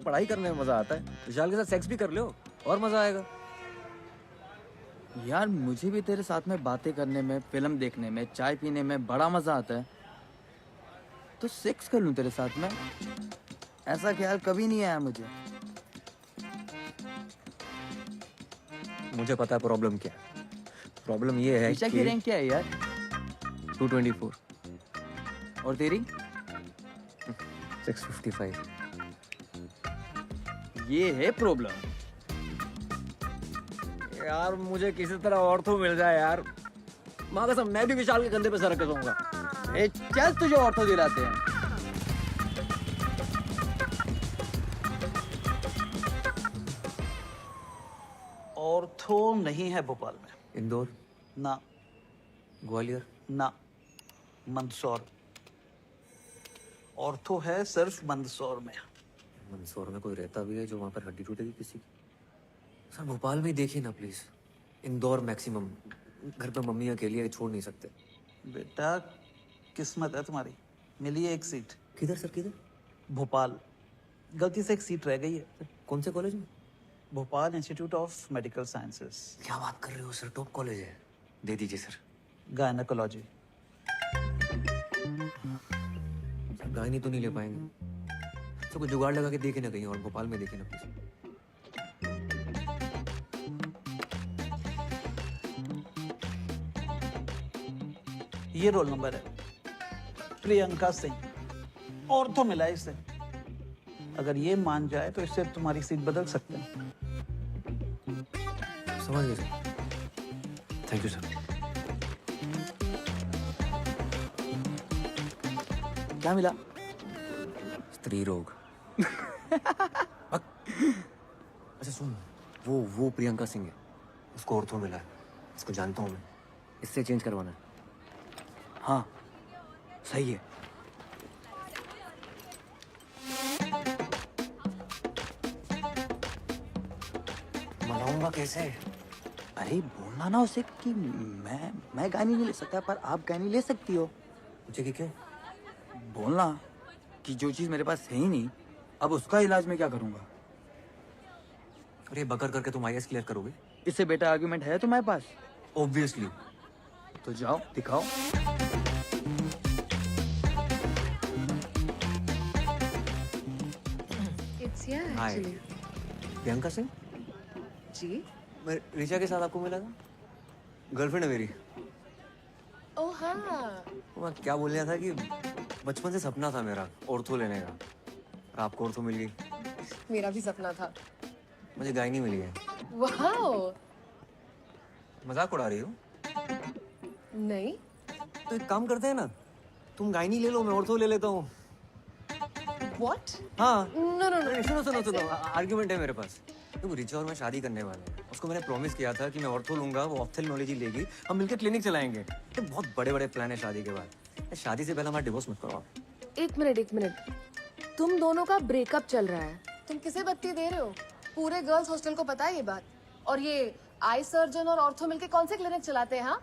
पढ़ाई करने में मजा आता है, विशाल के साथ सेक्स भी कर लो और मजा आएगा। यार मुझे भी तेरे साथ में बातें करने में, फिल्म देखने में, चाय पीने में बड़ा मजा आता है। तो सेक्स कर लूं तेरे साथ में? ऐसा ख्याल कभी नहीं आया मुझे। मुझे पता है प्रॉब्लम क्या है। प्रॉब्लम ये है ईशा कि की रैंक क्या है यार? 224। और तेरी? 655। ये है प्रॉब्लम। यार मुझे किसी तरह ऑर्थो मिल जाए यार, माँ कसम मैं भी विशाल के कंधे पे सर रख दूंगा। ए चल तुझे ऑर्थो दिलाते हैं। ऑर्थो नहीं है भोपाल में। इंदौर, ना ग्वालियर, ना, मंदसौर। ऑर्थो है सिर्फ मंदसौर में। मंदसौर में कोई रहता भी है जो वहां पर हड्डी टूटेगी किसी की? सर भोपाल में ही देखिए ना प्लीज। इंदौर मैक्सिमम, घर पे मम्मी अकेली है, छोड़ नहीं सकते। बेटा किस्मत है तुम्हारी, मिली है एक सीट। किधर सर, किधर? भोपाल, गलती से एक सीट रह गई है। कौन से कॉलेज में? Bhopal institute of medical sciences, क्या बात कर रहे हो सर, टॉप कॉलेज है। दे दीजिए सर। गायनेकोलॉजी। सर गायनी तो नहीं ले पाएंगे, सर कुछ जुगाड़ लगा के देखे ना कहीं और भोपाल में देखे ना प्लीज। ये रोल नंबर है, प्रियंका सिंह। ऑर्थो मिला है इसे। अगर ये मान जाए तो इससे तुम्हारी सीट बदल सकते हैं। समझ गए सर, थैंक यू सर। क्या मिला? स्त्री रोग। अच्छा सुन, वो प्रियंका सिंह है, उसको ऑर्थो मिला है, इसको जानता हूँ मैं, इससे चेंज करवाना है। हाँ सही है। मनाऊंगा कैसे? अरे बोलना ना उसे कि मैं गानी नहीं ले सकता पर आप गानी ले सकती हो। मुझे कि क्यों? बोलना कि जो चीज मेरे पास है ही नहीं, अब उसका इलाज मैं क्या करूंगा। और ये बकर करके तुम आईएएस क्लियर करोगे? इससे बेटा आर्गुमेंट है तुम्हारे पास? ऑब्वियसली। तो जाओ दिखाओ। It's here hi, actually. Priyanka Singh. जी? मैं ऋचा के साथ आपको मिला था, गर्लफ्रेंड है मेरी। ओह हाँ। मैं क्या बोल रहा था कि बचपन से सपना था मेरा ऑर्थो लेने का, और आपको ऑर्थो मिल गई। मेरा भी सपना था। मुझे गायनी मिली है। वाओ। मजाक उड़ा रही हो? नहीं। तो एक काम करते हैं ना, तुम गायनी ले लो, मैं ऑर्थो ले लेता हूँ। What? हाँ। No no no. सुनो, आर्ग्यूमेंट है मेरे पास। तुम रिचा और मैं शादी करने वाले हैं, उसको मैंने प्रॉमिस किया था कि मैं ऑर्थो लूंगा, वो ऑप्थेल्मोलॉजी लेगी, हम मिलकर क्लिनिक चलाएंगे। तो बहुत बड़े बड़े प्लान है शादी के बाद। शादी से पहले हमारा डिवोर्स मत करो आप। एक मिनट। तुम दोनों का ब्रेकअप चल रहा है, तुम किसे बत्ती दे रहे हो? पूरे गर्ल्स हॉस्टल को पता है ये बात। और ये आई सर्जन और ऑर्थो मिलके कौन से क्लिनिक चलाते हैं? हाँ,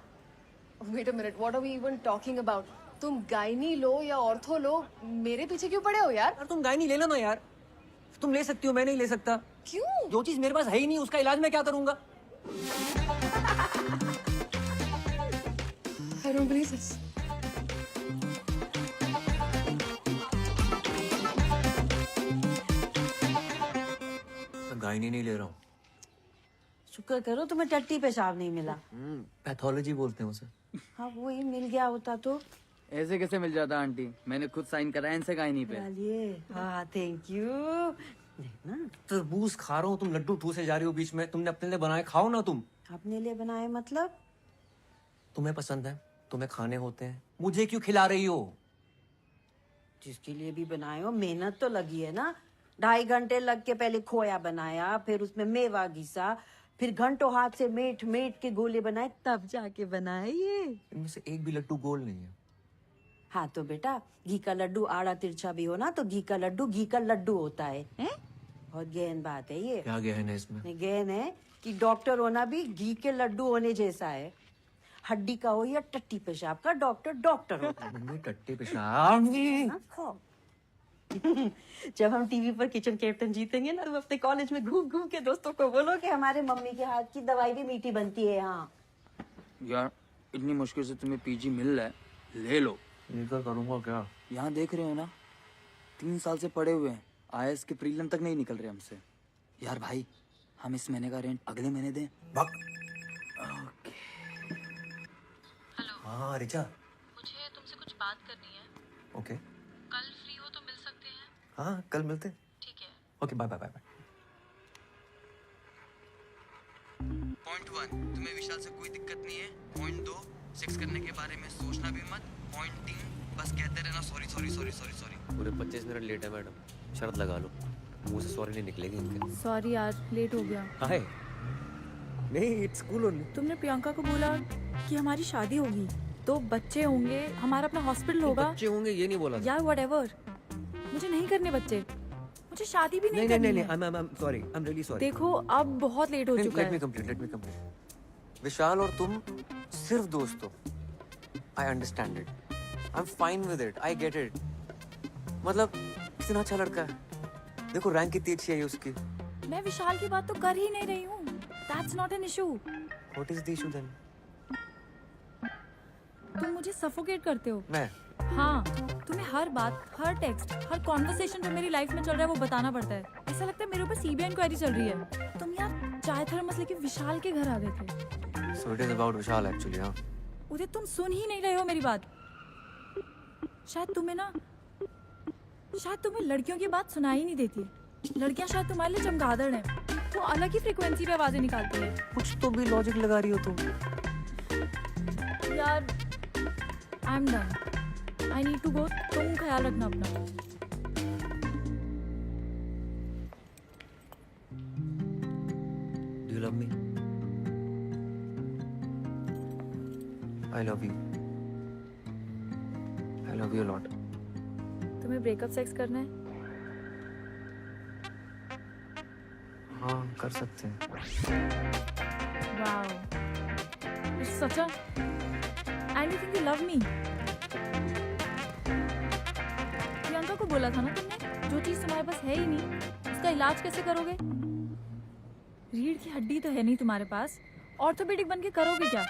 wait a minute, what are we even talking about? तुम गायनी लो या ऑर्थो लो, मेरे पीछे क्यों पड़े हो यार? यार तुम गायनी ले लो ना यार, तुम ले सकती हो, मैं नहीं ले सकता। क्यों? जो चीज मेरे पास है ही नहीं उसका इलाज मैं क्या करूंगा? I don't believe this. मैं गायनी नहीं ले रहा हूँ। शुक्र करो तुम्हें टट्टी पेशाब नहीं मिला। पैथोलॉजी बोलते हैं उसे। हाँ वही मिल गया होता तो। ऐसे कैसे मिल जाता आंटी, मैंने खुद साइन कराया इनसे गायनी पे। चलिए हाँ थैंक यू। देखना तरबूज खा रहा हूँ, तुम लड्डू ठूसे जा रही हो बीच में। तुमने अपने लिए बनाए, खाओ ना तुम। अपने लिए बनाए मतलब? तुम्हें पसंद है, तुम्हें खाने होते हैं, मुझे क्यों खिला रही हो? जिसके लिए भी बनाए हो मेहनत तो लगी है ना। 2.5 घंटे लग के पहले खोया बनाया, फिर उसमें मेवा घिसा, फिर घंटों हाथ से मेट के गोले बनाए, तब जाके बनाए ये। इनमें से एक भी लड्डू गोल नहीं है। हाँ तो बेटा घी का लड्डू आड़ा तिरछा भी हो ना तो घी का लड्डू होता है? बहुत गहन बात है ये। क्या गहन है इसमें? गहन है कि डॉक्टर होना भी घी के लड्डू होने जैसा है। हड्डी का हो या टट्टी पेशाब का, डॉक्टर होता है। मम्मी टट्टी पेशाब। हाँ, खाओ। जब हम टीवी पर किचन कैप्टन जीतेंगे ना, तुम अपने कॉलेज में घूम घूम के दोस्तों को बोलो कि हमारे मम्मी के हाथ की दवाई भी मीठी बनती है यहाँ। यार इतनी मुश्किल से तुम्हें पीजी मिल रहा है, ले लो। इनका करूँगा क्या? यहाँ देख रहे हो ना, 3 साल से पड़े हुए हैं, आईएएस के प्रीलिम तक नहीं निकल रहे हमसे। यार भाई, हम इस महीने का रेंट अगले महीने दें। हाँ रिचा, मुझे तुमसे कुछ बात करनी है। ओके। कल फ्री हो तो मिल सकते हैं? हाँ कल मिलते हैं। ठीक है। Okay bye bye bye bye. Point 1, तुम्हें विशाल से कोई दिक्कत नहीं है। पॉइंट 2, सेक्स करने के बारे में सोचना भी मत। पॉइंट 3, बस कहते रहना sorry sorry sorry sorry sorry. पूरे 25 मिनट लेट है मैडम, शर्त लगा लो, मुंह से सॉरी नहीं निकलेगी इनके। सॉरी यार, लेट हो गया। हाय, नहीं इट्स कूल ओनली। तुमने प्रियंका को बोला कि हमारी शादी होगी, तो बच्चे होंगे, हमारा अपना हॉस्पिटल होगा। बच्चे होंगे ये नहीं बोला था। यार व्हाटएवर, मुझे नहीं करने बच्चे, मुझे शादी भी नहीं करनी है। I am sorry, I am really sorry. देखो अब बहुत लेट हो चुका लेट मी है। कंप्लीट। विशाल और तुम सिर्फ दोस्त हो। I understand it, I am fine with it, I get it. मतलब कितना अच्छा लड़का है, देखो रैंक कितनी अच्छी है उसकी। मैं विशाल की बात तो कर ही नहीं रही हूँ। That's not an issue. What is the issue then? तुम मुझे सफोकेट करते हो। मैं हाँ, तुम्हें हर बात, हर टेक्स्ट, हर कॉन्वर्सेशन जो मेरी लाइफ में चल रहा है वो बताना पड़ता है। ऐसा लगता है मेरे ऊपर सीबीआई इंक्वायरी चल रही है। तुम यार चाय थर्मस लेके विशाल के घर आ गए थे। So it is about Vishal actually. हाँ उदय, तुम सुन ही नहीं रहे हो मेरी बात। शायद तुम्हें लड़कियों की बात सुनाई नहीं देती है। लड़कियां शायद तुम्हारे लिए चमगादड़ हैं, वो अलग ही फ्रीक्वेंसी पे आवाजें निकालती है। कुछ तो भी लॉजिक लगा रही हो तुम। यार I am done, I need to go. तुम ख्याल रखना अपना। Do you love me? I love you. I love you a lot. तुम्हें ब्रेकअप सेक्स करना है? हाँ कर सकते हैं। Wow, it's such a, and you think you love me? Priyanka को बोला था ना तुमने, जो चीज तुम्हारे पास है ही नहीं उसका इलाज कैसे करोगे? रीढ़ की हड्डी तो है नहीं तुम्हारे पास, ऑर्थोपेडिक बन के करोगे क्या?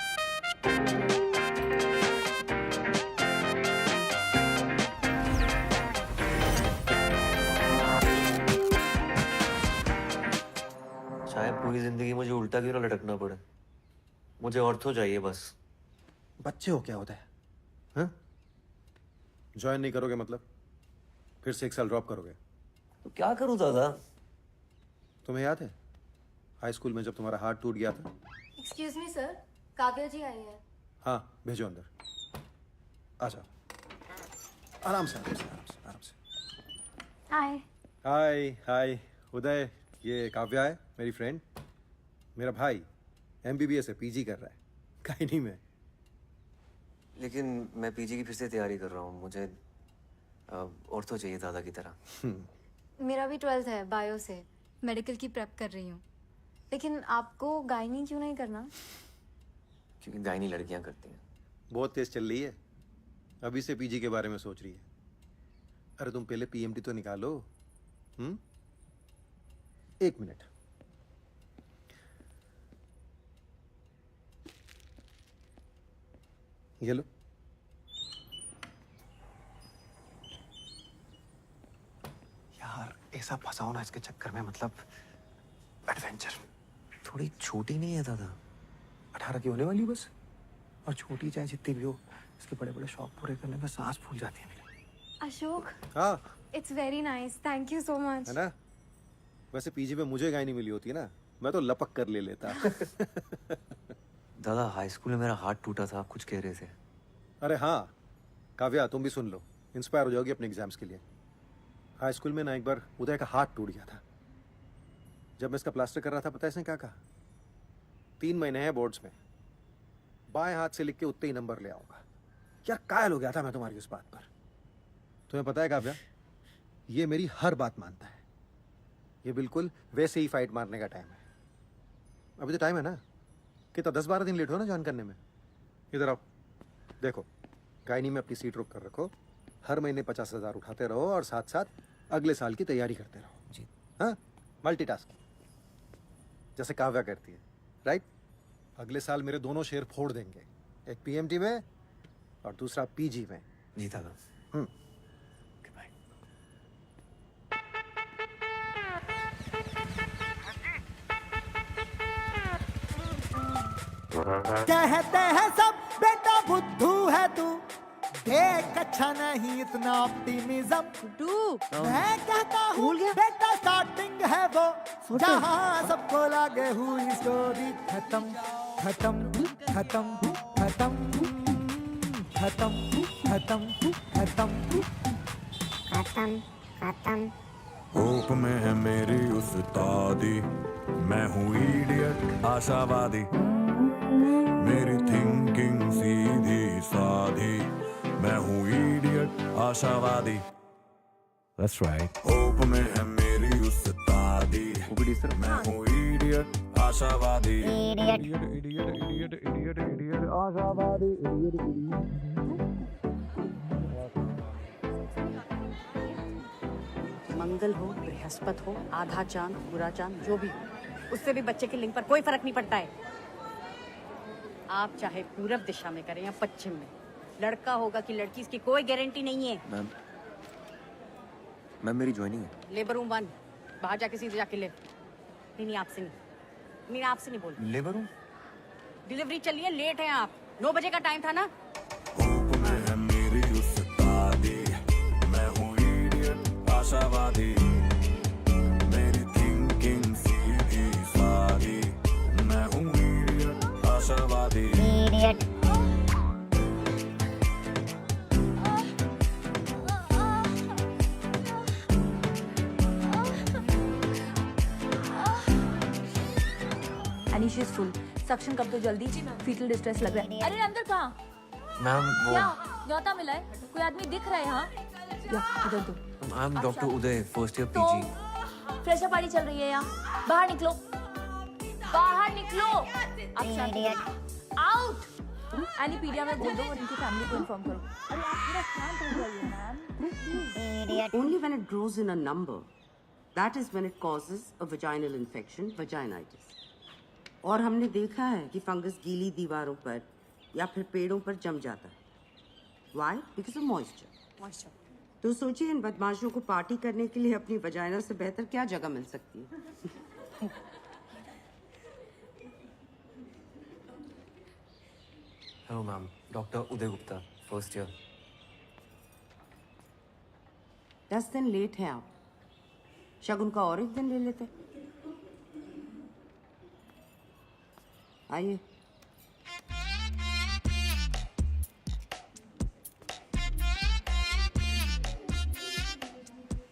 शायद पूरी जिंदगी मुझे उल्टा क्यों ना लटकना पड़े, मुझे ऑर्थो चाहिए बस। बच्चे हो क्या होता है? हाँ? ज्वाइन नहीं करोगे मतलब फिर से 1 साल ड्रॉप करोगे? तो क्या करूं दादा? तुम्हें याद है हाई स्कूल में जब तुम्हारा हार्ट टूट गया था? एक्सक्यूज मी सर, काव्या जी आई है। हाँ भेजो अंदर। आ जाओ, आराम से आराम से आराम से आराम से। हाय। हाय हाय उदय, ये काव्या है मेरी फ्रेंड। मेरा भाई MBBS है, PG कर रहा है गायनी में। लेकिन मैं पीजी की फिर से तैयारी कर रहा हूँ, मुझे ऑर्थो चाहिए दादा की तरह। मेरा भी 12th है, बायो से मेडिकल की प्रेप कर रही हूँ। लेकिन आपको गायनी क्यों नहीं करना? क्योंकि गायनी लड़कियां करती हैं। बहुत तेज चल रही है, अभी से PG के बारे में सोच रही है। अरे तुम पहले PMT तो निकालो। 1 मिनट। ये लो। यार ऐसा फंसाओ ना इसके चक्कर में, मतलब एडवेंचर। थोड़ी छोटी नहीं है दादा, 18 की होने वाली बस। और छोटी चाहे जितनी भी हो, इसके बड़े बड़े शौक पूरे करने में सांस फूल जाती है मेरी। अशोक, हाँ it's very nice, thank you so much. है ना? वैसे PG में मुझे गायनी मिली होती ना, मैं तो लपक कर ले लेता। दादा हाई स्कूल में मेरा हार्ट टूटा था, आप कुछ कह रहे थे। अरे हाँ काव्या, तुम भी सुन लो, इंस्पायर हो जाओगी अपने एग्जाम्स के लिए। हाई स्कूल में ना एक बार उदय का हाथ टूट गया था। जब मैं इसका प्लास्टर कर रहा था, पता है इसने क्या कहा? 3 महीने हैं बोर्ड्स में, बाएं हाथ से लिख के उतने ही नंबर ले आऊंगा। यार कायल हो गया था मैं तुम्हारी उस बात पर। तुम्हें पता है काव्या, ये मेरी हर बात मानता है। ये बिल्कुल वैसे ही फाइट मारने का टाइम है। अभी तो टाइम है ना, कितना 10-12 दिन लेट हो ना ज्वाइन करने में। इधर आओ, देखो गायनी में अपनी सीट रोक कर रखो, हर महीने 50,000 उठाते रहो और साथ साथ अगले साल की तैयारी करते रहो। जी। हाँ, मल्टीटास्किंग जैसे काव्या करती है, राइट? अगले साल मेरे दोनों शेयर फोड़ देंगे, एक पीएमटी में और दूसरा पीजी में। जी था बस। Okay bye. कहते हैं सब बेटा बुद्धू है तू, देख अच्छा नहीं इतना ऑप्टिमिज्म। मैं कहता हूँ बेटा स्टार्टिंग है वो जहाँ सबको लगे हुई स्टोरी खत्म खत्म खत्म खत्म खत्म खत्म खत्म खत्म। होप में है मेरी उस्तादी, मैं हूँ इडियट आशावादी, मेरी थिंकिंग सीधी साधी, मैं हूँ इडियट आशावादी। That's right. होप में है मेरी उस्तादी, मैं हूँ इडियट आशावादी, इडियट आशावादी। मंगल हो, बृहस्पति हो, आधा चांद, बुरा चांद, जो भी हो, उससे भी बच्चे के लिंग पर कोई फर्क नहीं पड़ता है। आप चाहे पूरब दिशा में करें या पश्चिम में, लड़का होगा कि लड़की, इसकी कोई गारंटी नहीं है। मैम मेरी ज्वाइनिंग है। लेबर रूम 1, बाहर जाके सीधे जाके ले। नहीं आपसे नहीं, नहीं आपसे नहीं बोल। Labour room? डिलीवरी चलिए, लेट है आप। 9 बजे का टाइम था ना। होप में है मेरी उस्तादी, मैं हूँ इडियट आशावादी, मेरी थिंकिंग सीधी सादी, मैं हूँ इडियट आशावादी। एनीशी इज फुल। सक्शन कर दो जल्दी, फीटल डिस्ट्रेस लग रहा है। अरे अंदर कहाँ? मैम वो क्या न्योता मिला है? कोई आदमी दिख रहा है यहाँ? या इधर दो। मैम डॉक्टर उदय, फर्स्ट ईयर तो पीजी। फ्रेशर पार्टी चल रही है यहाँ। बाहर निकलो, बाहर निकलो। आप शांत आउट। एनीपीडिया में बोल दो और इनकी फैमिली को इन्फॉर्म करो। अरे आप पूरा शांत हो जाइए ma'am. Only when it grows in a number, that is when it causes a vaginal infection, vaginitis. और हमने देखा है कि फंगस गीली दीवारों पर या फिर पेड़ों पर जम जाता है। Why? Because of moisture. तो सोचिए इन बदमाशों को पार्टी करने के लिए अपनी वजाइना से बेहतर क्या जगह मिल सकती है। हेलो मैम, डॉक्टर उदय गुप्ता, फर्स्ट ईयर। 10 दिन लेट है आप, शगुन का और एक दिन ले लेते। आइए।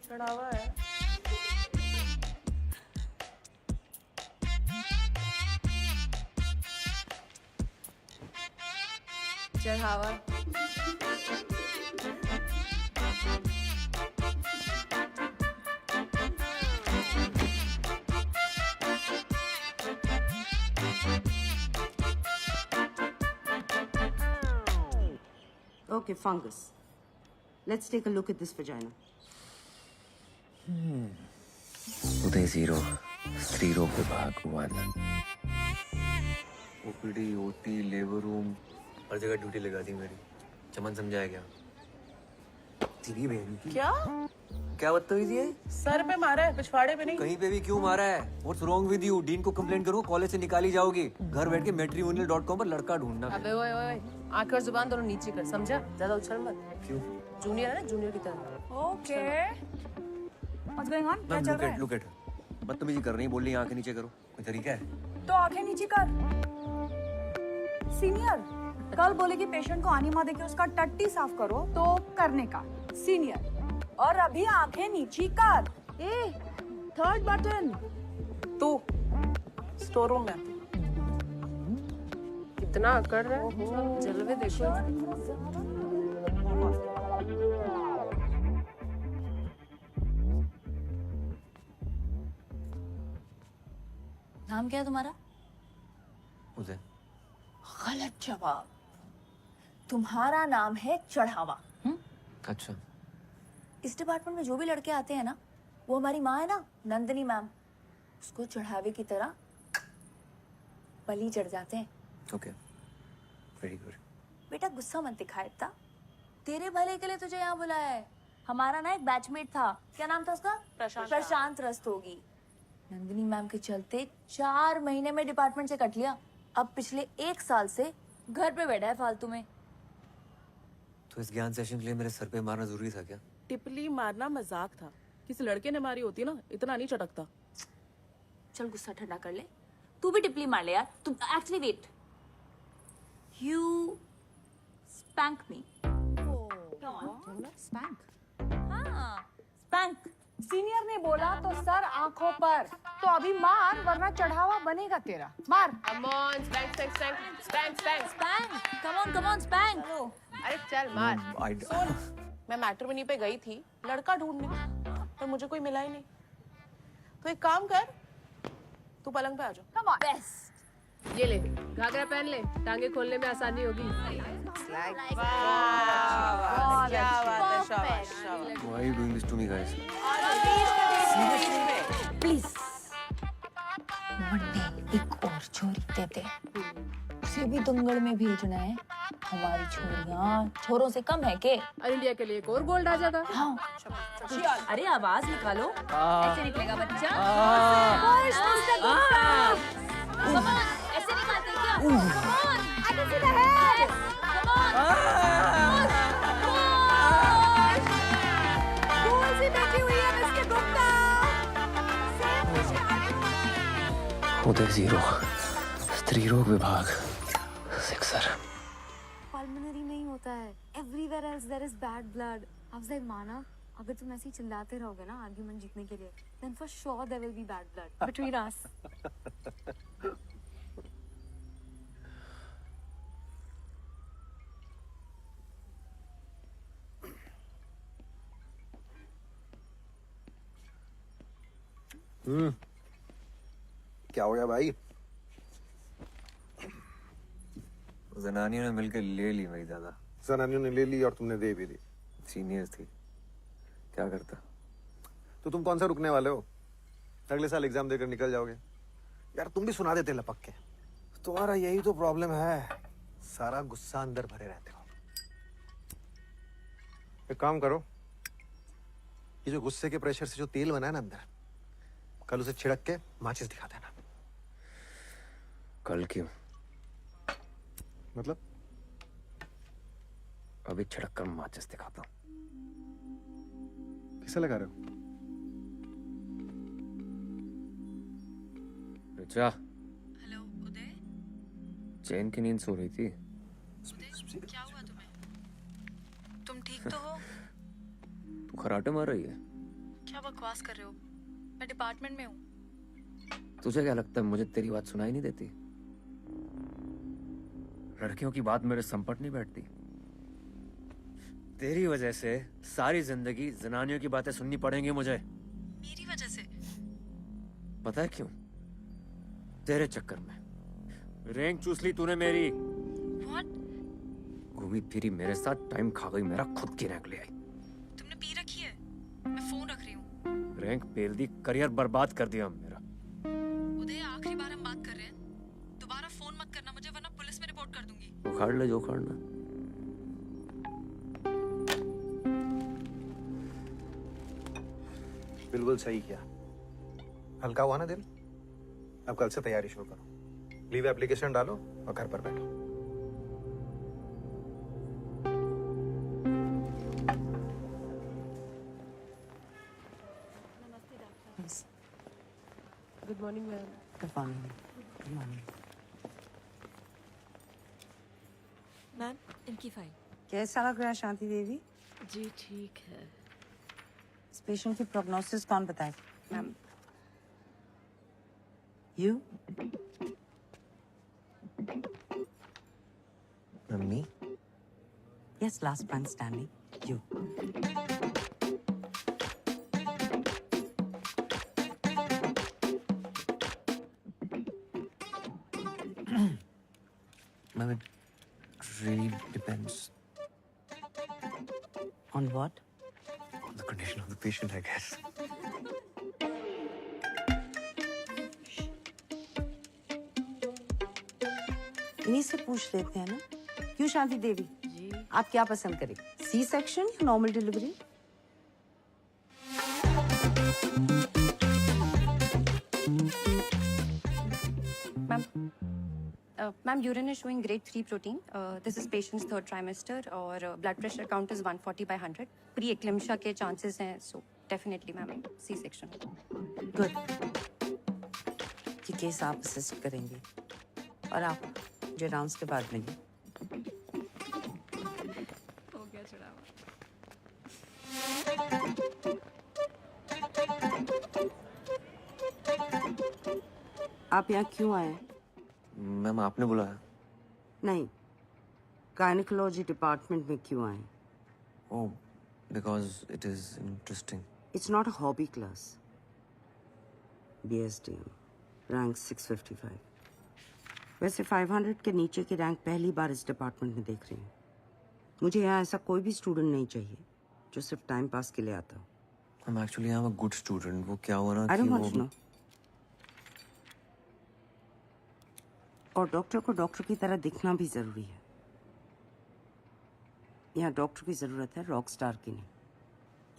चढ़ावा है। चढ़ावा। Okay, fungus. Let's take a look at this vagina. उदय 0, स्त्री रोग विभाग 1। ओपीडी, ओटी, लेबर रूम, हर जगह ड्यूटी लगा दी मेरी। चमन समझाया क्या? तेरी बहन की क्या बदतमीजी है? सर पे मारा है, पिछवाड़े पे नहीं। कहीं पे भी क्यों मारा है? What's wrong with you? Dean को कंप्लेन करो, कॉलेज से निकाली जाओगी। घर बैठ के matrimonial.com पर लड़का ढूंढना। अबे ओए ओए, आंखें और जुबान दोनों नीचे कर, समझा? ज्यादा उछल मत। क्यों? जूनियर है ना, जूनियर की तरह। ओके। What's going on? क्या मैम चल रहा है? look at बदतमीजी कर रही है, बोल रही है आंखें नीचे करो। कोई तरीका है? तो आंखें नीचे कर। सीनियर, कल बोले कि पेशेंट को आनी माँ देके उसका टट्टी साफ करो, तो करने का। सीनियर, और अभी आंखें नीचे कर। ए, थर्ड बटन। तू स्टोर रूम में कितना अकड़ रहा है, जलवे देखो। नाम क्या है तुम्हारा? उदय। गलत जवाब। तुम्हारा नाम है चढ़ावा। अच्छा, इस डिपार्टमेंट में जो भी लड़के आते हैं ना, वो हमारी माँ है ना, नंदिनी मैम, उसको चढ़ावे की तरह बलि चढ़ जाते हैं। Okay, very good. बेटा गुस्सा मत दिखा इतना, तेरे भले के लिए तुझे यहाँ बुलाया है। हमारा ना एक बैचमेट था, क्या नाम था उसका? प्रशांत रस्तोगी। नंदिनी मैम के चलते 4 महीने में डिपार्टमेंट से कट लिया। अब पिछले 1 साल से घर पे बैठा है फालतू में। तो इस ज्ञान सेशन के लिए मेरे सर पे मारना जरूरी था क्या? टिपली मारना मजाक था, किसी लड़के ने मारी होती ना इतना नहीं चटकता। चल गुस्सा ठंडा कर ले, तू भी टिपली मार ले यार। तू actually wait, you spank me. Spank. हाँ, स्पैंक। सीनियर ने बोला तो सर आंखों पर, तो अभी मार वरना चढ़ावा बनेगा तेरा। मार। Come on, spank, spank, spank, spank, spank. Spank, come on spank. अरे चल मार। I- सुन, मैं मैट्रिमोनी पे गई थी लड़का ढूंढने, पर मुझे कोई मिला ही नहीं। तो एक काम कर, तू पलंग पे आ जा। Come on. बेस्ट। ये ले, घाघरा पहन ले, टांगे खोलने में आसानी होगी। Why are you doing this to me, guys? Please Monday एक और छोरी देते, उसे भी दंगल में भेजना है। हमारी छोरियां छोरों से कम है के? और इंडिया के लिए एक और गोल्ड आ जाएगा। हाँ। अरे आवाज निकालो, ऐसे निकलेगा बच्चा। Come on, ऐसे निकालते हैं क्या? Come on, I can see the head. Come on. कौन सी बैठी हुई है इसके गुप्ता? उदय 0, स्त्री रोग विभाग, सिक्सर। पल्मोनरी में ही होता है, everywhere else there is bad blood. Afzal माना, अगर तुम ऐसे ही चिल्लाते रहोगे ना आर्गुमेंट जीतने के लिए, then for sure there will be bad blood between us. क्या हो गया भाई? जनानियों ने मिलकर ले ली मेरी दादा। जनानियों ने ले ली और तुमने दे भी दी। सीनियर्स थी, क्या करता। तो तुम कौन सा रुकने वाले हो? अगले साल एग्जाम देकर निकल जाओगे। यार तुम भी सुना देते लपक के। तुम्हारा यही तो प्रॉब्लम है, सारा गुस्सा अंदर भरे रहते हो। एक काम करो, ये जो गुस्से के प्रेशर से जो तेल बना है ना अंदर, कल उसे छिड़क के माचिस दिखा देना। कल क्यों? मतलब? अभी छिड़क कर माचिस दिखाता हूँ। किसे लगा रहे हो? रिचा, हेलो उदय। चैन की नींद सो रही थी। उदय, क्या हुआ तुम्हें? तुम ठीक तो हो? तू खराटे मार रही है? क्या बकवास कर रहे हो? मैं डिपार्टमेंट में हूँ। तुझे क्या लगता है मुझे तेरी बात सुनाई नहीं देती? लड़कियों की बात मेरे संपट नहीं बैठती। तेरी वजह से सारी जिंदगी जनानियों की बातें सुननी पड़ेंगी मुझे। मेरी वजह से? पता है क्यों? तेरे चक्कर में रैंक चूस ली तूने मेरी। What? घूमी फिरी मेरे साथ टाइम खा गई मेरा, खुद की रैंक ले आई। तुमने पी रखी है? मैं फोन रख रही हूँ। रैंक पेल दी, करियर बर्बाद कर दिया मेरा। उदय, आखिरी बार हम बात कर रहे हैं, दोबारा फोन मत करना मुझे, वरना पुलिस में रिपोर्ट कर दूंगी। उखाड़ ले जो उखाड़ना। बिल्कुल सही किया। हल्का हुआ ना दिल? अब कल से तैयारी शुरू करो। लीव एप्लीकेशन डालो और घर पर बैठो। Good morning ma'am. Good morning. Good morning. Ma'am, इनकी फाइल। कैसा लग रहा है शांति देवी? जी ठीक है। इस पेशेंट की प्रोग्नोसिस कौन बताए? Ma'am. You? Mummy? Yes, last man standing. You. Ma'am, it really depends On what? On the condition of the patient, I guess. इन्हीं से पूछ लेते हैं ना। क्यों शांति देवी जी, आप क्या पसंद करें, सी सेक्शन या normal delivery? Ma'am urine is showing grade 3 protein. This is patient's third trimester और blood pressure count is 140/100। Preeclampsia के चांसेस हैं, so definitely ma'am C section. Good. ये केस आप असिस्ट करेंगे और आप मुझे राउंड्स के बाद मिलिए। हो गया चढ़ावा। आप यहाँ क्यों आए? मैम आपने बुलाया? नहीं, गायनेकोलॉजी डिपार्टमेंट में क्यों आए? Oh, because it is interesting. It's not a hobby class. BSDM, rank 655. वैसे 500 के नीचे की रैंक पहली बार इस डिपार्टमेंट में देख रही हूँ। मुझे यहाँ ऐसा कोई भी स्टूडेंट नहीं चाहिए जो सिर्फ टाइम पास के लिए आता हो। I'm actually I'm a good student. वो क्या हुआ ना I कि don't वो want to know. और डॉक्टर को डॉक्टर की तरह दिखना भी जरूरी है। यहाँ डॉक्टर की जरूरत है, रॉक स्टार की नहीं।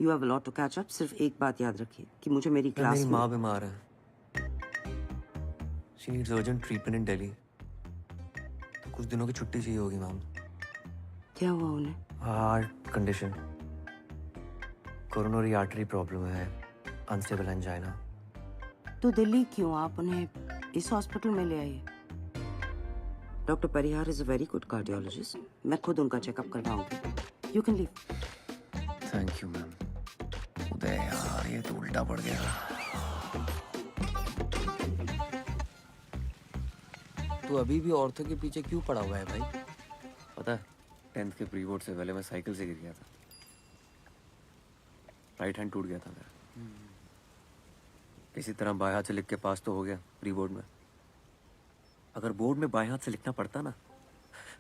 You have a lot to catch up. सिर्फ एक बात याद रखिए कि मुझे मेरी क्लास मेरी में माँ बीमार है। She needs urgent treatment in Delhi. तो कुछ दिनों की छुट्टी चाहिए होगी मैम। क्या हुआ उन्हें? Heart condition, coronary artery problem है, अनस्टेबल एंजाइना। तो दिल्ली क्यों? आप उन्हें इस हॉस्पिटल में ले आइए। Doctor Parihar is a very good cardiologist. मैं खुद उनका चेकअप करवाऊंगी। You can leave. Thank you ma'am. Uday यार ये तो उल्टा पड़ गया। तू अभी भी औरतों के पीछे क्यों पड़ा हुआ है भाई? पता है 10th के प्री बोर्ड से पहले मैं साइकिल से गिर गया था। राइट हैंड टूट गया था मेरा। किसी तरह बाएं हाथ से लिख के पास तो हो गया प्री बोर्ड में। अगर बोर्ड में बाएं हाथ से लिखना पड़ता ना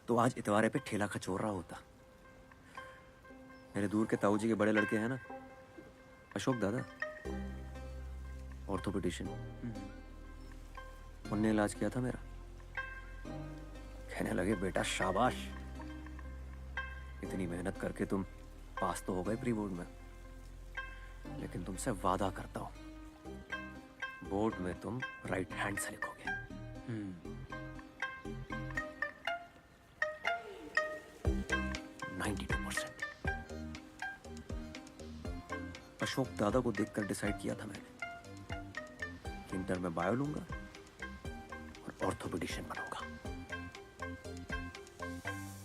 तो आज इतवारे पे ठेला खचोर रहा होता। मेरे दूर के ताऊ जी के बड़े लड़के हैं ना, अशोक दादा, ऑर्थोपेडिशियन, उनने इलाज किया था मेरा। कहने लगे बेटा शाबाश, इतनी मेहनत करके तुम पास तो हो गए प्री बोर्ड में, लेकिन तुमसे वादा करता हूं बोर्ड में तुम राइट हैंड से लिखोगे। 92%। अशोक दादा को देखकर डिसाइड किया था मैंने कि इंटर में बायो लूंगा और ऑर्थोपेडिशियन बनूंगा।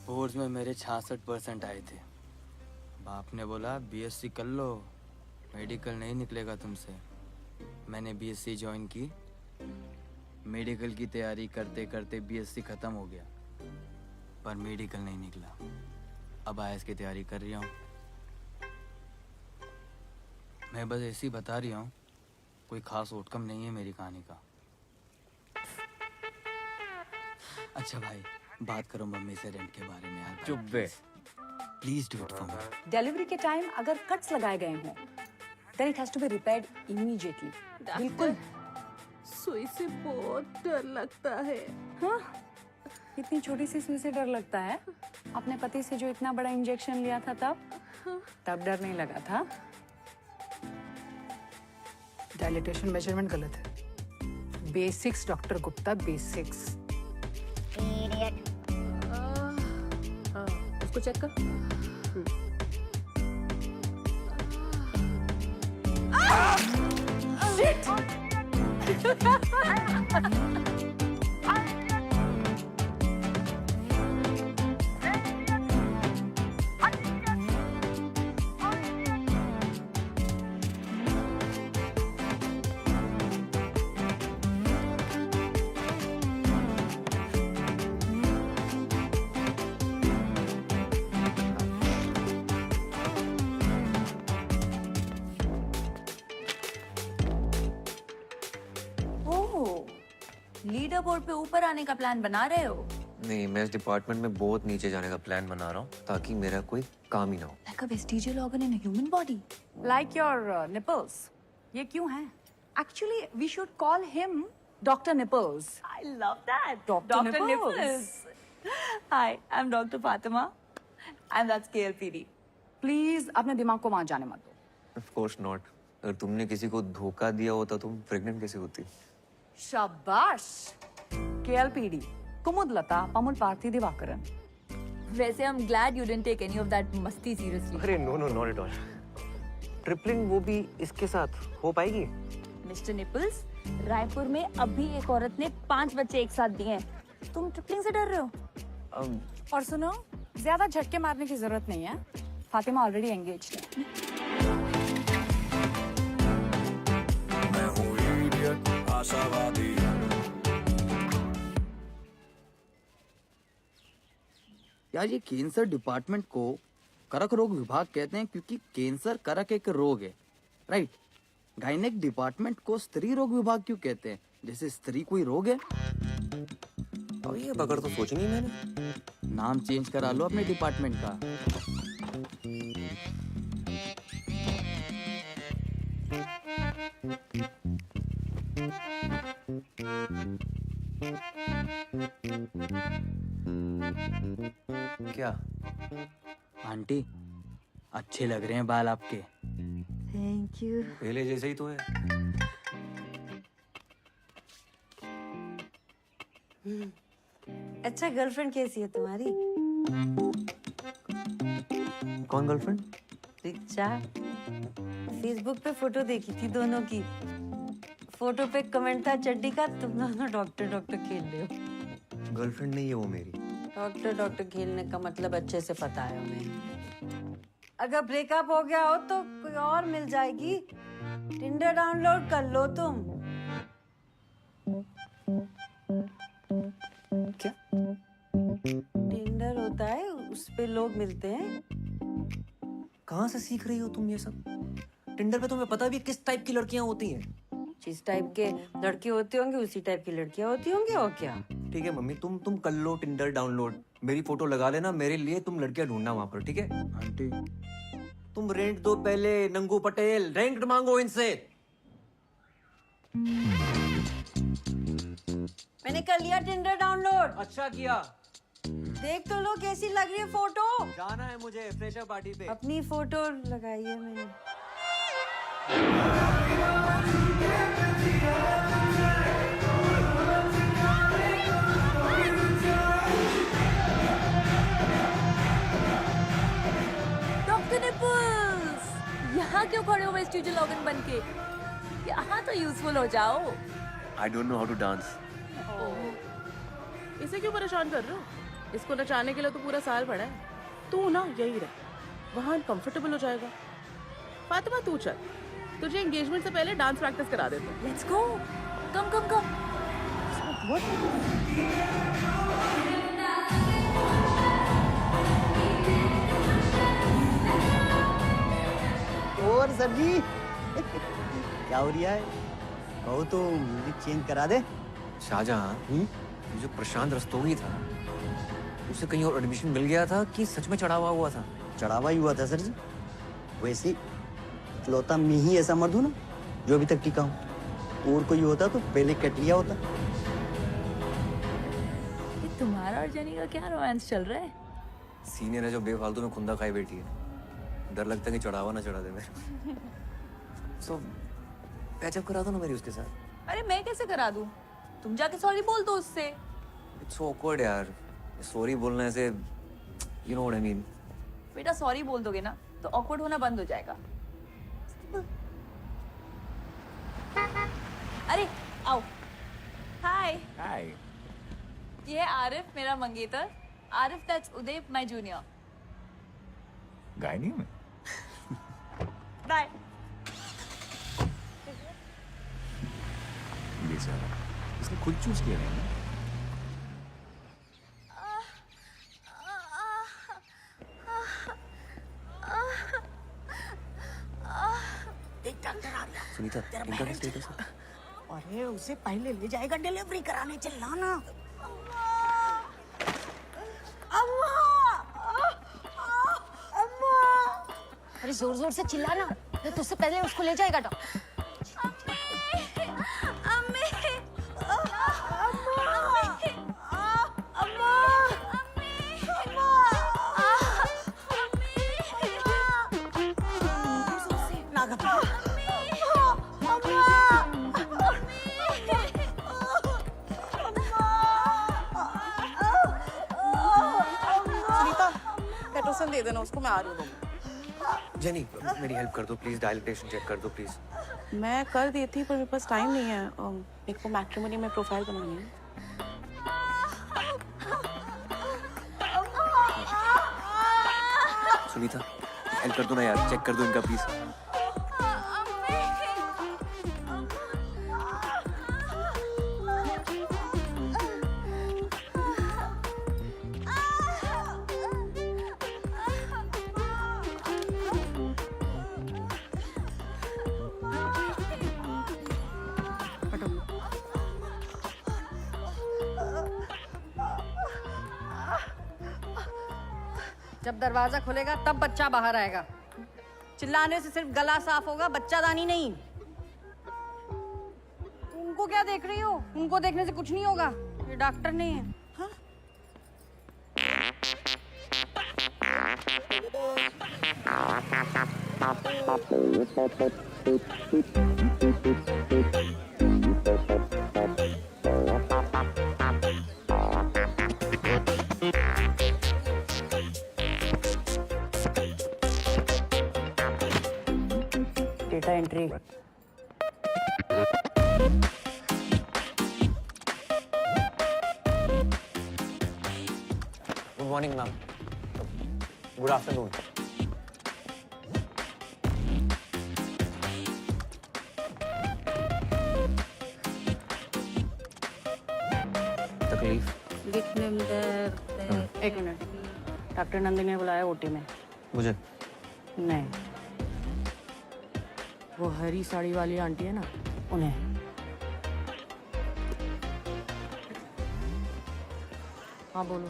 बोर्ड्स में मेरे 66% आए थे। बाप ने बोला बीएससी कर लो, मेडिकल नहीं निकलेगा तुमसे। मैंने बीएससी ज्वाइन की। मेडिकल की तैयारी करते करते बीएससी खत्म हो गया, पर मेडिकल नहीं निकला। अब आईएएस की तैयारी कर रही हूँ। मैं बस ऐसे ही बता रही हूँ, कोई खास आउटकम नहीं है मेरी कहानी का। अच्छा भाई, बात करो मम्मी से रेंट के बारे में यार। चुप बे। Please do it for me. Delivery के टाइम अगर कट्स लगाए गए हों, then it has to be repaired immediately. बिल्कुल। सुई से बहुत डर लगता है। हाँ, इतनी छोटी सी सुई से डर लगता है? अपने पति से जो इतना बड़ा इंजेक्शन लिया था तब डर नहीं लगा था? डायलिटेशन मेजरमेंट गलत है। Basics doctor Gupta, basics. उसको चेक कर। लीडर बोर्ड पे ऊपर आने का प्लान बना रहे हो? नहीं, मैं इस डिपार्टमेंट में बहुत नीचे जाने का प्लान बना रहा हूँ ताकि मेरा कोई काम ही ना हो। like a vestigial organ in a human body. Like your nipples. ये क्यों है? Actually, we should call him Dr. Nipples. I love that. Dr. Nipples. Hi, I'm Dr. Fatima, and that's KLPD. Please, अपने दिमाग को वहां जाने मत दो. Of course not. अगर तुमने किसी को धोखा दिया होता तुम प्रेग्नेंट कैसे होती? शाबाश. KLPD. कुमुदलता पमुल पार्थी दिवाकरन. वैसे I'm glad you didn't take any of that मस्ती seriously. अरे no no not at all. Tripling वो भी इसके साथ हो पाएगी? मिस्टर निपल्स, रायपुर में अभी एक औरत ने 5 बच्चे एक साथ दिए हैं. तुम ट्रिपलिंग से डर रहे हो? और सुनो, ज्यादा झटके मारने की जरूरत नहीं है. फातिमा ऑलरेडी एंगेज्ड है. मैं हूँ idiot, आशावादी. यार ये कैंसर डिपार्टमेंट को करक रोग विभाग कहते हैं क्योंकि कैंसर करक एक रोग है, राइट? गायनेक डिपार्टमेंट को स्त्री रोग विभाग क्यों कहते हैं? जैसे स्त्री कोई रोग है? अब ये बगड़ तो सोची नहीं मैंने. नाम चेंज करा लो अपने डिपार्टमेंट का. क्या? आंटी, अच्छे लग रहे हैं बाल आपके. Thank you. पहले जैसे ही तो है. अच्छा, गर्लफ्रेंड कैसी है तुम्हारी? कौन गर्लफ्रेंड? रिचा. फेसबुक पे फोटो देखी थी दोनों की. फोटो पे कमेंट था चड्डी का, तुम दोनों डॉक्टर डॉक्टर खेल रहे हो. गर्लफ्रेंड नहीं है वो मेरी. डॉक्टर डॉक्टर खेलने का मतलब अच्छे से पता है हमें. अगर ब्रेकअप हो गया हो तो कोई और मिल जाएगी. टिंडर डाउनलोड कर लो तुम. क्या? टिंडर होता है, उस पे लोग मिलते हैं. कहाँ से सीख रही हो तुम ये सब? टिंडर पे तुम्हें पता भी है किस टाइप की लड़कियां होती हैं? जिस टाइप के लड़के होते होंगे उसी टाइप की लड़कियां होती होंगी. और क्या? ठीक है मम्मी, तुम कर लो टिंडर डाउनलोड. मेरी फोटो लगा लेना, मेरे लिए तुम लड़कियां ढूंढना वहां पर, ठीक है? आंटी, तुम रेंट दो पहले. नंगू पटेल, रेंट मांगो इनसे. मैंने कर लिया टिंडर डाउनलोड. अच्छा किया. देख तो लो कैसी लग रही है फोटो. जाना है मुझे फ्रेशर पार्टी पे. अपनी फोटो लगाई है मैंने. डॉक्टर निपल्स, यहाँ क्यों खड़े हो वेस्टिजियल ऑर्गन बन के? यहाँ तो यूजफुल हो जाओ. I don't know how to dance. इसे क्यों परेशान कर रहे हो? इसको नचाने के लिए तो पूरा साल पड़ा है. तू ना यही रह, वहाँ कंफर्टेबल हो जाएगा. फातिमा तू चल, तुझे एंगेजमेंट से पहले डांस प्रैक्टिस करा देते हैं. Let's go. Come come come. और सर जी क्या हो रहा है? कहो तो म्यूजिक चेंज करा दे. शाहजहां, जो प्रशांत रस्तोगी था उसे कहीं और एडमिशन मिल गया था कि सच में चढ़ावा हुआ था? चढ़ावा ही हुआ था सर जी. वैसे इकलौता मैं ही ऐसा मर्द हूं ना जो अभी तक टिका हूं. और कोई होता तो पहले कट लिया होता. ये तुम्हारा और जेनी का क्या रोमांस चल रहा है? सीनियर है जो बेफालतू में खुंदा खाई बैठी है. डर लगता है कि चढ़ावा ना चढ़ा दे मेरे. सो पैचअप करा दो ना मेरी उसके साथ. अरे मैं कैसे करा दूं? तुम जाके सॉरी बोल दो उससे. इट्स सो ऑकवर्ड यार. सॉरी बोलने से, you know what I mean. बेटा सॉरी बोल दोगे ना तो ऑकवर्ड होना बंद हो जाएगा. अरे आओ. हाय. हाय. ये है आरिफ, मेरा मंगेतर. Arif, that's Uday, my junior. Gynae में बाय. बेचारा, इसने खुद चूज किया है ना. सुनीता, इनका क्या स्टेटस है? अरे उसे पहले ले जाएगा डिलीवरी कराने. चिल्लाना. अम्मा, अम्मा, अरे जोर जोर से चिल्लाना, नहीं तो उससे पहले उसको ले जाएगा डॉक्टर। पेट्रोसन दे देना उसको, मैं आ रही हूँ। जेनी मेरी हेल्प कर दो प्लीज, डायलिटेशन चेक कर दो प्लीज। मैं कर देती पर मेरे पास टाइम नहीं है, मेरे को मैट्रिमोनी में प्रोफाइल बनानी है। सुनीता हेल्प कर दो ना यार, चेक कर दो इनका प्लीज। जब दरवाजा खुलेगा तब बच्चा बाहर आएगा। चिल्लाने से सिर्फ गला साफ होगा, बच्चादानी नहीं। उनको क्या देख रही हो? उनको देखने से कुछ नहीं होगा, ये डॉक्टर नहीं है। हाँ? Data entry. Good morning ma'am. Good afternoon. तकलीफ? एक मिनट, डॉक्टर नंदिनी ने बुलाया ओटी में। मुझे? नहीं, वो हरी साड़ी वाली आंटी है ना, उन्हें। हाँ बोलो।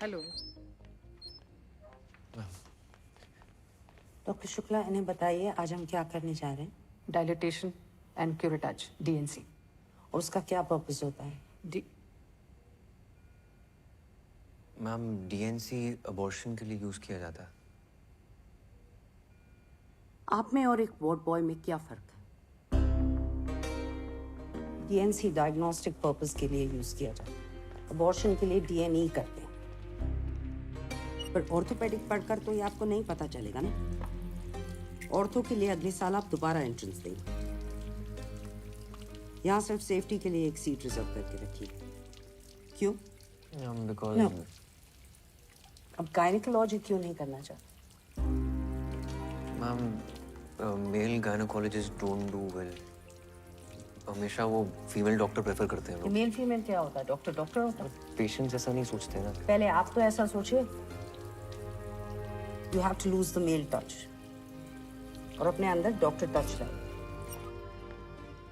हेलो डॉक्टर शुक्ला, इन्हें बताइए आज हम क्या करने जा रहे हैं। Dilatation and curettage, DNC। और उसका क्या पर्पस होता है? मैम DNC अबॉर्शन के लिए यूज किया जाता है। आप में और एक वार्ड बॉय में क्या फर्क है? DNC डायग्नोस्टिक पर्पस के लिए यूज किया जाता है, अबॉर्शन के लिए DNE करते हैं। पर ऑर्थोपेडिक पढ़कर तो ये आपको नहीं पता चलेगा ना। ऑर्थो के लिए अगले साल आप दोबारा एंट्रेंस देंगे। यहाँ सिर्फ सेफ्टी के लिए एक सीट रिजर्व करके रखिए। क्यों? Because No. अब गायनेकोलॉजी क्यों नहीं करना चाहते? Ma'am male gynaecologist don't do well. हमेशा वो फीमेल डॉक्टर प्रेफर करते हैं लोग। मेल फीमेल क्या होता है? डॉक्टर डॉक्टर होता है। पेशेंट्स ऐसा नहीं सोचते ना। पहले आप तो ऐसा सोचिए। You have to lose the male touch और अपने अंदर डॉक्टर टच लाइए।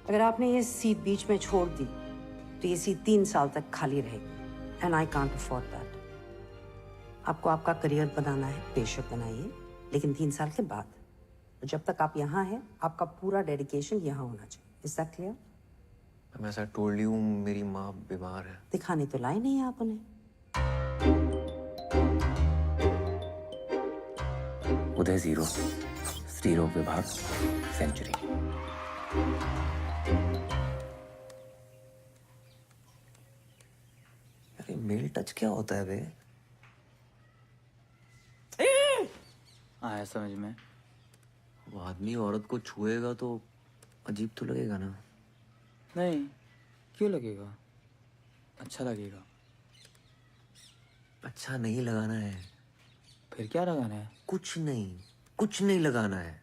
अगर आपने ये सीट बीच में छोड़ दी तो ये सीट 3 साल तक खाली रहेगी, and I can't afford that. आपको आपका करियर बनाना है, बेशक बनाइए, लेकिन 3 साल के बाद। जब तक आप यहाँ हैं, आपका पूरा डेडिकेशन यहाँ होना चाहिए। Is that clear? मैं ऐसा टोल्ड यू, मेरी माँ बीमार है। दिखाने तो लाए नहीं आप उन्हें। उदय 0, स्त्री रोग विभाग, सेंचुरी। अरे मेल टच क्या होता है बे? आया समझ में। वो आदमी औरत को छुएगा तो अजीब तो लगेगा ना। नहीं, क्यों लगेगा? अच्छा लगेगा। अच्छा नहीं लगाना है। फिर क्या लगाना है? कुछ नहीं लगाना है।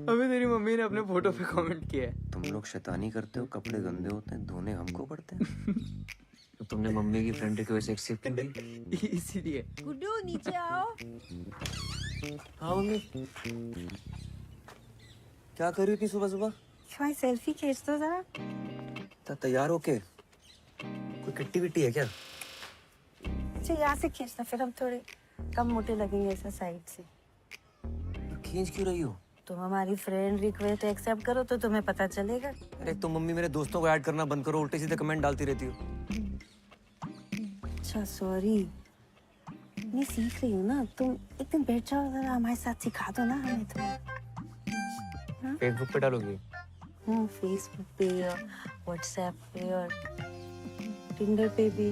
अभी तेरी मम्मी ने अपने फोटो पे कमेंट किया है। तुम लोग शैतानी करते हो, कपड़े गंदे होते हैं, धोने हमको पड़ते हैं। तो तुमने मम्मी की फ्रेंड की वजह से एक्सेप्ट क्यों की? इसीलिए। गुड्डू नीचे आओ। हाँ मम्मी। क्या कर रही थी सुबह सुबह? भाई सेल्फी खींच दो जरा। तैयार होके कोई किट्टी विट्टी है क्या? अच्छा यहाँ से खींचना, फिर हम थोड़े कम मोटे लगेंगे ऐसा साइड से। खींच क्यों रही हो? तुम हमारी फ्रेंड रिक्वेस्ट एक्सेप्ट करो तो तुम्हें पता चलेगा। अरे तो मम्मी मेरे दोस्तों को ऐड करना बंद करो, उल्टे सीधे कमेंट डालती रहती हो। अच्छा सॉरी, मैं सीख रही हूँ ना, तुम एक दिन बैठ जाओ जरा हमारे साथ, सिखा दो ना हमें तो। फेसबुक पे डालोगी? फेसबुक पे और व्हाट्सएप पे और टिंडर पे भी।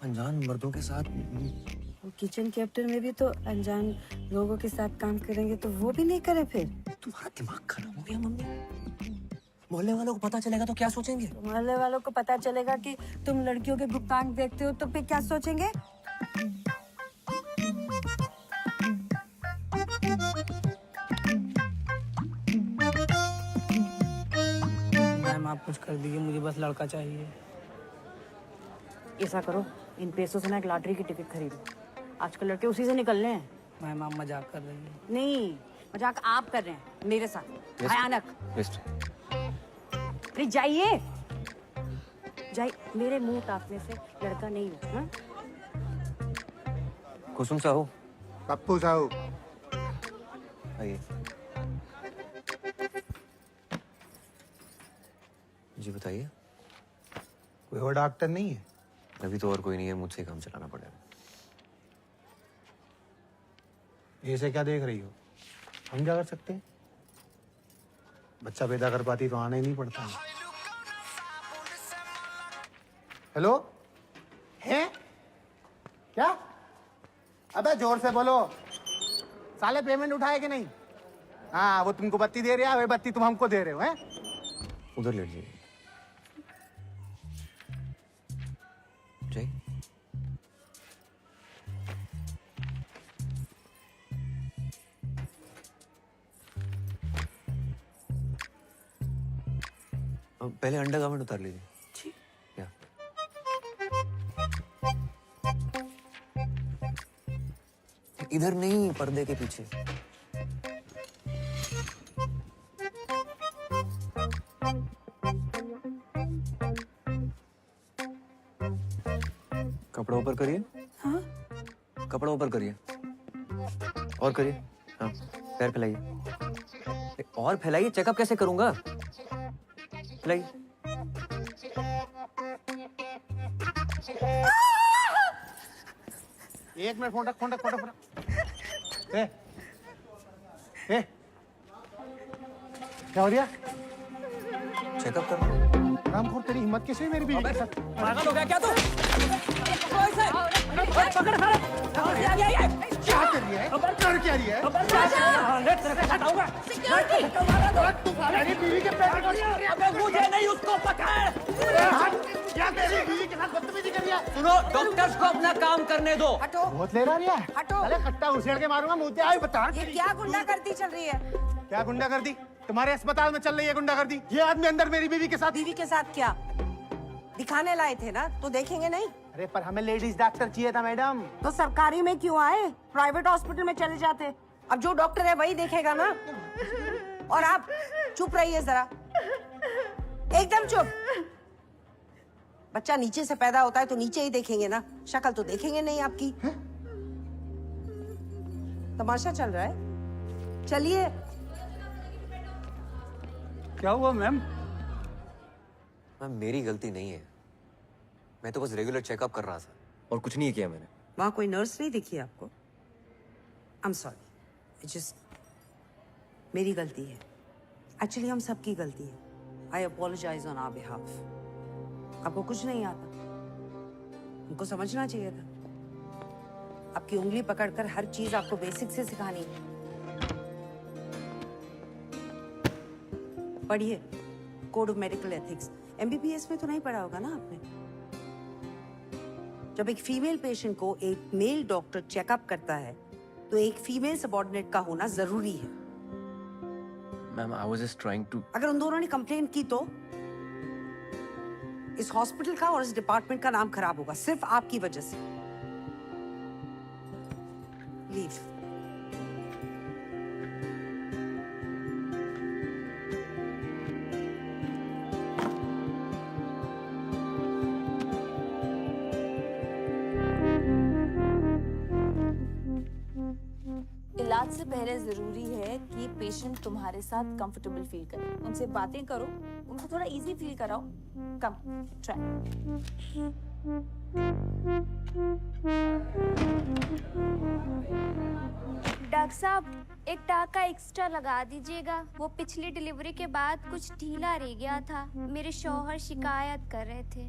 अनजान मर्दों के साथ? किचन कैप्टन में भी तो अनजान लोगों के साथ काम करेंगे तो वो भी नहीं करे फिर। तुम्हारा दिमाग खराब हो गया मम्मी। मोहल्ले वालों को पता चलेगा तो क्या सोचेंगे? मोहल्ले वालों को पता चलेगा कि तुम लड़कियों के भुगतान देखते हो तो फिर क्या सोचेंगे? मैम आप कुछ कर दीजिए, मुझे बस लड़का चाहिए। ऐसा करो, इन पैसों से ना एक लॉटरी की टिकट खरीदो, आजकल लड़के उसी से निकलने हैं। मैम आप मजाक कर रही हैं। नहीं, मजाक आप कर रहे हैं मेरे साथ। भयानक। अरे जाइए जाइए, मेरे मुंह ताकने से लड़का नहीं हो। हाँ? कुसुम साहू। पप्पू साहू। आइए। जी बताइए। कोई और डॉक्टर नहीं है? अभी तो और कोई नहीं है, मुझसे ही काम चलाना पड़ेगा। ऐसे क्या देख रही हो? हम क्या कर सकते हैं? बच्चा पैदा कर पाती तो आना ही नहीं पड़ता। हेलो, है क्या? अबे जोर से बोलो, साले पेमेंट उठाए कि नहीं? हाँ, वो तुमको बत्ती दे रहा है, वही बत्ती तुम हमको दे रहे हो, हैं? उधर लेट जाइए। जय। पहले अंडरगारमेंट उतार लीजिए। या। इधर नहीं, पर्दे के पीछे। कपड़ा ऊपर करिए। हाँ? कपड़ा ऊपर करिए। और करिए। हाँ, पैर फैलाइए। और फैलाइए, चेकअप कैसे करूंगा? फैलाइए। एक मिनट, फोन रख, फोन रख, फोन रख। ए, क्या हो रहा? चेकअप कर। रामखोर, तेरी हिम्मत कैसे हुई मेरी बीवी के साथ? पागल हो गया क्या तू? क्या कर रही है? कर क्या रही है? मेरी बीवी के पेट मुझे नहीं, उसको पकड़। क्या तेरी बीवी के साथ बदतमीजी कर रही है? सुनो, डॉक्टर्स को अपना काम करने दो। हटो। बहुत ले रहा है। हटो। अरे कट्टा उछेड़ के मारूंगा, मुझे आई बता। ये क्या गुंडागर्दी चल रही है? क्या गुंडागर्दी? तुम्हारे अस्पताल में चल रही है गुंडागर्दी। ये आदमी अंदर मेरी बीवी के साथ। बीवी के साथ क्या? दिखाने लाए थे ना, तो देखेंगे नहीं? अरे पर हमें लेडीज डॉक्टर चाहिए था मैडम। तो सरकारी में क्यों आए? प्राइवेट हॉस्पिटल में चले जाते। अब जो डॉक्टर है वही देखेगा ना। और आप चुप रहिए जरा, एकदम चुप। बच्चा नीचे से पैदा होता है तो नीचे ही देखेंगे ना, शक्ल तो देखेंगे नहीं आपकी। तमाशा चल रहा है, चलिए। क्या हुआ मैम? मैम मेरी गलती नहीं है, मैं तो बस रेगुलर चेकअप कर रहा था और कुछ नहीं किया मैंने। वहां कोई नर्स नहीं दिखी आपको? आई एम सॉरी, जस्ट मेरी गलती है। एक्चुअली हम सबकी गलती है। आई अपोलोजाइज ऑन आवर बिहाफ। आपको कुछ नहीं आता, हमको समझना चाहिए था। आपकी उंगली पकड़कर हर चीज आपको बेसिक से सिखानी है। पढ़िए code of medical ethics. MBBS में तो नहीं पढ़ा होगा ना आपने? जब एक फीमेल पेशेंट को एक मेल डॉक्टर चेकअप करता है तो एक फीमेल सबऑर्डिनेट का होना जरूरी है। Ma'am I was just trying to. अगर उन दोनों ने कंप्लेंट की तो इस हॉस्पिटल का और इस डिपार्टमेंट का नाम खराब होगा, सिर्फ आपकी वजह से। लीव। इलाज से पहले जरूरी है कि पेशेंट तुम्हारे साथ कंफर्टेबल फील करे। उनसे बातें करो, उनको थोड़ा इजी फील कराओ। कम ट्राई। डॉक्टर साहब एक टाका एक्स्ट्रा लगा दीजिएगा। वो पिछली डिलीवरी के बाद कुछ ढीला रह गया था। मेरे शौहर शिकायत कर रहे थे।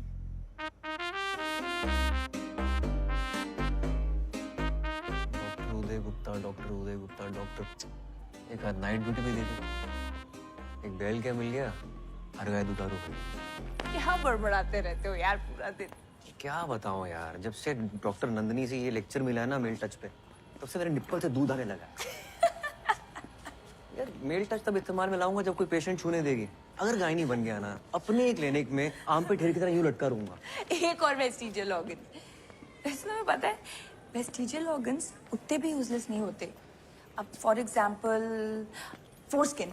डॉक्टर उदय गुप्ता डॉक्टर एक आध नाइट ड्यूटी भी दे दे। एक बैल क्या मिल गया, हर गाय दुधारू हुई। क्या बड़बड़ाते रहते हो यार पूरा दिन। क्या बताऊं यार, जब से डॉक्टर नंदनी से ये लेक्चर मिला है ना मेल टच पे, तब से मेरे निप्पल से दूध आने लगा। यार मेल टच तब इस्तेमाल में लाऊंगा जब कोई पेशेंट छूने देगी। अगर गायनी बन गया ना, अपने क्लिनिक में आम पे ढेर की तरह यूं लटका रहूंगा। एक और वेस्टिजियल ऑर्गन। वैसे तुम्हें पता है वेस्टिजियल ऑर्गन्स उतने भी यूजलेस नहीं होते। अब फॉर एग्जांपल फोरस्किन,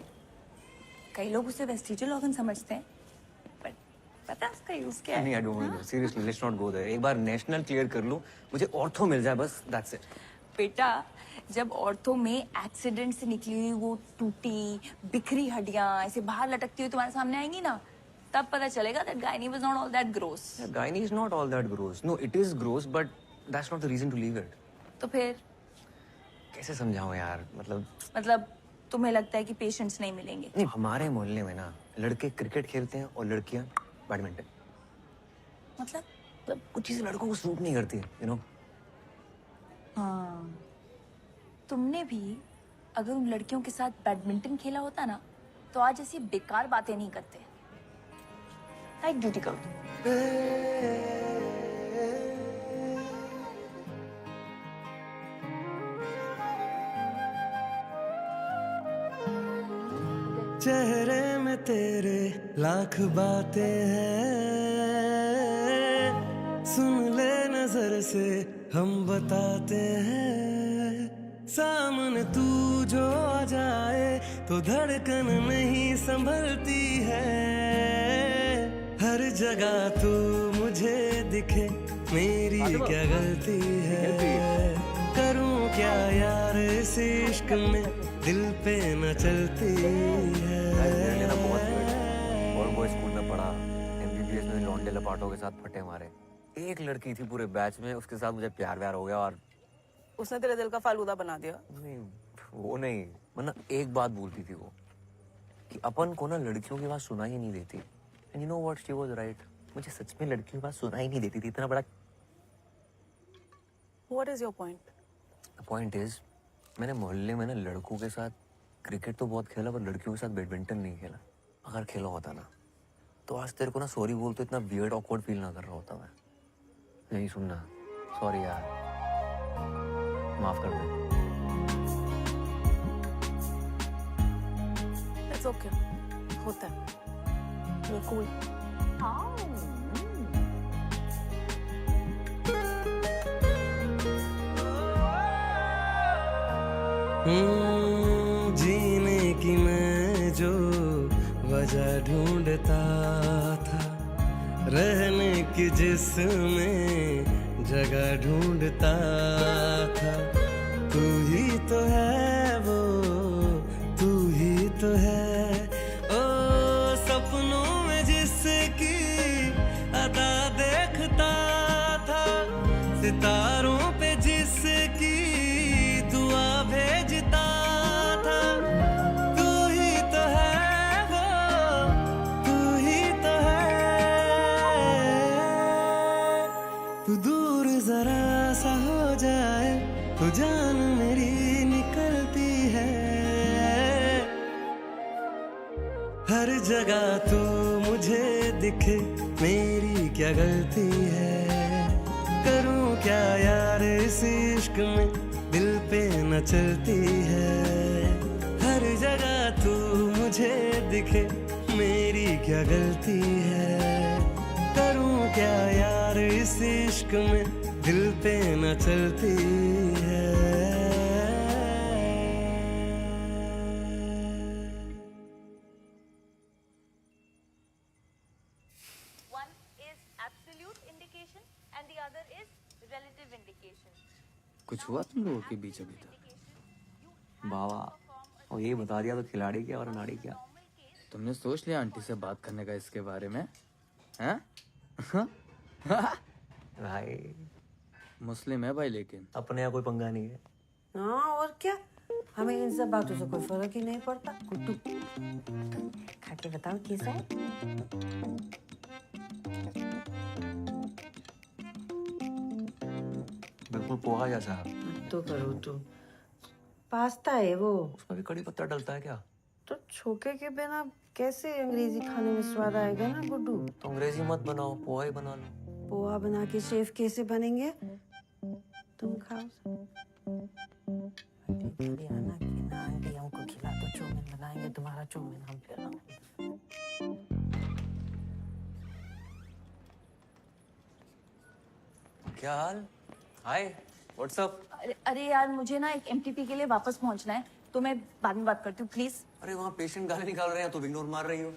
कई लोग उसे वेस्टिजियल ऑर्गन समझते हैं, बट पता है उसका यूज क्या है? नहीं, I don't know, seriously let's not go there. एक बार नेशनल क्लियर कर लूं, मुझे ऑर्थो मिल जाए बस, दैट्स इट। बेटा जब ऑर्थो में एक्सीडेंट से निकली हुई वो टूटी बिखरी हड्डियां ऐसे बाहर लटकती हुई तुम्हारे सामने आएंगी ना, तब पता चलेगा that gynae was not all that gross. Gynae is not all that gross. No, it is gross, but that's not the reason to leave it. तो फिर कैसे समझाऊं यार, मतलब तुम्हें लगता है कि पेशेंट्स नहीं मिलेंगे? नहीं, हमारे मोहल्ले में ना लड़के क्रिकेट खेलते हैं और लड़कियां बैडमिंटन। मतलब कुछ चीजें लड़कों को सूट नहीं करती, यू नो। हाँ, तुमने भी अगर उन लड़कियों के साथ बैडमिंटन खेला होता ना, तो आज ऐसी बेकार बातें नहीं करते। नाइट ड्यूटी करो। चेहरे में तेरे लाख बातें हैं, सुन ले नजर से हम बताते हैं। सामने तू जो आ जाए तो धड़कन नहीं संभलती है। हर जगह तू मुझे दिखे, मेरी क्या गलती है? करूं क्या यार इस इश्क में, दिल पे न चलती है। और वो स्कूल में पढ़ा, MBBS में लौंडे लपाटों के साथ फटे मारे। एक लड़की थी पूरे बैच में, उसके साथ मुझे प्यार व्यार हो गया और उसने तेरे दिल का फालूदा बना दिया। नहीं, वो नहीं, वरना एक बात बोलती थी वो कि अपन को ना लड़कियों की बात सुनाई ही नहीं देती। And you know what, she was right. मुझे सच में लड़कियों की बात सुनाई नहीं देती थी। इतना बड़ा What is your point? The point is, मैंने मोहल्ले में ना लड़कों के साथ क्रिकेट तो बहुत खेला, पर लड़कियों के साथ बैडमिंटन नहीं खेला। अगर खेला होता ना, तो आज तेरे को ना सॉरी बोल तो इतना वियर्ड ऑकवर्ड फील ना कर रहा होता मैं। नहीं सुनना, सॉरी यार, माफ कर दे। It's okay. होता है। You're cool. जीने की मैं जो वजह ढूंढता था, रहने की जिसमें जगह ढूंढता था। तू ही तो है वो, तू ही तो है। ओ सपनों में जिसकी अदा देखता था, सितारों पे जिसकी दुआ भेजता था। तू ही तो है वो, तू ही तो है। तू दूर जरा सा हो जाए तो जान मेरी निकलती है। हर जगह तू मुझे दिखे, मेरी क्या गलती है? करूं क्या यार इस इश्क में, दिल पे न चलती है। हर जगह तू मुझे दिखे, मेरी क्या गलती है? करूं क्या यार इस इश्क में, दिल पे न चलती है। the other is relative indication. कुछ हुआ तुम लोगों के बीच अभी तक? बाबा और ये बता दिया तो खिलाड़ी क्या और नाड़ी क्या? तुमने सोच लिया आंटी से बात करने का इसके बारे में? हैं? भाई मुस्लिम है भाई, लेकिन अपने यहाँ कोई पंगा नहीं है। हाँ और क्या, हमें इन सब बातों से कोई फर्क ही नहीं पड़ता। गुड्डू खा के बताओ कैसा है? बिल्कुल पोहा जैसा। तो करो तुम, पास्ता है वो। उसमें भी कड़ी पत्ता डलता है क्या? तो छोके के बिना कैसे अंग्रेजी खाने में स्वाद आएगा ना गुड्डू। तो अंग्रेजी मत बनाओ, पोहा ही बना लो। पोहा बना के शेफ कैसे बनेंगे? तुम खाओ। आना कि ना आंटी हमको खिला दो, चौमिन बनाएंगे, तुम्हारा चौमिन हम खिलाएंगे। क्या हाल? हाय, व्हाट्सअप? अरे यार, मुझे ना एक एमटीपी के लिए वापस पहुंचना है, तो मैं बाद में बात करती हूँ प्लीज। अरे वहाँ पेशेंट गाली निकाल रहे हैं तो इग्नोर मार रही हो।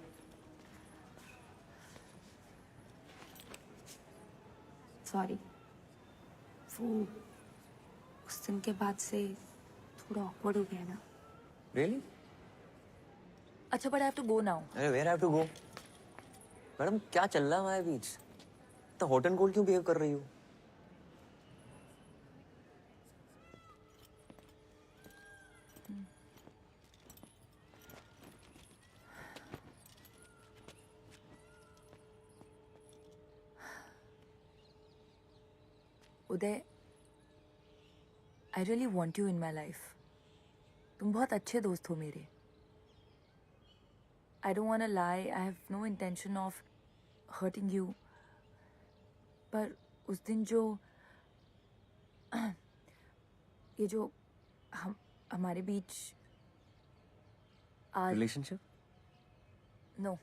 सॉरी, वो उस दिन के बाद से थोड़ा ऑकवर्ड हो गया ना। रियली? अच्छा, but I have to go now. अरे where have to go? Madam क्या चल रहा है हमारे बीच? तो हॉट एंड कोल्ड क्यों बिहेव कर रही हो? Uday, I really want you in my life. तुम बहुत अच्छे दोस्त हो मेरे। I don't want to lie, I have no intention of hurting you. पर उस दिन जो ये जो हमारे बीच relationship? No,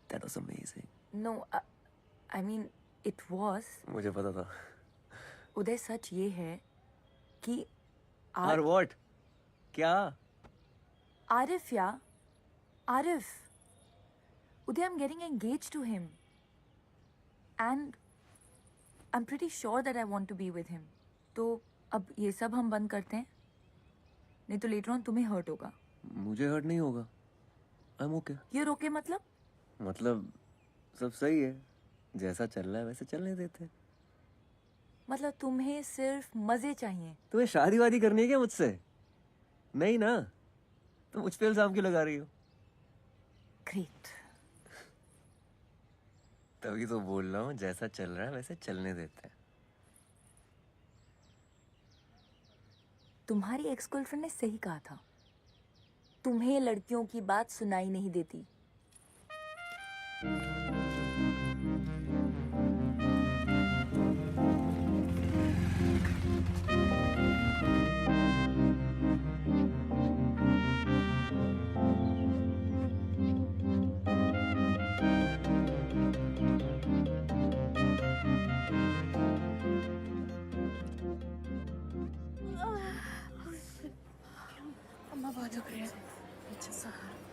That was amazing. No, I mean it was. मुझे पता था। उदय, सच ये है कि और व्हाट? क्या? आरिफ या Arif, Uday, I am getting engage to him and I am pretty sure that I want to be with him. तो अब ये सब हम बंद करते हैं, नहीं तो लेटर ऑन तुम्हें हर्ट होगा। मुझे हर्ट नहीं होगा। I am okay. ये रोके मतलब सब सही है, जैसा चल रहा है वैसे चलने देते हैं। मतलब तुम्हें सिर्फ मजे चाहिए? तुम्हें शादी वादी करनी है क्या मुझसे? नहीं ना? तो मुझ पे इल्जाम क्यों लगा रही हो? ग्रेट। तभी तो बोल रहा हूँ, जैसा चल रहा है वैसे चलने देते हैं। तुम्हारी एक्स गर्लफ्रेंड ने सही कहा था, तुम्हें लड़कियों की बात सुनाई नहीं देती।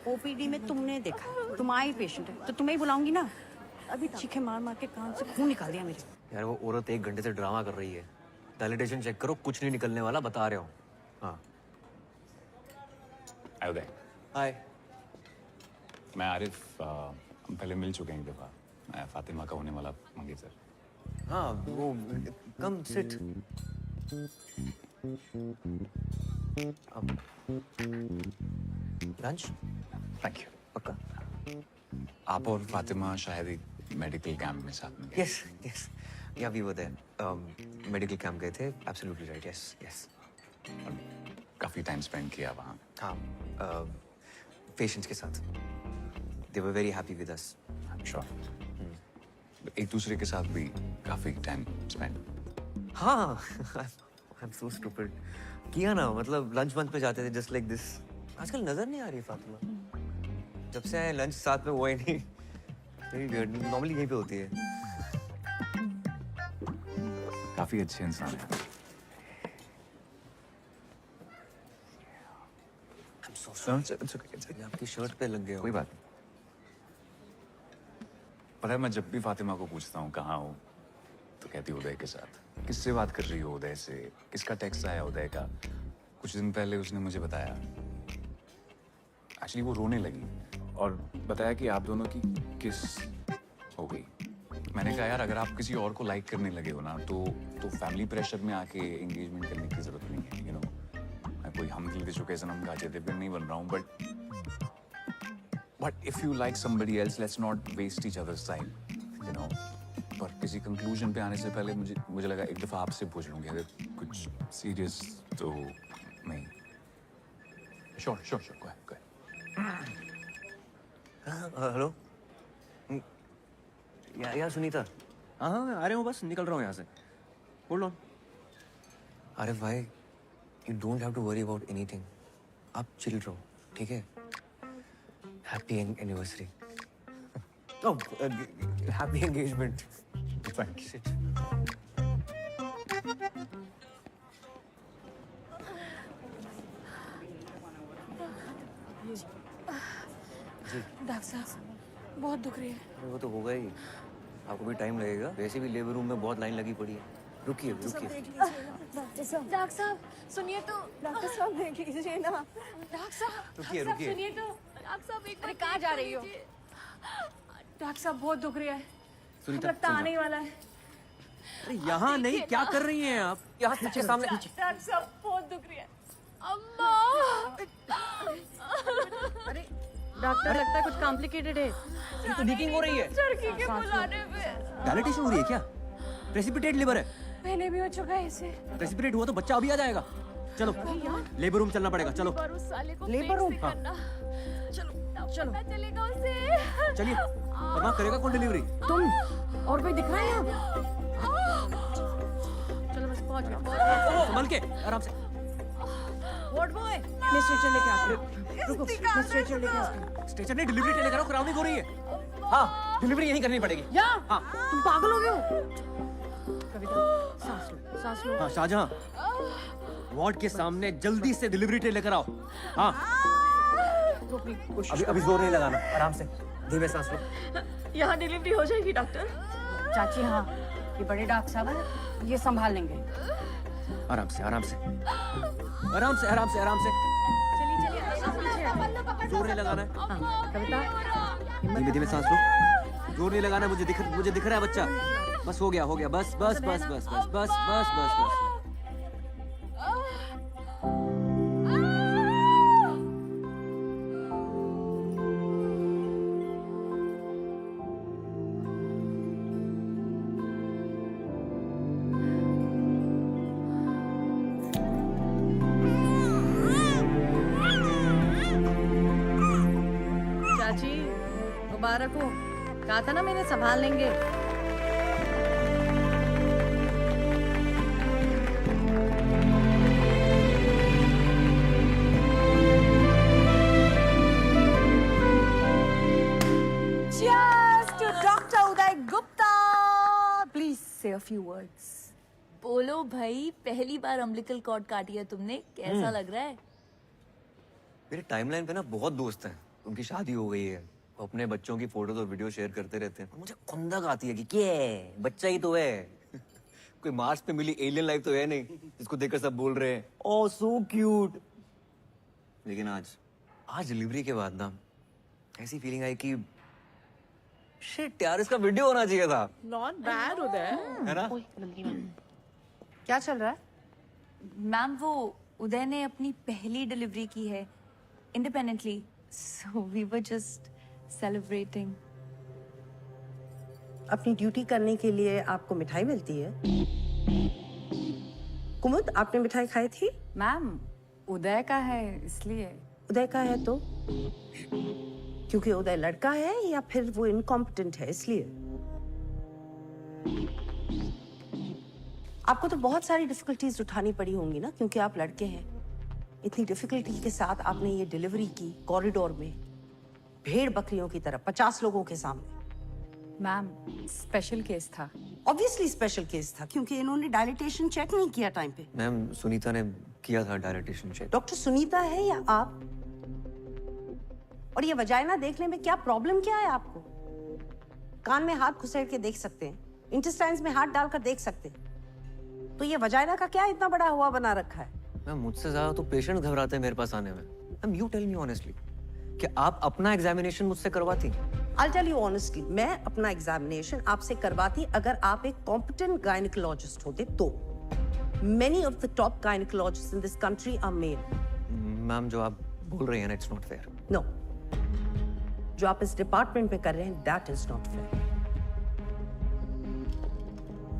ओपीडी में तुमने देखा, तुम आई पेशेंट है तो तुम्हें ही बुलाऊंगी ना। अभी चीखे मार मार के कान से खून निकाल दिया मेरे। यार वो औरत 1 घंटे से ड्रामा कर रही है। डायलिटेशन चेक करो, कुछ नहीं निकलने वाला, बता रहा हूँ। हाँ। उदय। हाय। मैं आरिफ, हम पहले मिल चुके हैं एक दफा। मैं फातिमा का होने वाला मंगे सर। हाँ वो, come sit. Lunch? Thank you. पक्का? आप और फातिमा शायद एक मेडिकल कैंप में साथ में गए। Yes yes, yeah we were there. Medical camp गए थे। Absolutely right. Yes yes. काफी टाइम स्पेंड किया वहाँ। हाँ, पेशेंट्स के साथ। They were very happy with us. I am sure. एक दूसरे के साथ भी काफी टाइम स्पेंड। हाँ, आई एम सो स्टूपिड। किया ना, मतलब लंच मंच पे जाते थे जस्ट लाइक दिस। आजकल नजर नहीं आ रही फातिमा। जब से आए लंच साथ में हुआ ही नहीं। वेरी वियर्ड, नॉर्मली यहीं पे होती है। काफी अच्छे इंसान है। आपकी शर्ट पे लग गया। कोई बात पता है मैं जब भी फातिमा को पूछता हूँ कहाँ हो तो कहती है उदय के साथ। किससे बात कर रही हो उदय से? किसका टेक्स्ट आया उदय का? कुछ दिन पहले उसने मुझे बताया, एक्चुअली वो रोने लगी और बताया कि आप दोनों की किस हो गई। मैंने कहा यार अगर आप किसी और को लाइक करने लगे हो ना तो फैमिली प्रेशर में आके एंगेजमेंट करने की जरूरत नहीं है। यू नो मैं कोई हम दिल विशु के सनम गाजे दे नहीं बन रहा हूँ, but if you like somebody else let's not waste each others time, you know. पर किसी कंक्लूजन पे आने से पहले मुझे लगा एक दफा आपसे पूछ लूंगी, अगर कुछ सीरियस तो नहीं। Sure sure sure, go ahead. Hello यार सुनीता। हाँ मैं आ रहा हूँ, बस निकल रहा हूँ यहाँ से। Hold on. अरे भाई you don't have to worry about anything, आप चिल रहो, ठीक है? Happy anniversary. Oh happy engagement. Thank you. Doctor sahab बहुत दुख रही है। वो तो होगा ही, आपको भी टाइम लगेगा। वैसे भी लेबर रूम में बहुत लाइन लगी पड़ी है। रुकिए रुकिए। डॉक्टर साहब सुनिए तो। डॉक्टर साहब देख लीजिए ना। डॉक्टर साहब रुकिए रुकिए। सुनिए तो। डॉक्टर साहब एक बार कहाँ जा रही हो? डॉक्टर साहब बहुत दुख रही है, सुनीता लगता आने ही वाला है। अरे यहाँ नहीं, क्या कर रही हैं आप? यहाँ पीछे सामने। डॉक्टर साहब बहुत दुख रही है। अम्मा। अरे डॉक्टर लगता है कुछ कॉम्प्लिकेटेड है। ये तो लीकिंग हो रही है। लड़की के बुलाने पे डायलिटेशन हो रही है क्या? प्रेसिपिटेट लिवर है। पहले भी हो चुका है इसे। प्रेसिपिटेट हुआ तो बच्चा अभी आ जाएगा। चलो लेबर रूम चलना पड़ेगा, चलो। Labour room. हाँ। चलो चलो चलेगा उसे। चलिए, वरना करेगा कौन डिलीवरी? तुम और कोई दिख रहा है यहाँ? चलो बस पहुंच गए। संभल के, आराम से। वार्ड बॉय मैं स्ट्रेचर लेके आता हूँ। रुको मैं स्ट्रेचर लेके आता हूँ। स्टेशन नहीं, डिलीवरी लेकर आओ, क्राउडिंग हो रही है। हाँ डिलीवरी यहीं करनी पड़ेगी। यहाँ? हाँ। तुम पागल हो गए हो? कविता सांस लो, सांस लो। हाँ शाहजहां, वार्ड के सामने जल्दी से डिलीवरी ट्रे लेकर आओ। हाँ अभी जोर नहीं लगाना, आराम से धीमे सांस लो। यहाँ डिलीवरी हो जाएगी डॉक्टर? चाची हाँ, ये बड़े डॉक्टर साहब हैं, ये संभाल लेंगे। आराम से आराम से आराम से आराम से आराम से। जोर नहीं लगाना है। हाँ, कविता धीमे धीमे सांस लो, जोर नहीं लगाना है। मुझे दिख रहा है बच्चा। बस हो गया बस बस बस बस बस बस बस बस बस। चाची मुबारक हो, कहा था ना मैंने संभाल लेंगे। Cheers to Dr. Uday Gupta. Please say a few words. बोलो भाई, पहली बार अम्बिलिकल कॉर्ड काटी है तुमने, कैसा लग रहा है? मेरे टाइमलाइन पे ना बहुत दोस्त हैं, उनकी शादी हो गई है, वो अपने बच्चों की फोटोज और वीडियो शेयर करते रहते हैं। मुझे खुंदक आती है कि क्या है, बच्चा ही तो है। कोई मार्स पे मिली एलियन लाइफ तो है नहीं जिसको देखकर सब बोल रहे हैं ओह सो क्यूट। लेकिन आज डिलीवरी के बाद ना ऐसी फीलिंग आई कि शिट यार, इसका वीडियो होना चाहिए था। नॉट बैड उदय, है ना? क्या चल रहा है? मैम वो उदय ने अपनी पहली डिलीवरी की है independently, so we were just celebrating. अपनी ड्यूटी करने के लिए आपको मिठाई मिलती है। कुमुद आपने मिठाई खाई थी? मैम उदय का है इसलिए। उदय का है तो क्योंकि उदय लड़का है या फिर वो इनकॉम्पिटेंट है इसलिए? आपको तो बहुत सारी डिफिकल्टीज उठानी पड़ी होंगी ना, क्योंकि आप लड़के हैं। इतनी डिफिकल्टी के साथ आपने ये डिलीवरी की कॉरिडोर में, भेड़ बकरियों की तरह 50 लोगों के सामने। मैम स्पेशल केस था। ऑब्वियसली स्पेशल केस था क्योंकि इन्होंने डायलिटेशन चेक नहीं किया टाइम पे। मैम सुनीता ने किया था डायलिटेशन चेक। डॉक्टर सुनीता है या आप? और ये वजाइना देखने में क्या प्रॉब्लम क्या है आपको? कान में हाथ घुसेड़ के देख सकते हैं, इंटेस्टाइन्स में हाथ डालकर देख सकते हैं। तो ये वजाइना का क्या इतना बड़ा हुआ बना रखा है? मैम मुझसे ज्यादा तो पेशेंट घबराते हैं मेरे पास आने में। Ma'am you tell me honestly कि आप अपना एग्जामिनेशन मुझसे करवाती? I'll tell you honestly, मैं अपना एग्जामिनेशन आपसे करवाती अगर आप एक कॉम्पिटेंट गायनिकोलॉजिस्ट होते तो। Many of the top gynecologists in this country are male. Ma'am जो आप बोल रही हैं ना, इट्स नॉट फेयर। No. जो आप इस डिपार्टमेंट में कर रहे हैं, that is not fair.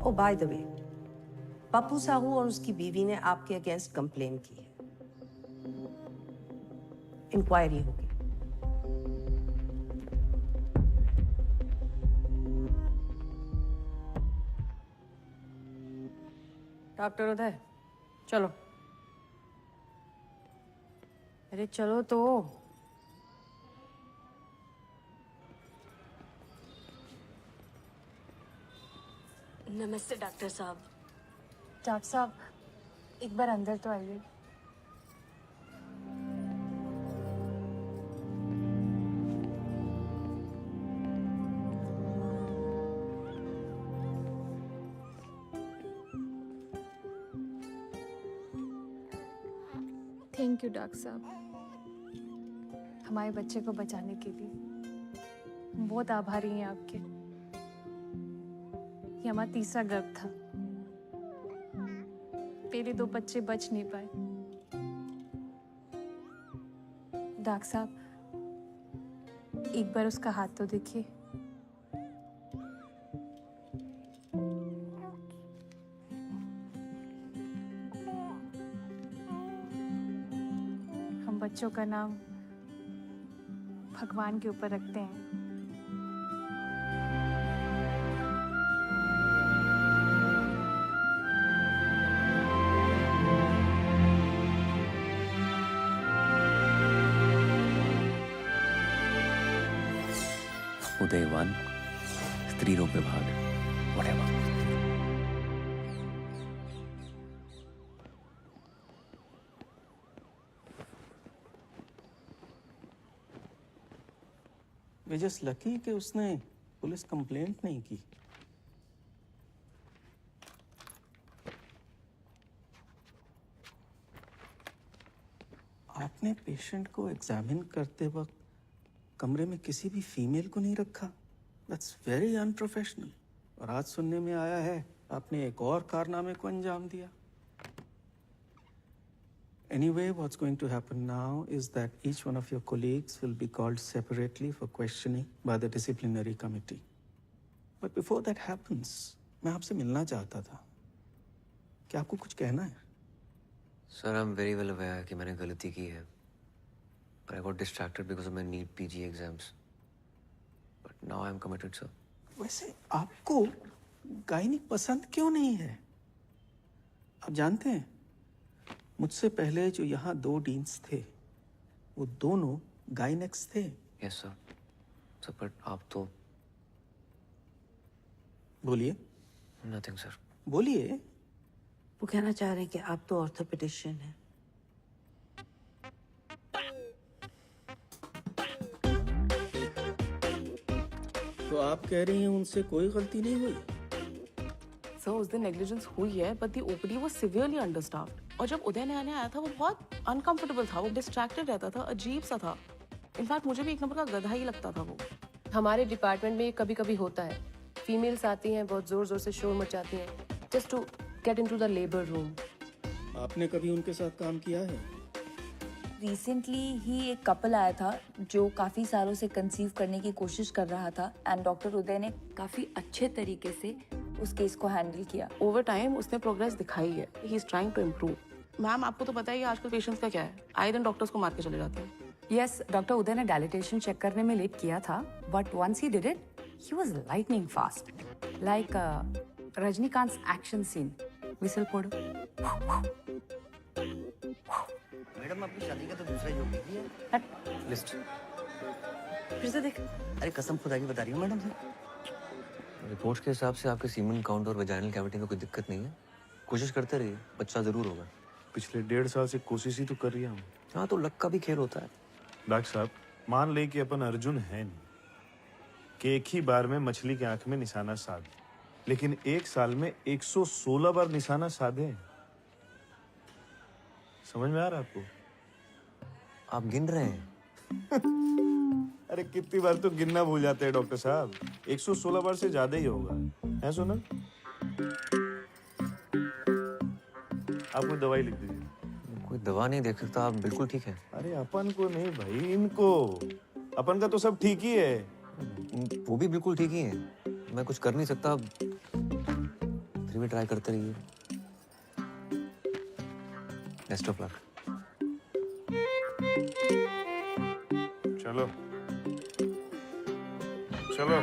Oh, by the way, Pappu Sahu और उसकी बीवी ने आपके अगेंस्ट कंप्लेन की है। इंक्वायरी होगी। डॉक्टर उदय, चलो। अरे चलो तो। नमस्ते डॉक्टर साहब। डॉक्टर साहब एक बार अंदर तो आइए। थैंक यू डॉक्टर साहब, हमारे बच्चे को बचाने के लिए। हम बहुत आभारी हैं आपके। ये हमारा तीसरा गर्भ था, पहले 2 बच्चे बच नहीं पाए। डॉक्टर साहब एक बार उसका हाथ तो देखिए। हम बच्चों का नाम भगवान के ऊपर रखते हैं। उदय 1 स्त्री रोग विभाग whatever। वे जस्ट लकी कि उसने पुलिस कंप्लेंट नहीं की। आपने पेशेंट को एग्जामिन करते वक्त कमरे में किसी भी फीमेल को नहीं रखा। That's very unprofessional. और आज सुनने में आया है आपने एक और कारनामे को अंजाम दिया। Anyway, what's going to happen now is that each one of your colleagues will be called separately for questioning by the disciplinary committee. But before that happens, मैं आपसे मिलना चाहता था। क्या आपको कुछ कहना है? Sir, I'm very well aware कि मैंने गलती की है। But I got distracted because of my NEET PG exams. But now I'm committed, sir. वैसे आपको गायनिक पसंद क्यों नहीं है? आप जानते हैं मुझसे पहले जो यहाँ 2 डीन्स थे वो दोनों गायनेक्स थे। Yes, sir. Sir, but आप तो बोलिए। Nothing, sir. बोलिए। वो कहना चाह रहे हैं कि आप तो ऑर्थोपेडिशियन हैं। तो आप कह रही हैं उनसे कोई गलती नहीं हुई? सर उस दिन नेग्लिजेंस हुई है, but the OPD was severely understaffed. और जब उदय नया नया आया था वो बहुत अनकंफर्टेबल था, वो डिस्ट्रैक्टेड रहता था, अजीब सा था। इनफैक्ट मुझे भी एक नंबर का गधा ही लगता था वो। हमारे डिपार्टमेंट में ये कभी कभी होता है। फीमेल्स आती हैं, बहुत जोर जोर से शोर मचाती हैं, just to get into the labour room. आपने कभी उनके साथ काम किया है? रिसेंटली ही एक कपल आया था जो काफ़ी सालों से कंसीव करने की कोशिश कर रहा था एंड डॉक्टर उदय ने काफ़ी अच्छे तरीके से उस केस को हैंडल किया। ओवर टाइम उसने प्रोग्रेस दिखाई है। He is trying to improve. Ma'am आपको तो पता ही है आजकल पेशेंट्स का क्या है, आए दिन डॉक्टर्स को मार के चले जाते हैं। यस, डॉक्टर उदय ने डायलिटेशन चेक करने में लेट किया था, but once he did it he was lightning fast, like Rajinikanth action scene. Whistle फोड़ो। मैडम अपनी शादी का तो दूसरा योग लिखी है। लिस्ट फिर से देख। अरे कसम खुदा की बता रही हूँ मैडम से। रिपोर्ट्स के हिसाब से आपके सीमन काउंट और वजाइनल कैविटी में कोई दिक्कत नहीं है। कोशिश करते रहिए, बच्चा जरूर होगा। पिछले 1.5 साल से कोशिश ही तो कर रही हूँ। हाँ तो लक का भी खेल होता है। डॉक्टर साहब मान लें कि अपन अर्जुन है नहीं, कि एक ही बार में मछली की आंख में निशाना साध, लेकिन एक साल में 116 बार निशाना साधे। समझ में आ रहा है आपको? आप गिन रहे हैं? अरे कितनी बार तो गिनना भूल जाते हैं डॉक्टर साहब। 116 बार से ज्यादा ही होगा, है सोनल? आप कोई दवाई लिख दीजिए। कोई दवा नहीं देख सकता, आप बिल्कुल ठीक है। अरे अपन को नहीं भाई, इनको। अपन का तो सब ठीक ही है। वो भी बिल्कुल ठीक ही है। मैं कुछ कर नहीं सकता, फिर भी ट्राई करते रहिए। Best of luck. चलो चलो।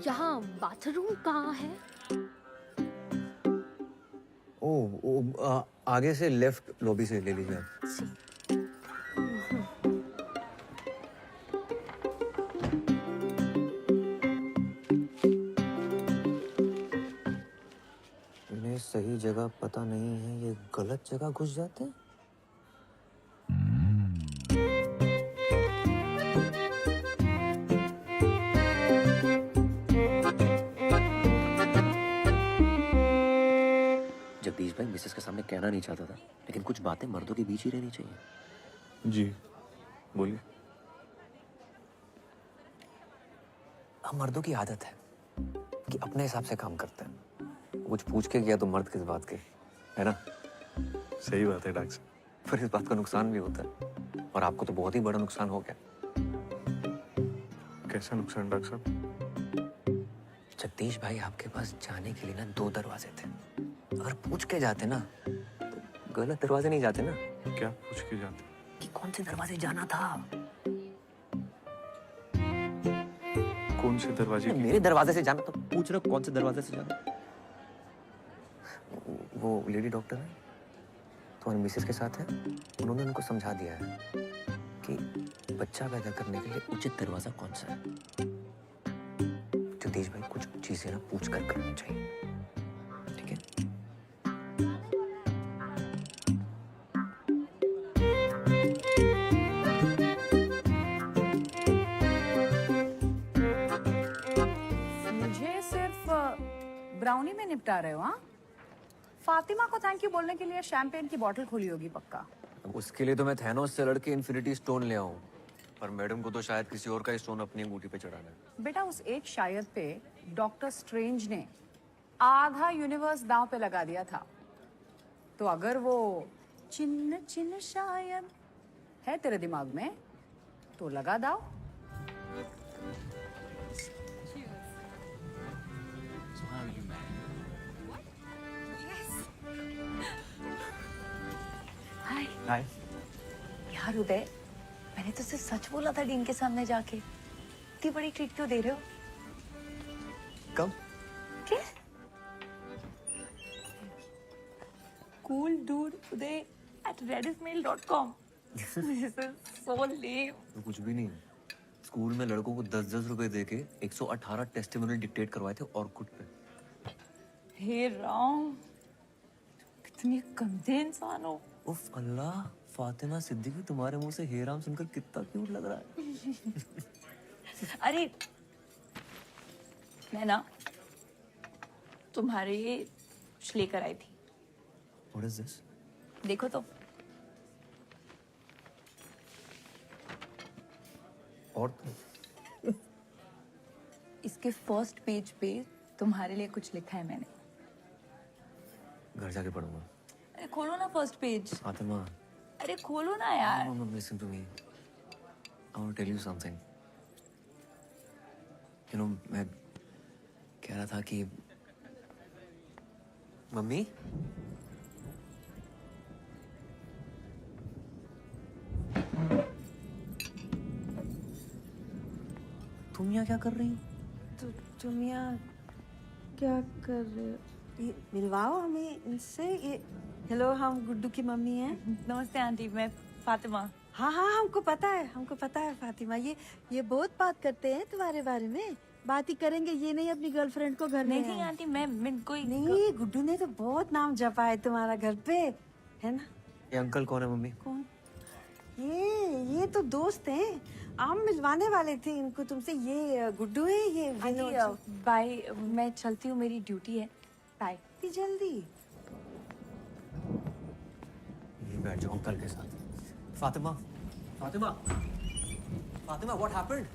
यहाँ बाथरूम कहाँ है? आगे से लेफ्ट लॉबी से ले लीजिए आप। इन्हें सही जगह पता नहीं है, ये गलत जगह घुस जाते हैं। जगदीश भाई मिसेस के सामने कहना नहीं चाहता था, लेकिन कुछ बातें मर्दों के बीच ही रहनी चाहिए। जी बोलिए। हम मर्दों की आदत है कि अपने हिसाब से काम करते हैं। कुछ पूछ के गया तो मर्द किस बात के, है ना? सही बात है डॉक्टर साहब। पर इस बात का नुकसान भी होता है, और आपको तो बहुत ही बड़ा नुकसान हो गया। कैसा नुकसान डॉक्टर साहब? जगदीश भाई, आपके पास जाने के लिए ना 2 दरवाजे थे। अगर पूछ के जाते ना तो गलत दरवाजे नहीं जाते ना। क्या पूछ के जाते? कि कौन से दरवाजे जाना था। कौन से दरवाजे? मेरे दरवाजे से जाना, तो पूछ रहे हो कौन से दरवाजे से जाना। वो लेडी डॉक्टर है, तुम्हारी मिसेस के साथ है। उन्होंने उनको समझा दिया है कि बच्चा पैदा करने के लिए उचित दरवाजा कौन सा है। जगदीश भाई, कुछ चीजें ना पूछ कर करनी चाहिए, ठीक है? मुझे सिर्फ ब्राउनी में निपटा रहे हो? हाँ, फातिमा को थैंक यू बोलने के लिए शैंपेन की बोतल खोली होगी पक्का। उसके लिए तो मैं थैनोस से लड़के इन्फिनिटी स्टोन ले आऊं, पर मैडम को तो शायद किसी और का स्टोन अपनी अंगूठी पे चढ़ाना है। बेटा, उस एक शायद पे डॉक्टर स्ट्रेंज ने आधा यूनिवर्स दांव पे लगा दिया था। तो अगर वो चिन्ह चिन्ह शायद है तेरे दिमाग में तो लगा दाव। हाय यार उदय, मैंने तो सिर्फ सच बोला था डीन के सामने जाके। इतनी बड़ी ट्रीट क्यों दे रहे हो? कब? क्या? Cool dude Uday at redismail.com. This is so lame. तो कुछ भी नहीं। स्कूल में लड़कों को 10-10 रुपए देके 118 टेस्टिमोनियल डिक्टेट करवाए थे ऑर्कुट पे। हे राम, कितनी गंदे इंसान हो। उफ अल्लाह, फातिमा सिद्दीकी तुम्हारे मुंह से हे राम सुनकर कितना क्यूट लग रहा है। अरे मैं ना तुम्हारे लिए कुछ लेकर आई थी। What is this? देखो तो। और तो? इसके फर्स्ट पेज पे तुम्हारे लिए कुछ लिखा है मैंने। घर जाके पढ़ूंगा। अरे खोलो ना फर्स्ट पेज। फातिमा, अरे खोलो ना यार। no, listen to me. I want to tell you something. You know, मैं कह रहा था कि मम्मी, तुम यहाँ क्या कर रही हो? तुम यहाँ क्या कर रहे हो? ये मिलवाओ हमें इनसे। ये हेलो, हम गुड्डू की मम्मी हैं। नमस्ते आंटी, मैं फातिमा। हाँ हाँ, हमको पता है फातिमा। ये बहुत बात करते हैं तुम्हारे बारे में। बात ही करेंगे, ये नहीं अपनी गर्लफ्रेंड को घर में। नहीं आंटी, मैं कोई नहीं, गुड्डू ने तो बहुत नाम जपा है तुम्हारा घर पे, है ना? ये अंकल कौन है मम्मी? कौन? ये तो दोस्त हैं। हम मिलवाने वाले थे इनको तुमसे। ये गुड्डू है, ये विनोद। बाय, मैं चलती हूँ, मेरी ड्यूटी है। बाय। इतनी जल्दी? ये बैठ जाओ अंकल के साथ। Fatima, Fatima, Fatima, what happened?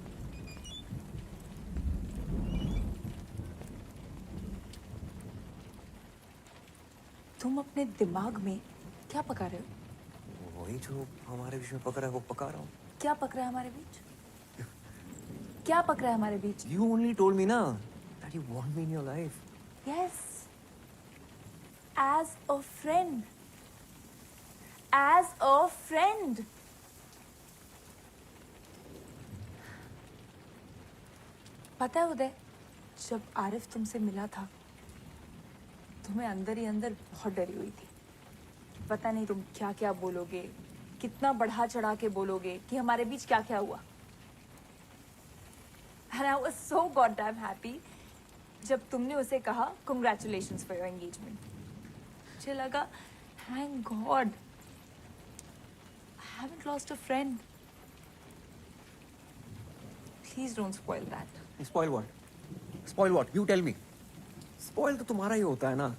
तुम अपने दिमाग में क्या पका रहे हो? वही जो हमारे बीच में पकड़ा है वो पका रहा हूँ। क्या पक रहा है हमारे बीच? क्या पक रहा है हमारे बीच? You only told me ना that you want me in your life. Yes. As a friend. As a friend. पता है उदय, जब आरिफ तुमसे मिला था तो मैं अंदर ही अंदर बहुत डरी हुई थी। पता नहीं तुम क्या क्या बोलोगे, कितना बढ़ा चढ़ा के बोलोगे कि हमारे बीच क्या क्या हुआ। And I was so goddamn happy जब तुमने उसे कहा congratulations for your engagement. मुझे लगा thank God I haven't lost a friend. Please don't spoil that. Spoil what? Spoil what? You tell me. Spoil तो तुम्हारा ही होता है ना,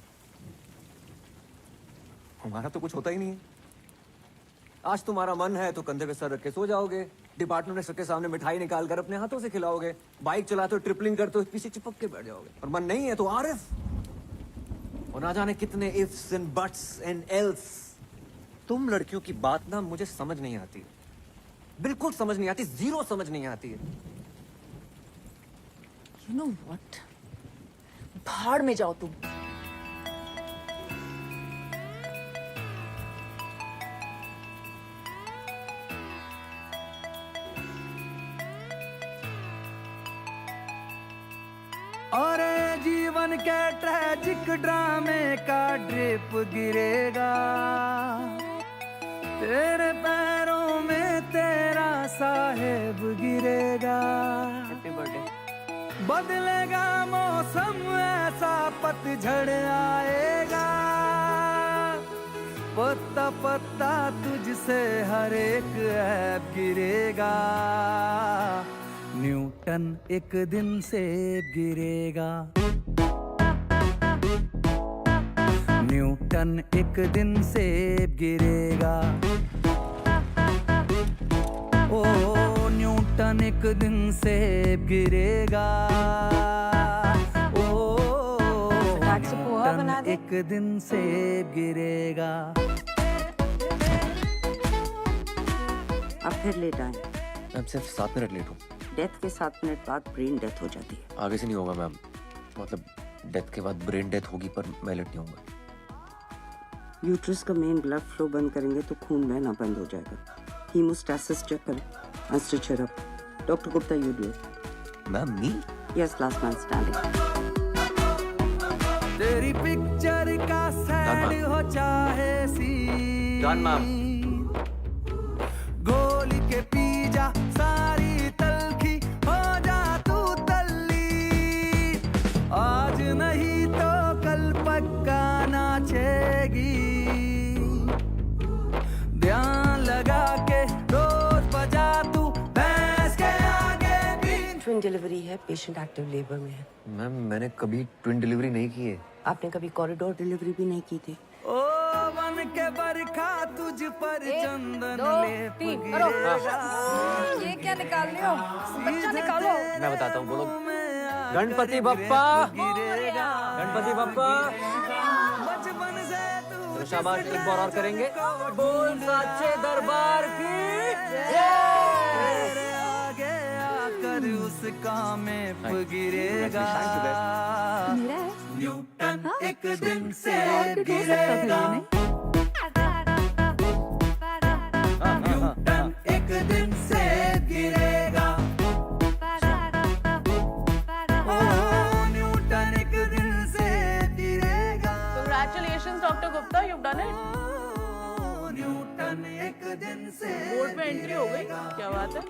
हमारा तो कुछ होता ही नहीं है। आज तुम्हारा मन है तो कंधे पे सर रख के सो जाओगे, डिपार्टमेंट में सबके सामने मिठाई निकाल कर अपने हाथों से खिलाओगे, बाइक चलाते हो ट्रिपलिंग करते हो पीछे चिपक के बैठ जाओगे। और मन नहीं है तो आरिफ, और ना जाने कितने ifs and buts and else. तुम लड़कियों की बात ना मुझे समझ नहीं आती, बिल्कुल समझ नहीं आती, जीरो समझ नहीं आती है। You know what? भाड़ में जाओ तुम। और जीवन के ट्रैजिक ड्रामे का ड्रिप गिरेगा, तेरे पैरों में तेरा साहेब गिरेगा। Happy birthday. बदलेगा मौसम ऐसा पतझड़ आएगा, पत्ता पत्ता तुझसे हर एक ऐप गिरेगा। न्यूटन एक दिन सेब गिरेगा, न्यूटन एक दिन सेब गिरेगा। ओ न्यूटन एक दिन सेब गिरेगा। ओ न्यूटन एक दिन सेब गिरेगा। अब फिर लेट आए। मैम सिर्फ 7 मिनट लेट हूँ। डेथ के 7 मिनट बाद ब्रेन डेथ हो जाती है। आगे से नहीं होगा मैम, मतलब डेथ के बाद ब्रेन डेथ होगी पर मैं लेट नहीं होऊंगा। यूट्रस का मेन ब्लड फ्लो बंद करेंगे तो खून बहना बंद हो जाएगा। हीमोस्टैसिस चेक करें, stitch it up. Doctor Gupta, you do it. Ma'am me? Yes, last man standing. तेरी पिक्चर का सैड हो चाहे सी, गोली के पी जा सारी तलखी हो जा तू तल्ली। आज नहीं तो कल पक्का नाचेगी, ध्यान लगा के रोज बजा तू भैंस के आगे भी। ट्विन डिलीवरी है, पेशेंट एक्टिव लेबर में है। मैम मैंने कभी ट्विन डिलीवरी नहीं की है। आपने कभी कॉरिडोर डिलीवरी भी नहीं की थी? ओ बन के बरखा तुझ पर चंदन लेप गिरेगा। ये क्या निकाल रहे हो? बच्चा निकालो। मैं बताता हूँ, बोलो गणपति बप्पा, गणपति बप्पा। तो शाबाश, एक बार और करेंगे। बोल साचे दरबार की तेरे आगे आकर उसका मेप गिरेगा। न्यूटन एक दिन से गिरेगा, न्यूटन एक दिन से गिरेगा। ओ न्यूटन एक दिन से गिरेगा। Congratulations, Dr. Gupta, you've done it. Newton एक दिन से बोर्ड में एंट्री हो गई, क्या बात है?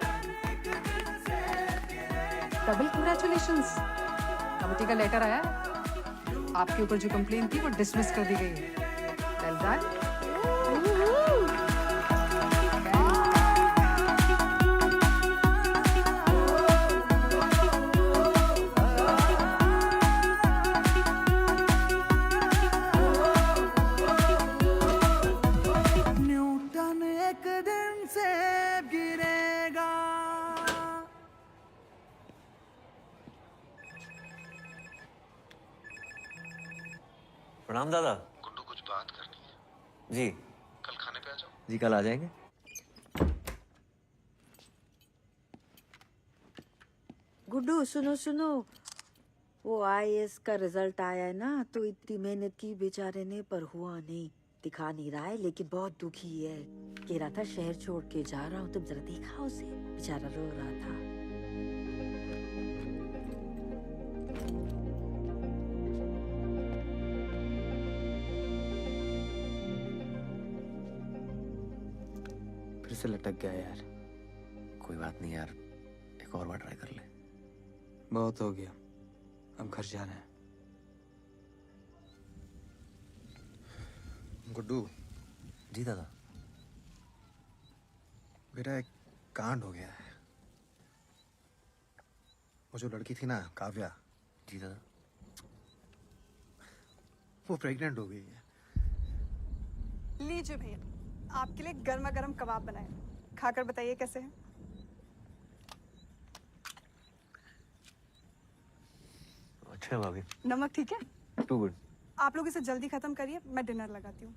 Double congratulations. कमेटी का लेटर आया है, आपके ऊपर जो कंप्लेन थी वो डिसमिस कर दी गई है। Well done. प्रणाम दादा। गुड्डू कुछ बात करनी है। जी कल खाने पे आ जाओ। जी कल आ जाएंगे। गुड्डू सुनो सुनो, वो आईएएस का रिजल्ट आया है ना, तो इतनी मेहनत की बेचारे ने पर हुआ नहीं। दिखा नहीं रहा है लेकिन बहुत दुखी है। कह रहा था शहर छोड़ के जा रहा हूँ, तुम जरा देखा उसे, बेचारा रो रहा था। फिर से लटक गया यार। कोई बात नहीं यार, एक और बार ट्राई कर ले। बहुत हो गया, अब घर जाना है। गुड्डू। जी दादा। बेटा एक कांड हो गया है। वो जो लड़की थी ना काव्या। जी दादा। वो प्रेग्नेंट हो गई है। लीजिए भैया, आपके लिए गर्मा गर्म कबाब बनाए, खाकर बताइए कैसे हैं। अच्छा भाभी। नमक ठीक है? Too good. आप लोग इसे जल्दी खत्म करिए, मैं डिनर लगाती हूँ।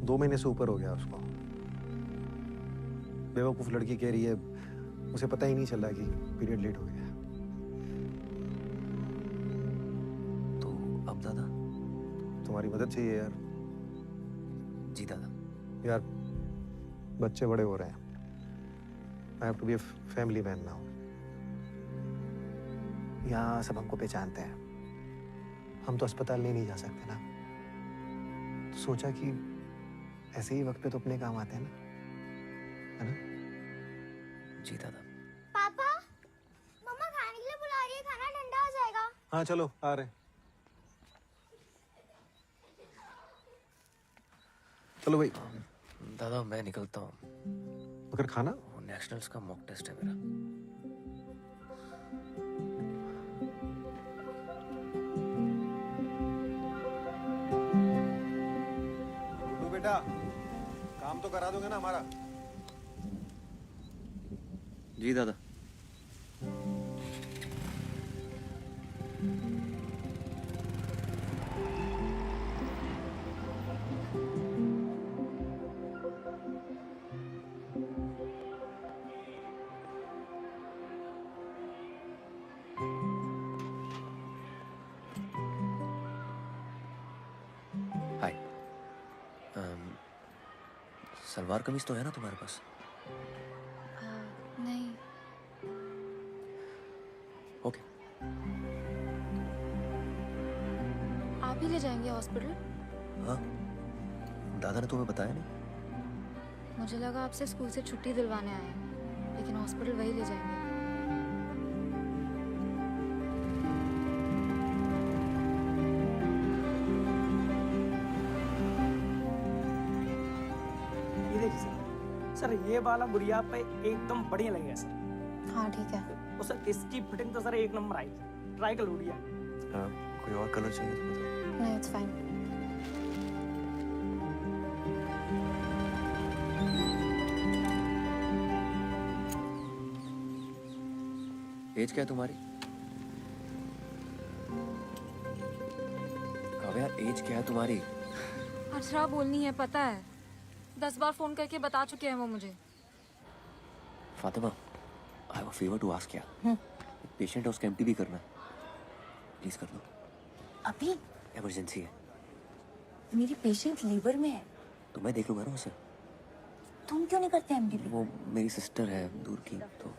दो महीने से ऊपर हो गया उसको। बेवकूफ लड़की कह रही है उसे पता ही नहीं चल रहा कि पीरियड लेट हो गया। तो अब दादा? तुम्हारी मदद चाहिए यार। जी दादा। यार बच्चे बड़े हो रहे हैं। I have to be a family man now. यहाँ सब हमको पहचानते हैं। हम तो अस्पताल नहीं जा सकते ना, तो सोचा कि ऐसे ही वक्त पे तो अपने काम आते हैं ना, है ना? जी दादा। पापा, मम्मा खाने के लिए बुला रही है, खाना ठंडा हो जाएगा। हाँ चलो आ रहे हैं। चलो भाई। दादा मैं निकलता हूँ। मगर खाना? वो नेशनल्स का मॉक टेस्ट है मेरा। तो बेटा काम तो करा दोगे ना हमारा? जी दादा। हाय। सलवार कमीज तो है ना तुम्हारे पास? नहीं। ओके। आप ही ले जाएंगे हॉस्पिटल? हाँ, दादा ने तुम्हें बताया नहीं? मुझे लगा आपसे स्कूल से छुट्टी दिलवाने आए हैं, लेकिन हॉस्पिटल वही ले जाएंगे। ये देखिए सर, ये वाला गुड़िया पे एकदम बढ़िया लगेगा सर। हाँ ठीक है। तो सर इसकी फिटिंग तो सर एक नंबर आई, ट्राई कर गुड़िया। कोई और कलर चाहिए तो बताओ। नहीं, इट्स फाइन। एज क्या है तुम्हारी? काव्या एज क्या है तुम्हारी? 18 बोलनी है, पता है। 10 बार फोन करके बता चुके हैं वो मुझे। Fatima, I have a favour to ask ya. Patient है, उसका एमटीबी करना है। प्लीज कर दो। अभी? इमरजेंसी है। मेरी पेशेंट लीवर में है। तो मैं देख लूंगा ना उसे। तुम क्यों नहीं करते एमडीबी? वो मेरी सिस्टर है दूर की, तो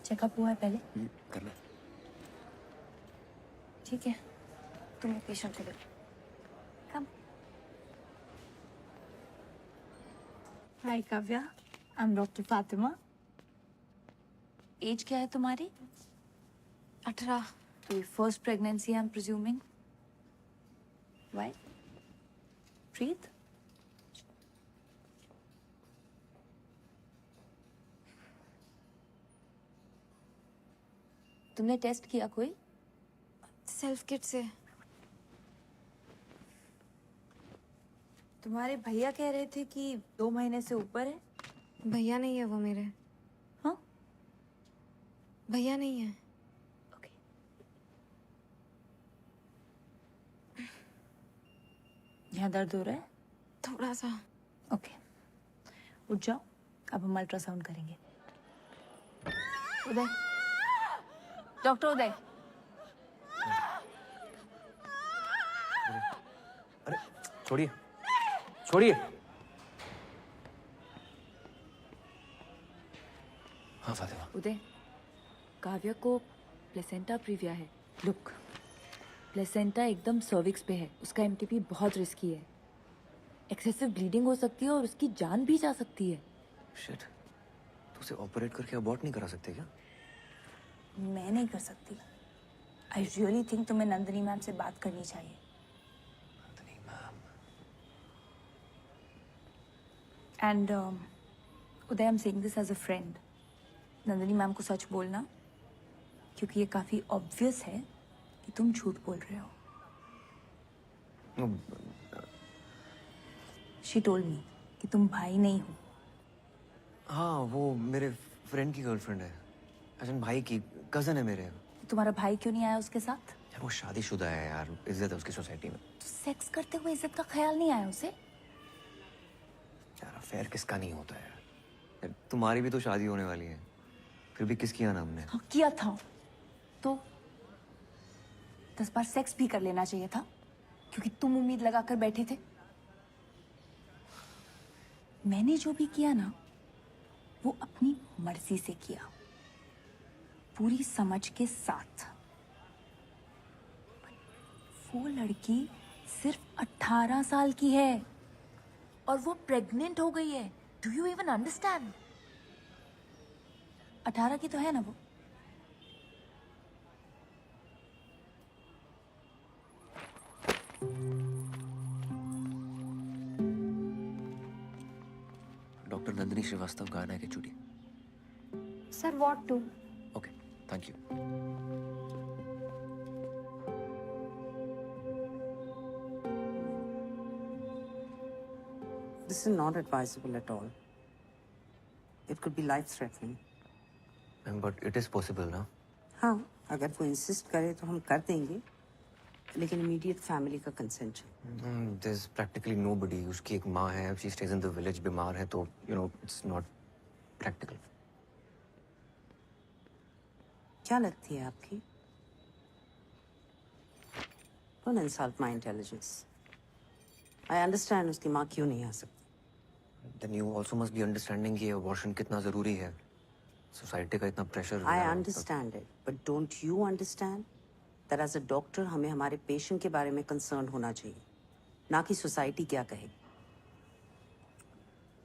चेकअप हुआ है पहले? करना। ठीक है, तुम पेशेंट को देखो। Come. Hi Kavya, I am doctor Fatima. Age क्या है तुम्हारी? 18। तो first pregnancy I am presuming. Why? Breathe. तुमने टेस्ट किया कोई? सेल्फ किट से। तुम्हारे भैया कह रहे थे कि 2 महीने से ऊपर है। भैया नहीं है वो मेरे। हाँ? भैया नहीं है। यहाँ दर्द हो रहा है? थोड़ा सा। ओके, उठ जाओ, अब हम अल्ट्रासाउंड करेंगे। उदय, डॉक्टर उदय। अरे छोड़िए छोड़िए। हाँ फातिमा। उदय, काव्या को प्लेसेंटा प्रीविया है। लुक, प्लेसेंटा एकदम सर्विक्स पे है, उसका एमटीपी बहुत रिस्की है। एक्सेसिव ब्लीडिंग हो सकती है और उसकी जान भी जा सकती है। शिट, तो उसे ऑपरेट करके अबॉर्ट नहीं करा सकते क्या? मैं नहीं कर सकती। आई रियली थिंक तुम्हें नंदिनी मैम से बात करनी चाहिए। Nandini ma'am. And Uday, I am saying this as a friend. Nandini ma'am को सच बोलना, क्योंकि ये काफी ऑब्वियस है कि तुम झूठ बोल रहे हो। शी टोल्ड मी कि तुम भाई नहीं हो। हाँ, वो मेरे फ्रेंड की गर्लफ्रेंड है। अजन भाई की कजन है मेरे। तुम्हारा भाई क्यों नहीं आया उसके साथ? यार वो शादीशुदा है यार, इज्जत है उसकी सोसाइटी में। तो सेक्स करते हुए इज्जत का ख्याल नहीं आया उसे? यार अफेयर किसका नहीं होता है यार, तुम्हारी भी तो शादी होने वाली है, फिर भी किस किया ना हमने? हाँ, किया था तो 10 बार सेक्स भी कर लेना चाहिए था, क्योंकि तुम उम्मीद लगाकर बैठे थे। मैंने जो भी किया ना, वो अपनी मर्जी से किया, पूरी समझ के साथ। वो लड़की सिर्फ 18 साल की है और वो प्रेग्नेंट हो गई है। Do you even understand? 18 की तो है ना वो। डॉक्टर नंदिनी श्रीवास्तव गाना के चुड़ी। Sir what to? Okay, thank you. This is not advisable at all. It could be life-threatening. But it is possible ना? हाँ, अगर वो इंसिस्ट करे तो हम कर देंगे, लेकिन इमीडिएट फैमिली का कंसेंट चाहिए। There's practically nobody. उसकी एक माँ है, she stays in the village, बीमार है तो it's not practical. क्या लगती है आपकी? Don't insult my intelligence. I understand उसकी माँ क्यों नहीं आ सकती। Then you also must be understanding कि abortion कितना जरूरी है। सोसाइटी का इतना pressure. I understand it, but don't you understand that as a doctor हमें हमारे पेशेंट के बारे में कंसर्न होना चाहिए, ना कि सोसाइटी क्या कहेगी।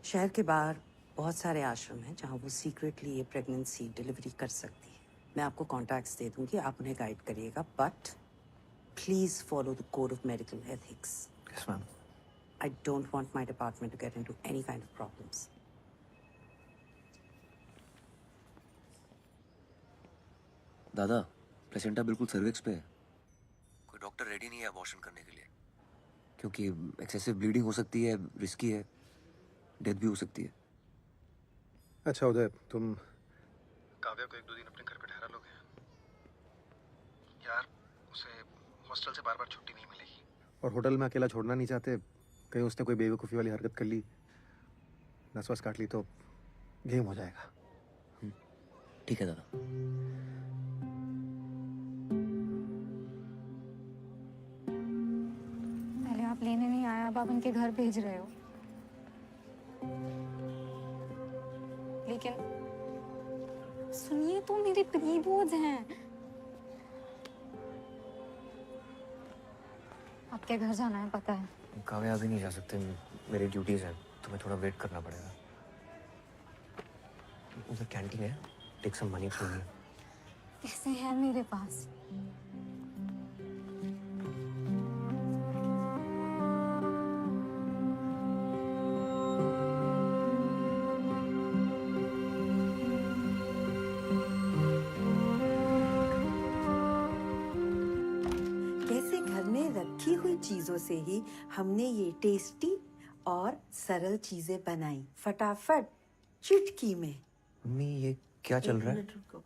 शहर के बाहर बहुत सारे आश्रम हैं जहाँ वो सीक्रेटली ये प्रेगनेंसी डिलीवरी कर सकती है। मैं आपको कॉन्टैक्ट्स दे दूंगी, आप उन्हें गाइड करिएगा, but please follow the code of medical ethics. Yes, ma'am. I don't want my department to get into any kind of problems. दादा, प्लेसेंटा बिल्कुल सर्विक्स पे है। कोई डॉक्टर रेडी नहीं है अबॉर्शन करने के लिए, क्योंकि एक्सेसिव ब्लीडिंग हो सकती है, रिस्की है, डेथ भी हो सकती है। अच्छा उदय, तुम काव्या को 1-2 दिन अपने घर पे ठहरा लोगे? यार उसे हॉस्टल से बार-बार छुट्टी नहीं मिलेगी, और होटल में अकेला छोड़ना नहीं चाहते। कहीं उसने कोई बेवकूफ़ी वाली हरकत कर ली, नस वस काट ली तो गेम हो जाएगा। ठीक है दादा। पहले आप लेने नहीं आए, अब आप उनके घर भेज रहे हो। लेकिन सुनिए तो, मेरे प्री बोर्ड्स हैं। आपके घर जाना है पता है। काव्या अभी नहीं जा सकते, मेरी ड्यूटीज हैं, तुम्हें थोड़ा वेट करना पड़ेगा। उधर कैंटीन है, take some money from me. पैसे हैं मेरे पास। कैसे घर में रखी हुई चीजों से ही हमने ये टेस्टी और सरल चीजें बनाई फटाफट चुटकी में। मम्मी ये क्या चल रहा है? एक मिनट रुको।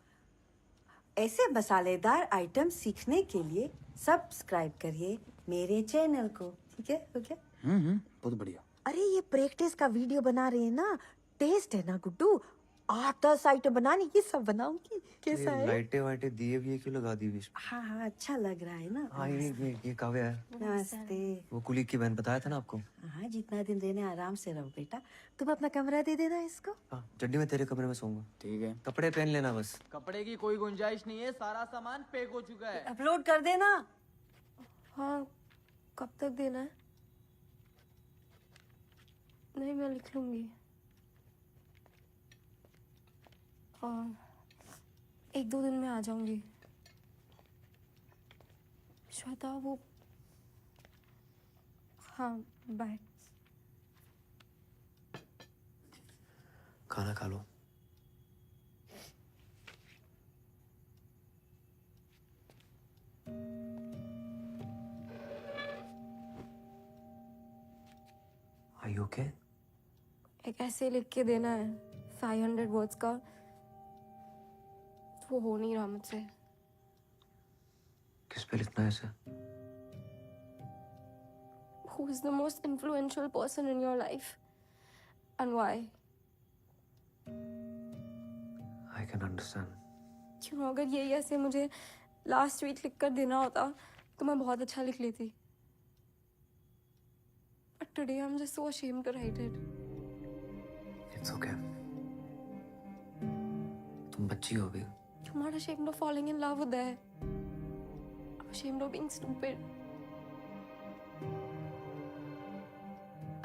ऐसे मसालेदार आइटम सीखने के लिए सब्सक्राइब करिए मेरे चैनल को, ठीक है? हो गया? बहुत बढ़िया। अरे ये प्रैक्टिस का वीडियो बना रहे हैं ना, टेस्ट है ना गुड्डू, 8-10 आइटम बनानी, ये सब बनाऊंगी। कैसा है? लाइटें वाइटें दिए भी क्यों लगा दी बीच में? हाँ हाँ, अच्छा लग रहा है ना। हाँ ये काव्या है। नमस्ते। वो कुलीग की बहन बताया था ना आपको। हाँ, जितना दिन देने आराम से रहो बेटा। तुम अपना कमरा दे देना इसको। हाँ चड्डी में तेरे कमरे में सोऊंगा। ठीक है। कपड़े पहन लेना बस। कपड़े की कोई गुंजाइश नहीं है, सारा सामान पैक हो चुका है। अपलोड कर देना। हाँ, कब तक देना है? नहीं, मैं लिख लूंगी। और 1-2 दिन में आ जाऊंगी। श्वेता वो, हाँ बाय। खाना खा लो। Are you okay? एक ऐसे लिख के देना है 500 वर्ड्स का, वो हो नहीं रहा मुझसे। किस पे लिखना है इसे? Who is the most influential person in your life and why? I can understand. क्यों, अगर यही ऐसे मुझे लास्ट वीक लिख कर देना होता तो मैं बहुत अच्छा लिख लेती। But today I'm just so ashamed to write it. It's okay. तुम बच्ची हो अभी। I'm not ashamed of falling in love with her. I'm ashamed of being stupid.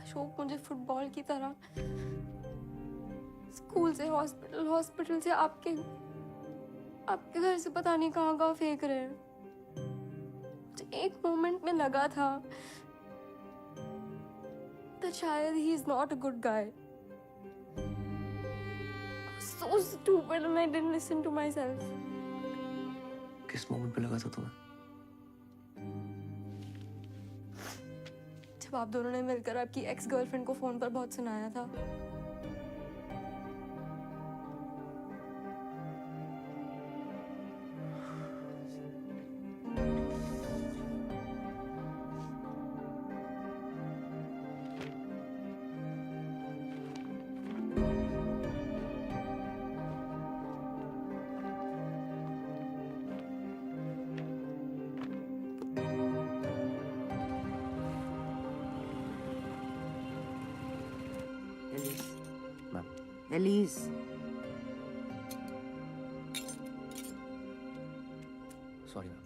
Ashok मुझे फुटबॉल की तरह स्कूल से हॉस्पिटल, हॉस्पिटल से आपके घर से पता नहीं कहाँ फेंक रहे हैं। मुझे एक मोमेंट में लगा था that शायद he is not a good guy. I was so stupid and I didn't listen to myself. किस मोमेंट पे लगा था तुम्हें? जब आप दोनों ने मिलकर आपकी एक्स गर्लफ्रेंड को फोन पर बहुत सुनाया था। Alice, sorry ma'am.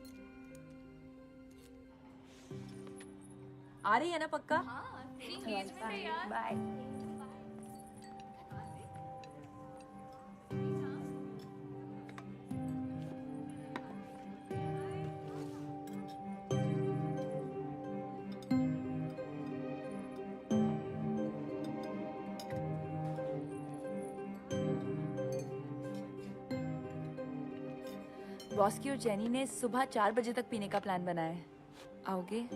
आ रही है ना पक्का? बाय। रॉस्की और जेनी ने सुबह 4 बजे तक पीने का प्लान बनाया है। आओगे?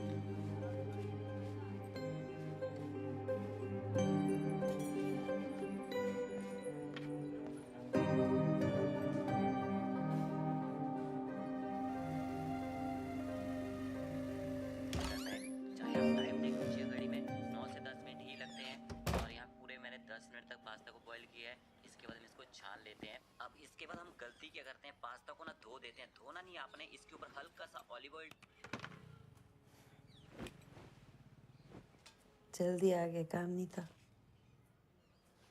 जल्दी आ गए, काम नहीं था।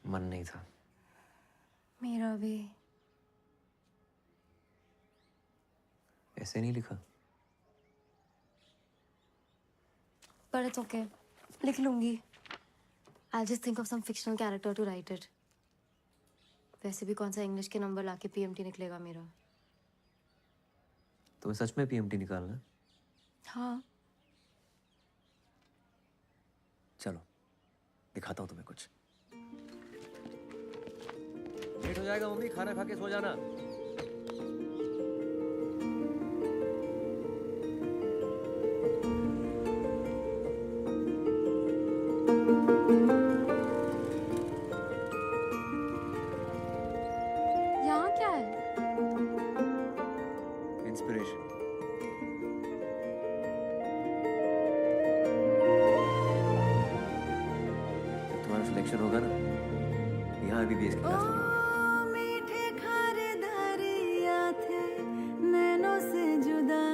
मन नहीं था। मेरा भी। ऐसे नहीं लिखा। But it's okay. लिख लूंगी। I'll just think of some fictional character to write it. वैसे भी कौन सा इंग्लिश के नंबर लाके PMT निकलेगा मेरा। तुम्हें सच में PMT निकालना है? हाँ। चलो दिखाता हूँ तुम्हें कुछ। लेट हो जाएगा मम्मी, खाना खा के सो जाना। क्या है? इंस्पिरेशन। जब तुम्हारा सिलेक्शन होगा ना, यहाँ MBBS की क्लास में मीठे खारे दरिया थे नैनों से जुदा,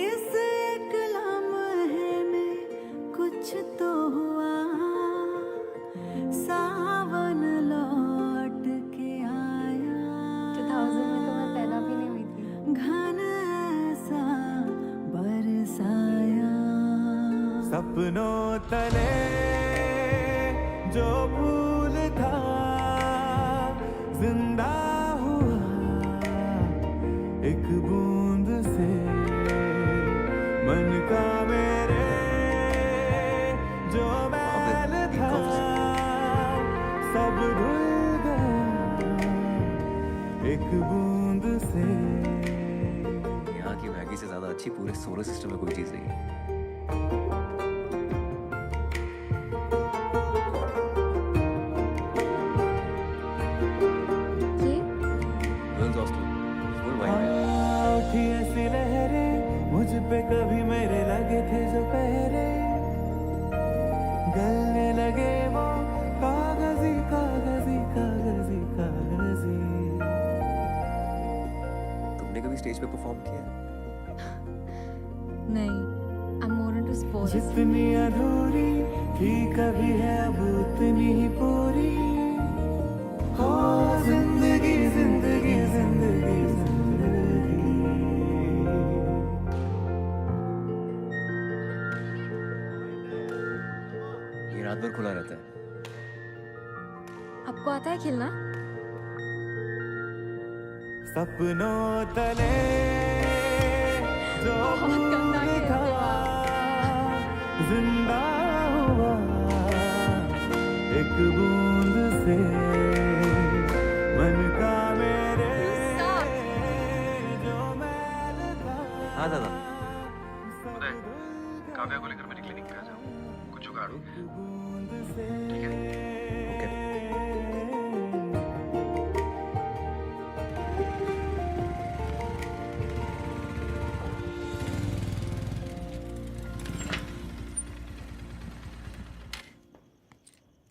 इस एक लम्हे में कुछ तो हुआ, सावन लौट के आया 2000 में तो मैं पैदा भी नहीं हुई थी। घन ऐसा बरसाया, सपनों तले जो फूल था जिंदा हुआ एक बूंद से, मन का मेरे जो मैल था सब धुल गया एक बूंद से। यहाँ की मैगी से ज्यादा अच्छी पूरे सोलर सिस्टम में कोई चीज नहीं है। गर्ल्स हॉस्टल फुल वाइब है। उठी ऐसी लहरें मुझ पे कभी मेरे लगे थे जो पहरे, गलने लगे वो कागजी कागजी कागजी कागजी। तुमने कभी स्टेज पे परफॉर्म किया है? नहीं, I'm more into sports. जितनी अधूरी थी कभी है अब उतनी ही पूरी, हो जिंदगी जिंदगी जिंदगी जिंदगी। ये रात भर खुला रहता है। आपको आता है खेलना? सपनों तले जो फूल था जिंदा हुआ एक बूंद से, मन का मेरे जो मैल था। हाँ दादा। उदय, काव्या को लेकर मेरी क्लिनिक पे आ जाओ, कुछ जुगाड़ हो ठीक है? ओके।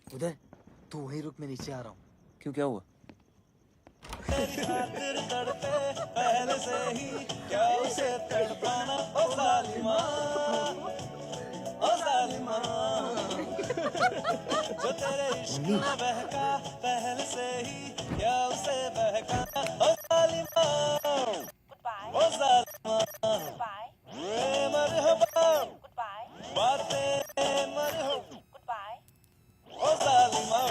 उदय तू वहीं रुक, मैं नीचे आ रहा हूँ। क्यों, क्या हुआ? खातिर तड़पे पहले से ही क्या उसे तड़पाना, ओ जालिमा ओ जालिमा, जो तेरे इश्क में बहका पहले से ही क्या उसे बहकाना, ओ जालिमा ओ जालिमा, मरहबा बातें मरहबा ओ जालिमा।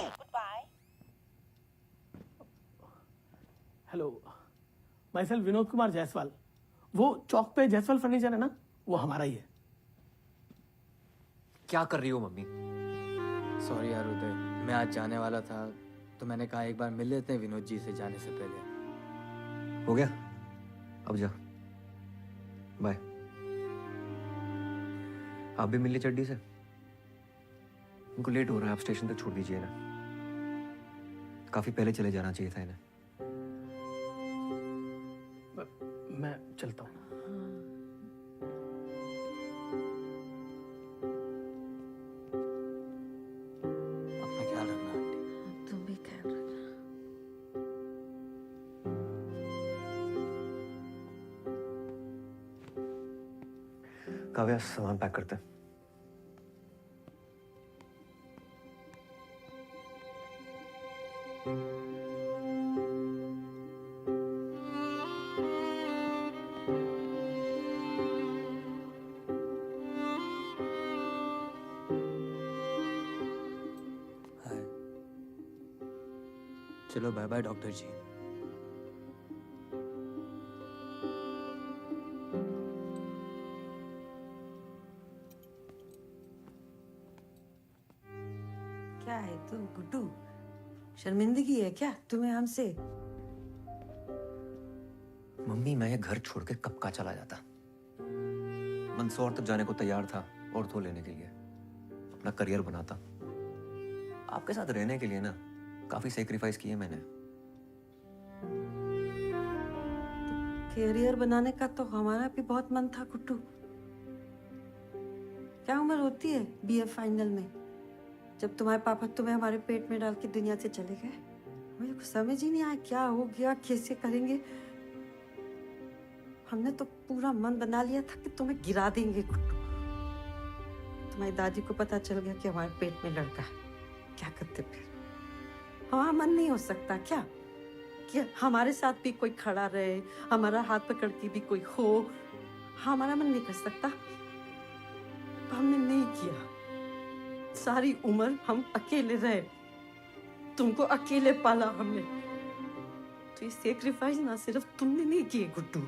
Hello, myself Vinod Kumar Jaiswal. वो चौक पे जायसवाल फर्नीचर है ना, वो हमारा ही है। क्या कर रही हो मम्मी? सॉरी यार उदय, मैं आज जाने वाला था तो मैंने कहा एक बार मिल लेते हैं विनोद जी से जाने से पहले। हो गया, अब जा, बाय। आप भी मिलिए चड्डी से। उनको लेट हो रहा है, आप स्टेशन तक छोड़ दीजिए ना। काफी पहले चले जाना चाहिए था इन्हें। मैं चलता हूँ। अपना ख्याल रखना आंटी। तुम भी ख्याल रखना। काव्या, सामान पैक करते हैं। चलो बाय बाय डॉक्टर जी। क्या है तो गुड्डू, शर्मिंदगी है क्या तुम्हें हमसे? मम्मी, मैं ये घर छोड़ के कब का चला जाता। मंदसौर तक जाने को तैयार था ऑर्थो लेने के लिए, अपना करियर बनाता। आपके साथ रहने के लिए ना काफी सेक्रीफाइस किए मैंने। कैरियर बनाने का तो हमारा भी बहुत मन था गुड्डू। क्या उम्र होती है बीए फाइनल में जब तुम्हारे पापा तुम्हें हमारे पेट में डाल के दुनिया से चले गए? मुझे कुछ समझ ही नहीं आया क्या हो गया, कैसे करेंगे। हमने तो पूरा मन बना लिया था कि तुम्हें गिरा देंगे गुड्डू। तुम्हारी दादी को पता चल गया कि हमारे पेट में लड़का है, क्या करते फिर? हमारा मन नहीं हो सकता क्या कि हमारे साथ भी कोई खड़ा रहे, हमारा हाथ पकड़ के भी कोई हो? हमारा मन नहीं कर सकता। तो हमने नहीं किया। सारी उम्र हम अकेले रहे, तुमको अकेले पाला हमने। तो ये सेक्रीफाइस ना सिर्फ तुमने नहीं किए गुड्डू।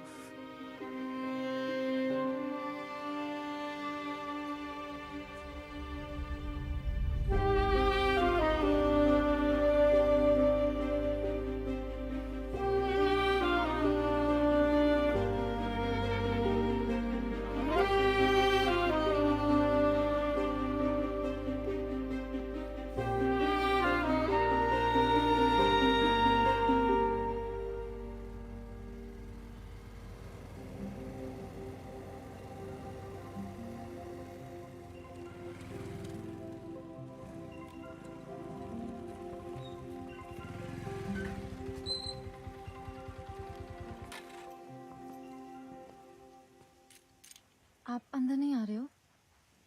आप अंदर नहीं आ रहे हो?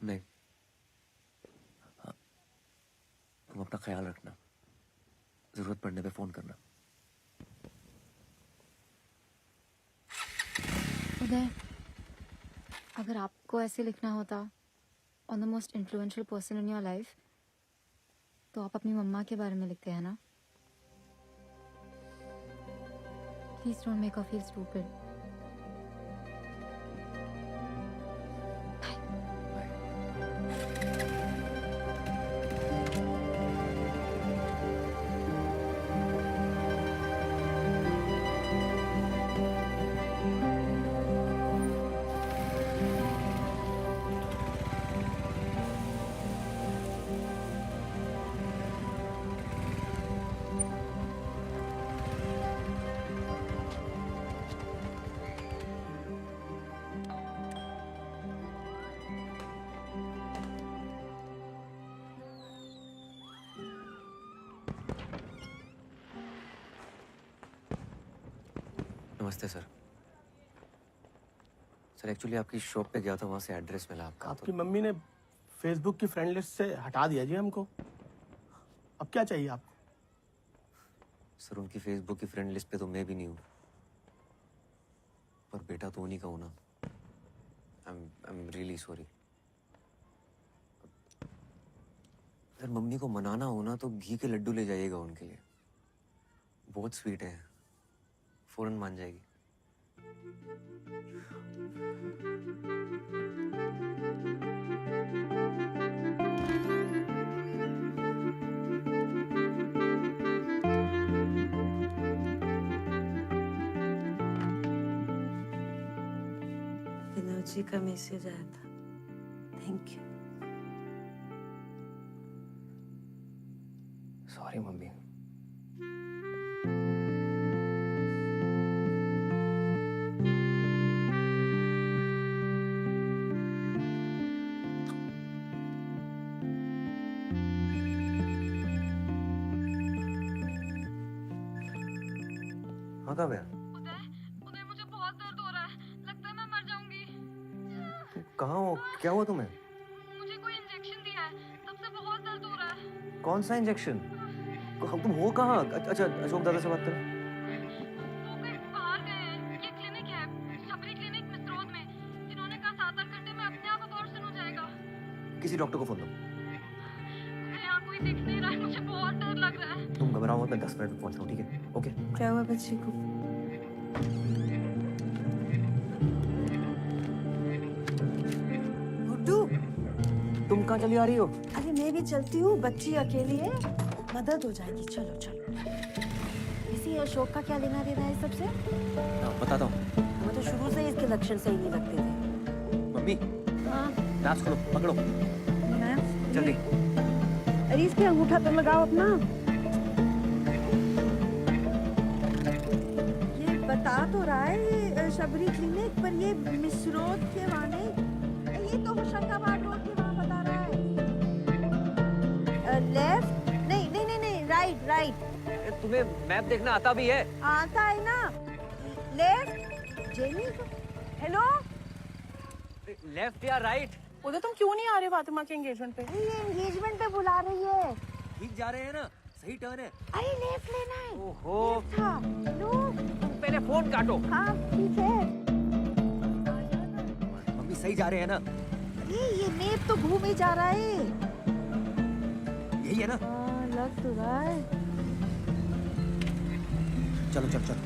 नहीं, हाँ, तुम अपना ख्याल रखना, जरूरत पड़ने पे फोन करना। उदय, अगर आपको ऐसे लिखना होता on the most influential person in your life, तो आप अपनी मम्मा के बारे में लिखते हैं ना? Please don't make her feel stupid. नमस्ते सर। सर एक्चुअली आपकी शॉप पे गया था, वहाँ से एड्रेस मिला आपका। आपकी मम्मी ने फेसबुक की फ्रेंड लिस्ट से हटा दिया जी हमको। अब क्या चाहिए आपको? सर उनकी फेसबुक की फ्रेंड लिस्ट पे तो मैं भी नहीं हूँ, पर बेटा तो उन्हीं का हूँ ना। I am really sorry. अगर मम्मी को मनाना हो ना तो घी के लड्डू ले जाइएगा उनके लिए, बहुत स्वीट है, फौरन मान जाएगी। एनर्जी का मैसेज आया था, थैंक यू। Sorry mummy. हाँ कब है? उदय मुझे बहुत दर्द हो रहा है, लगता है मैं मर जाऊंगी। तुम कहाँ हो? क्या हुआ तुम्हें? मुझे कोई इंजेक्शन दिया है, तब से बहुत दर्द हो रहा है। कौन सा इंजेक्शन? तुम हो कहाँ? अच्छा अशोक दादा से बात करो। वो कहीं बाहर गए हैं। ये क्लिनिक है, सबरी क्लिनिक मिस्रोद में। जिन्होंने कहा 7-8 घंटे में अपने आप अबॉर्शन हो जाएगा। किसी डॉक्टर को फोन दो। यहाँ कोई दिख नहीं रहा है, मुझे बहुत डर लग रहा है। तुम घबराओ मत, मैं 10 मिनट में पहुंच रहा हूँ, ठीक है? ओके। क्या हुआ बच्ची को? गुड्डू, तुम कहाँ चली आ रही हो? अरे मैं भी चलती हूँ, बच्ची अकेली है, मदद हो जाएगी। चलो चलो। इसी अशोक का क्या लेना देना है सबसे? बताता हूँ। मुझे तो शुरू से इसके लक्षण सही नहीं लगते थे। मम्मी, हाँ ग्लास खोलो, पकड़ो जल्दी। अरे इस पे अंगूठा तो लगाओ अपना। ये बता तो रहा है शबरी क्लिनिक पर ये मिसरोद के वाने ये तो होशंगाबाद रोड के वहाँ बता रहा है। लेफ्ट नहीं नहीं नहीं नहीं राइट राइट। तुम्हें मैप देखना आता भी है? आता है ना। लेफ्ट जेनी हेलो लेफ्ट या राइट? उधर तुम क्यों नहीं आ रहे फातिमा के एंगेजमेंट पे? ये एंगेजमेंट पे बुला रही है। ठीक जा रहे हैं ना? सही टर्न है। अरे लेफ्ट लेना है। ओहो था हेलो तुम पहले फोन काटो। हाँ ठीक है। मम्मी सही जा रहे हैं ना? ये मैप तो घूमे जा रहा है। यही है ना? हाँ लग तो रहा है। चलो चलो चलो।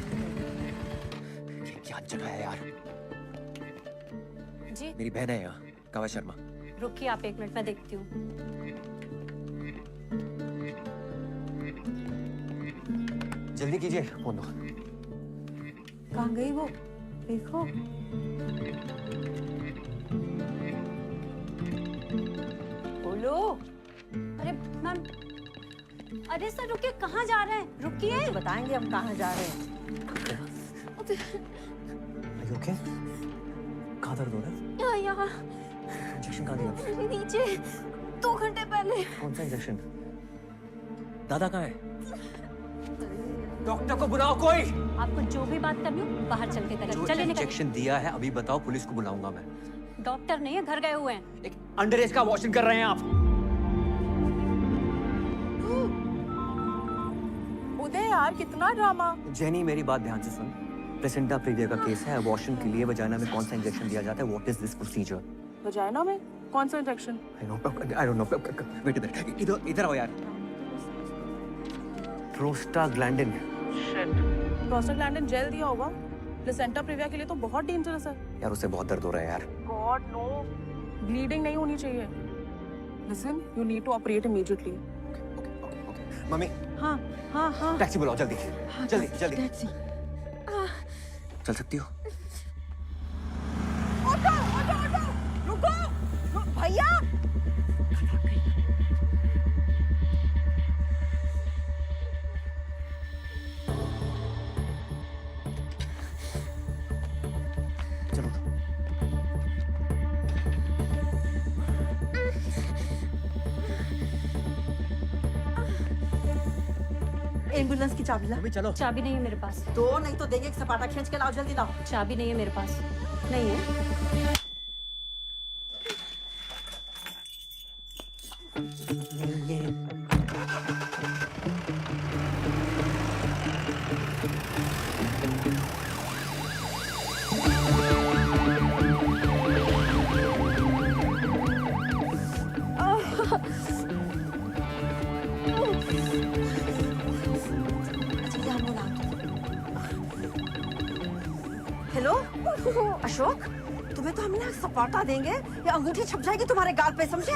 ये क्या जगह है यार? जी मेरी बहन है यहाँ, काव्या शर्मा। रुकिए आप 1 मिनट में देखती हूँ। जल्दी कीजिए, फोन दो। कहाँ गई वो? देखो बोलो। अरे मैम, अरे सर रुकिए, कहाँ जा रहे हैं? रुकिए। तो बताएंगे हम कहाँ जा रहे हैं। Are you okay? कहाँ दर्द हो रहा है? यहाँ इंजेक्शन कहाँ दिया? नीचे 2 घंटे पहले। कौन सा इंजेक्शन? दादा कहाँ है? डॉक्टर को बुलाओ कोई। आपको जो भी बात करनी हो बाहर चल के करें। चलिए निकल। इंजेक्शन दिया है अभी बताओ, पुलिस को बुलाऊंगा मैं। डॉक्टर नहीं है, घर गए हुए हैं। एक अंडरएज का वॉशिंग कर रहे हैं आप। उदय यार कितना ड्रामा। जेनी मेरी बात ध्यान से सुन। प्लेसेंटा प्रीविया का केस है। अबॉर्शन के लिए वजाइना में कौन सा इंजेक्शन दिया जाता है? What is this procedure? Vagina में कौन सा injection? I don't know. Wait इधर इधर आओ यार। प्रोस्टाग्लैंडिन। शिट। प्रोस्टाग्लैंडिन जेल दिया होगा। प्लेसेंटा प्रीविया के लिए तो बहुत डेंजरस है। यार उससे बहुत दर्द हो रहा है यार। God no. ब्लीडिंग नहीं होनी चाहिए। Listen, you need to operate immediately. Mummy हाँ हाँ हाँ टैक्सी बुलाओ जल्दी। हाँ, जल्दी जल्दी। टैक्सी। चल सकती हो? ऑटो ऑटो ऑटो रुको भैया। एम्बुलेंस की चाबी ला। अभी चलो। चाबी नहीं है मेरे पास। दो नहीं तो देंगे, एक सपाटा खींच के लाओ, जल्दी लाओ। चाबी नहीं है मेरे पास। नहीं है। हेलो अशोक, तुम्हें तो हमने सपाटा देंगे, ये अंगूठी छप जाएगी तुम्हारे गाल पे, समझे?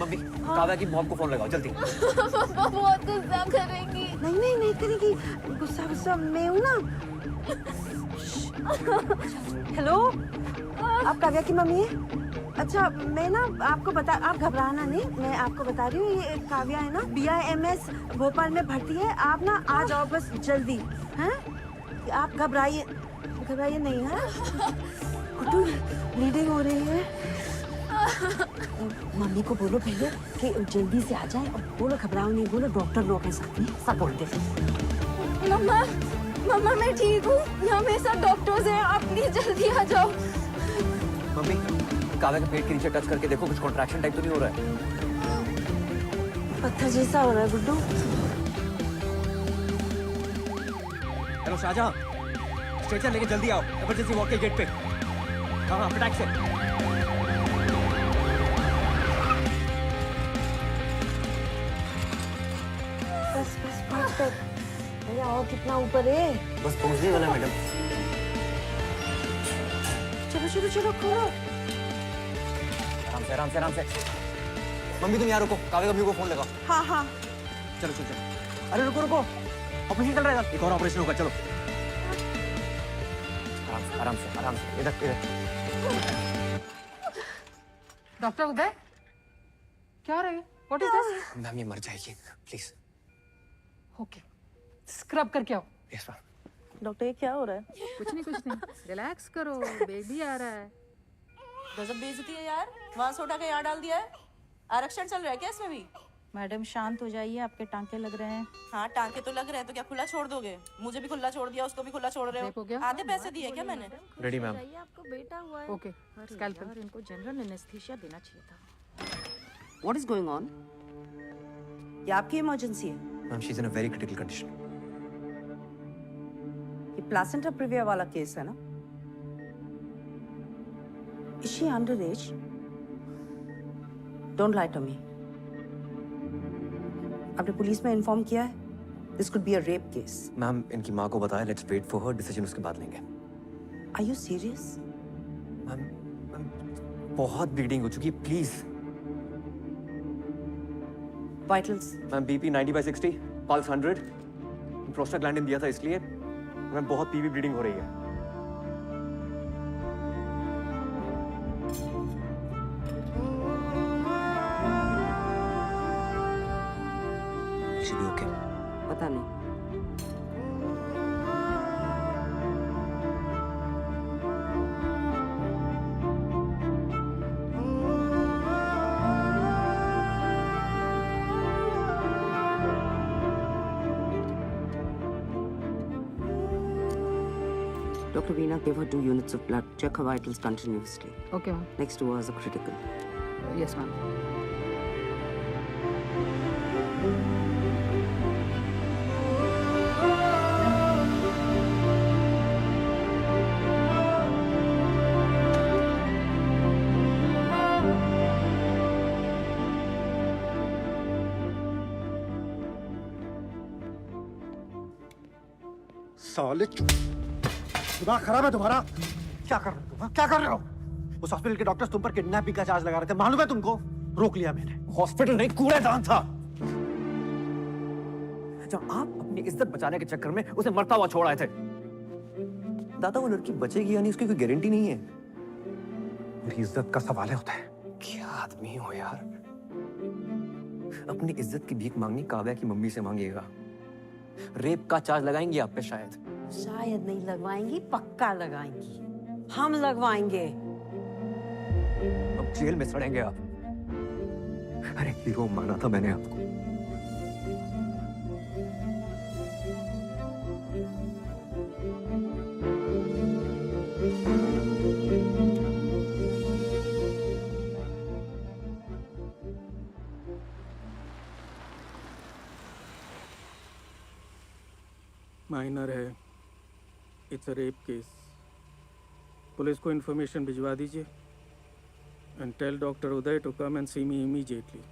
मम्मी काव्या की मॉम को फोन लगाओ जल्दी। पापा बहुत गुस्सा करेंगी। नहीं नहीं नहीं करेगी, गुस्सा गुस्सा मैं हूँ ना। हेलो, आप काव्या की मम्मी है? अच्छा मैं ना आपको बता, आप घबराना नहीं, मैं आपको बता रही हूँ, ये काव्या है ना BIMS भोपाल में भर्ती है, आप ना आ जाओ बस जल्दी। हैं? आप घबराइए नहीं है। गुड्डू ब्लीडिंग हो रही है। मम्मी को बोलो भैया कि जल्दी से आ जाए, और बोलो घबराओ नहीं, बोलो डॉक्टर लोग हैं साथ में, सब बोलते हैं। मम्मा मम्मा मैं ठीक हूँ, यहाँ मेरे साथ डॉक्टर्स हैं, आप प्लीज जल्दी आ जाओ। मम्मी काव्या के पेट के नीचे टच करके देखो, कुछ कॉन्ट्रैक्शन टाइप तो नहीं हो रहा है? पत्थर जैसा हो रहा है गुड्डू। हेलो शाहजहां, स्ट्रेचर लेके जल्दी आओ, इमरजेंसी वार्ड के गेट पे। हाँ फटाक से। बस बस बस भैया, और कितना ऊपर है? बस पहुंचने वाला मैडम। चलो चलो चलो खोलो। आराम से आराम से। मम्मी तुम यहाँ रुको, काव्या मम्मी को फोन लगाओ। हाँ हाँ चलो चलो चलो। अरे रुको रुको, ऑपरेशन चल रहा है, एक और ऑपरेशन होगा, चलो। आराम से इधर इधर। डॉक्टर उदय, क्या हो रहा है? What is this? मैम ये मर जाएगी, प्लीज। ओके, स्क्रब करके आओ। Yes ma'am. डॉक्टर ये क्या हो रहा है? कुछ नहीं रिलैक्स करो, बेबी आ रहा है। गजब बेइज्जती है यार, वहां से उठा के यहाँ डाल दिया है। आरक्षण चल रहा है क्या इसमें भी? मैडम शांत हो जाइए, आपके टांके लग रहे हैं। हाँ टांके तो लग रहे हैं, तो क्या खुला छोड़ दोगे? मुझे भी खुला छोड़ दिया, उसको भी खुला छोड़ रहे हो। आधे पैसे दिए क्या मैंने? Ready ma'am. आपको बेटा हुआ है। Okay, scalpel. इनको जनरल एनेस्थीसिया देना चाहिए था। What is going on? ये आपकी इमरजेंसी है? Ma'am she is in a very critical condition. ये प्लासेंटा प्रिविया वाला केस है ना? Is she underage? Don't lie to me. आपने पुलिस में इन्फॉर्म किया है? This could be a rape case. Ma'am इनकी माँ को बताया, let's wait for her decision, उसके बाद लेंगे। Are you serious? मैम बहुत ब्लीडिंग हो चुकी है, please. Vitals? Ma'am BP 90/60, pulse 100, prostaglandin दिया था इसलिए। मैम बहुत पीवी ब्लीडिंग हो रही है। ओके पता नहीं। Dr. Veena, give her 2 units of blood. Check her vitals continuously. Okay, ma'am. Next 2 hours are critical. Yes, ma'am. साले दिमाग खराब है तुम्हारा? क्या कर रहे हो तुम? क्या कर रहे हो? उस हॉस्पिटल के डॉक्टर्स तुम पर किडनैपिंग का चार्ज लगा रहे थे, मालूम है तुमको? रोक लिया मैंने। हॉस्पिटल नहीं, कूड़ेदान था। जब आप अपनी इज्जत बचाने के चक्कर में उसे मरता हुआ छोड़ आए थे। दादा वो लड़की बचेगी या नहीं उसकी कोई गारंटी नहीं है। मेरी इज्जत का सवाल होता है। क्या आदमी हो यार। अपनी इज्जत की भीख मांगनी काव्या की मम्मी से मांगिएगा। रेप का चार्ज लगाएंगी आप पे शायद। शायद नहीं लगवाएंगी, पक्का लगाएंगी। हम लगवाएंगे। अब जेल में सड़ेंगे आप। अरे हीरो माना था मैंने आपको। माइनर है, it's a rape case. Police को इन्फॉर्मेशन भिजवा दीजिए and tell doctor Uday to come and see me immediately.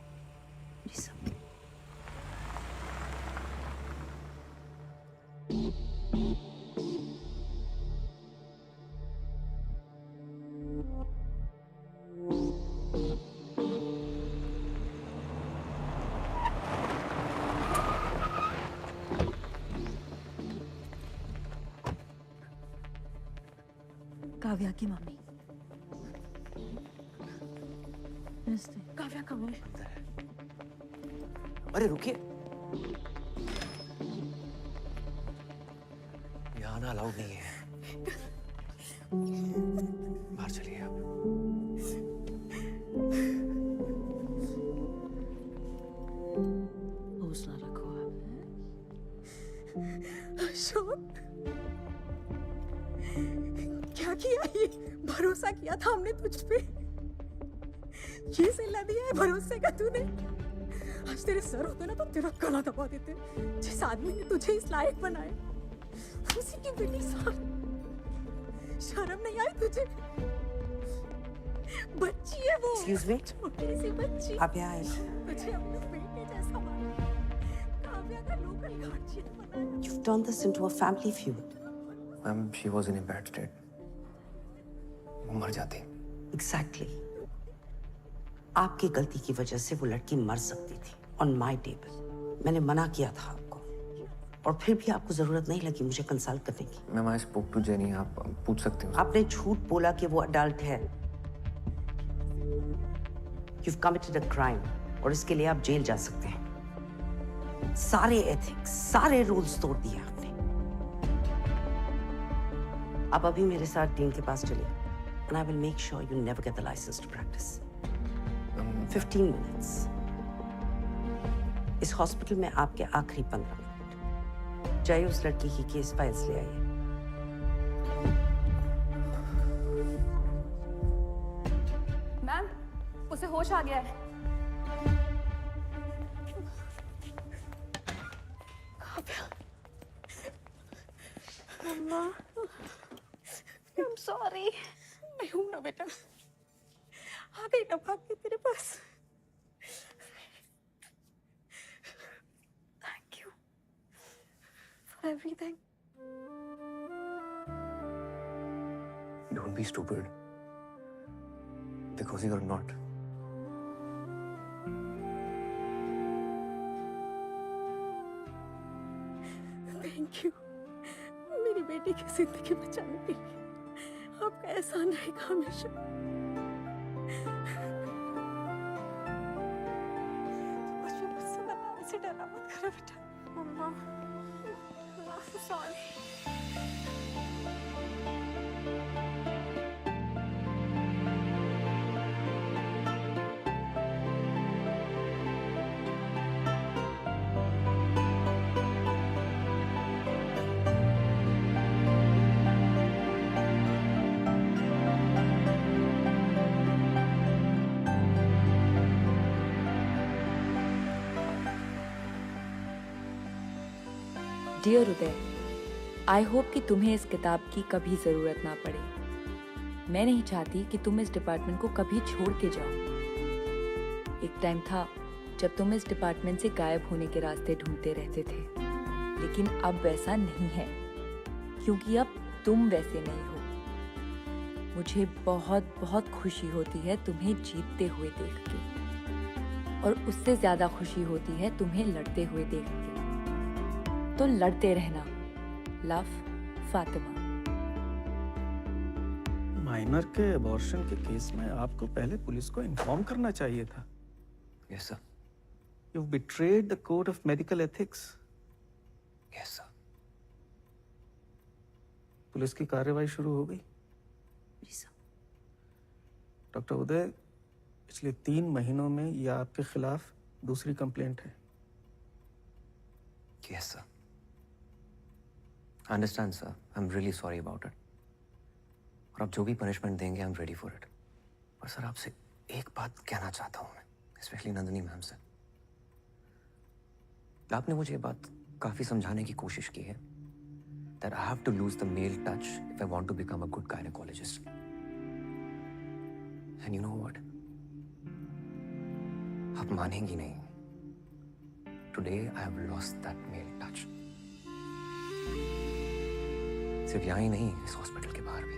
Kavya की मम्मी। नमस्ते। काव्या कब है? अरे रुकिए, यहाँ आना अलाउड नहीं है। बाहर चलिए आप। हौसला रखो आप। अशोक, क्या किया ये? भरोसा किया था हमने तुझ पे। ये सिला दिया है भरोसे का तूने। आज तेरे सर होते ना तो तेरा गला दबा देते। जिस आदमी ने तुझे इस लायक बनाया, उसी की बेटी साथ। शर्म नहीं आई तुझे? बच्ची है वो। Excuse me? छोटी सी बच्ची। आप यहाँ आए। तुझे अपने बेटे जैसा माना। काव्या का लोकल गार्जियन बनाया। You've turned this into a family feud. Ma'am she was in a bad state. वो मर जाती। Exactly. आपकी गलती की वजह से वो लड़की मर सकती थी ऑन माई टेबल। मैंने मना किया था आपको, और फिर भी आपको जरूरत नहीं लगी मुझे कंसल्ट करने की। Ma'am I spoke to Jenny, आप पूछ सकते हो। आपने झूठ बोला कि वो अडल्ट है। You've committed a crime, और इसके लिए आप जेल जा सकते हैं। सारे एथिक्स, सारे रूल्स तोड़ दिए आपने। आप अभी मेरे साथ डीन के पास चलिए and I will make sure you never get the license to practice. 15 minutes. इस हॉस्पिटल में आपके आखिरी 15 मिनट। जाइए उस लड़की की केस फाइल्स ले आइए। मैम, उसे होश आ गया है। मम्मा, I'm sorry. मैं हूं ना बेटा, आ गई ना भाग के तेरे पास। Thank you for everything. Don't be stupid. Because you're not. Thank you. मेरी बेटी की जिंदगी बचाने के लिए आपका एहसान रहेगा हमेशा। मुझे मुझसे बताने से डरा मत करो बेटा। मम्मा, I'm so sorry. Dear Uday, I hope कि तुम्हें इस किताब की कभी ज़रूरत ना पड़े। मैं नहीं चाहती कि तुम इस डिपार्टमेंट को कभी छोड़ के जाओ। एक टाइम था जब तुम इस डिपार्टमेंट से गायब होने के रास्ते ढूंढते रहते थे, लेकिन अब वैसा नहीं है, क्योंकि अब तुम वैसे नहीं हो। मुझे बहुत बहुत खुशी होती है तुम्हें जीतते हुए देख के, और उससे ज़्यादा खुशी होती है तुम्हें लड़ते हुए देख के। तो लड़ते रहना। लव, फातिमा। माइनर के अबॉर्शन के केस में आपको पहले पुलिस को इन्फॉर्म करना चाहिए था। Yes, sir. You've betrayed the code of medical ethics. Yes, sir. Police की कार्रवाई शुरू हो गई। डॉक्टर उदय, पिछले 3 महीनों में यह आपके खिलाफ दूसरी कंप्लेंट है। Yes, sir. I understand, sir. I'm really sorry about it. और आप जो भी पनिशमेंट देंगे, I'm ready for it. और सर, आपसे एक बात कहना चाहता हूँ मैं, स्पेशली नंदिनी मैम से। आपने मुझे ये बात काफी समझाने की कोशिश की है that I have to lose the male touch if I want to become a good gynecologist. And you know what? आप मानेंगी नहीं। Today I have lost that male touch. सिर्फ यहाँ ही नहीं, इस हॉस्पिटल के बाहर भी।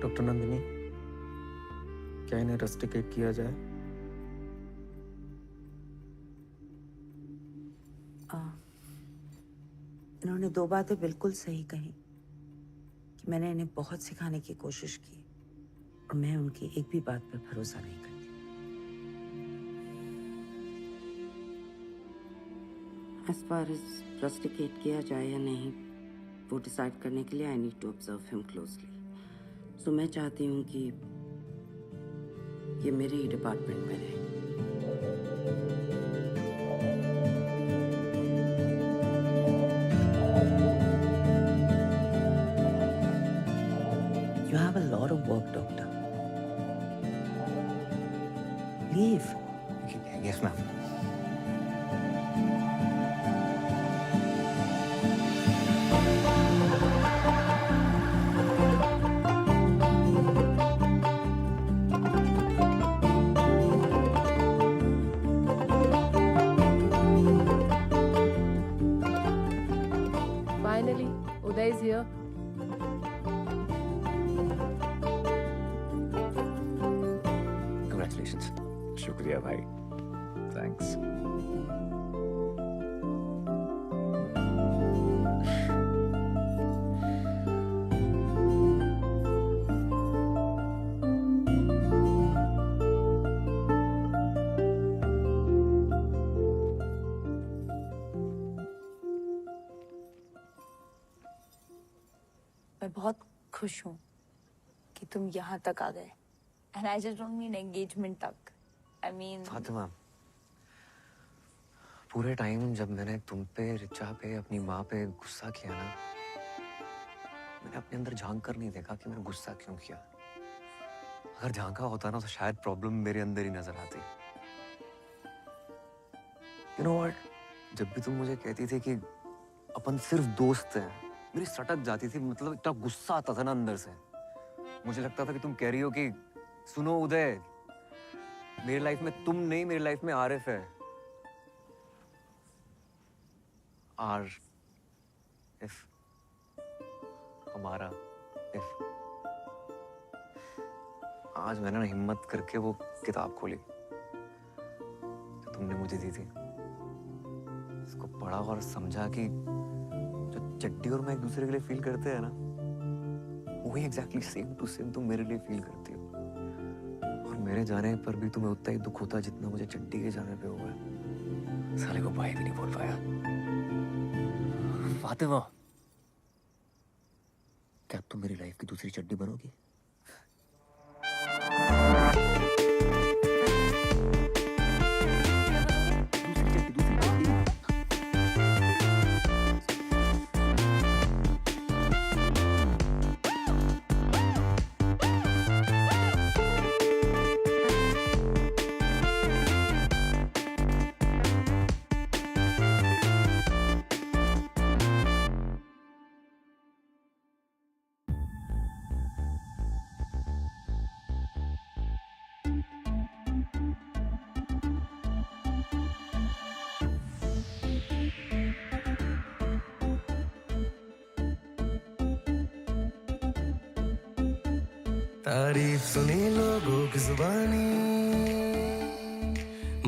डॉक्टर नंदिनी, क्या इन्हें रस्टिकेट किया जाए? इन्होंने 2 बातें बिल्कुल सही कही कि मैंने इन्हें बहुत सिखाने की कोशिश की और मैं उनकी एक भी बात पर भरोसा नहीं करती। As far as rusticate किया जाए या नहीं, वो डिसाइड करने के लिए I need to observe him closely. So मैं चाहती हूँ कि ये मेरे ही डिपार्टमेंट में रहे। You have a lot of work, doctor. Leave. Yes, ma'am. Finally, Uday is here. Congratulations. शुक्रिया भाई। Thanks. खुश हूँ कि तुम यहाँ तक आ गए and I just don't mean engagement तक आई मीन फातिमा, पूरे टाइम जब मैंने तुम पे, रिचा पे, अपनी माँ पे गुस्सा किया ना, मैंने अपने अंदर झांक कर नहीं देखा कि मैंने गुस्सा क्यों किया। अगर झांका होता ना तो शायद प्रॉब्लम मेरे अंदर ही नजर आती। यू नो व्हाट, जब भी तुम मुझे कहती थी कि अपन सिर्फ दोस्त हैं, मेरी सटक जाती थी, मतलब इतना गुस्सा आता था ना अंदर से। मुझे लगता था कि तुम कह रही हो कि सुनो उदय, मेरी लाइफ में तुम नहीं, मेरी लाइफ में आरिफ है। आर इफ हमारा इफ। आज मैंने ना हिम्मत करके वो किताब खोली जो तुमने मुझे दी थी, इसको पढ़ा और समझा कि जो चड्डी और मैं एक दूसरे के लिए फील करते हैं ना, वही एग्जैक्टली सेम टू सेम तुम मेरे लिए फील करती हो। और मेरे जाने पर भी तुम्हें उतना ही दुख होता है जितना मुझे चड्डी के जाने पे हुआ है। साले को भाई भी नहीं बोल पाया। फातिमा, क्या तुम मेरी लाइफ की दूसरी चड्डी बनोगी? तारीफ सुनी लोगों की जुबानी,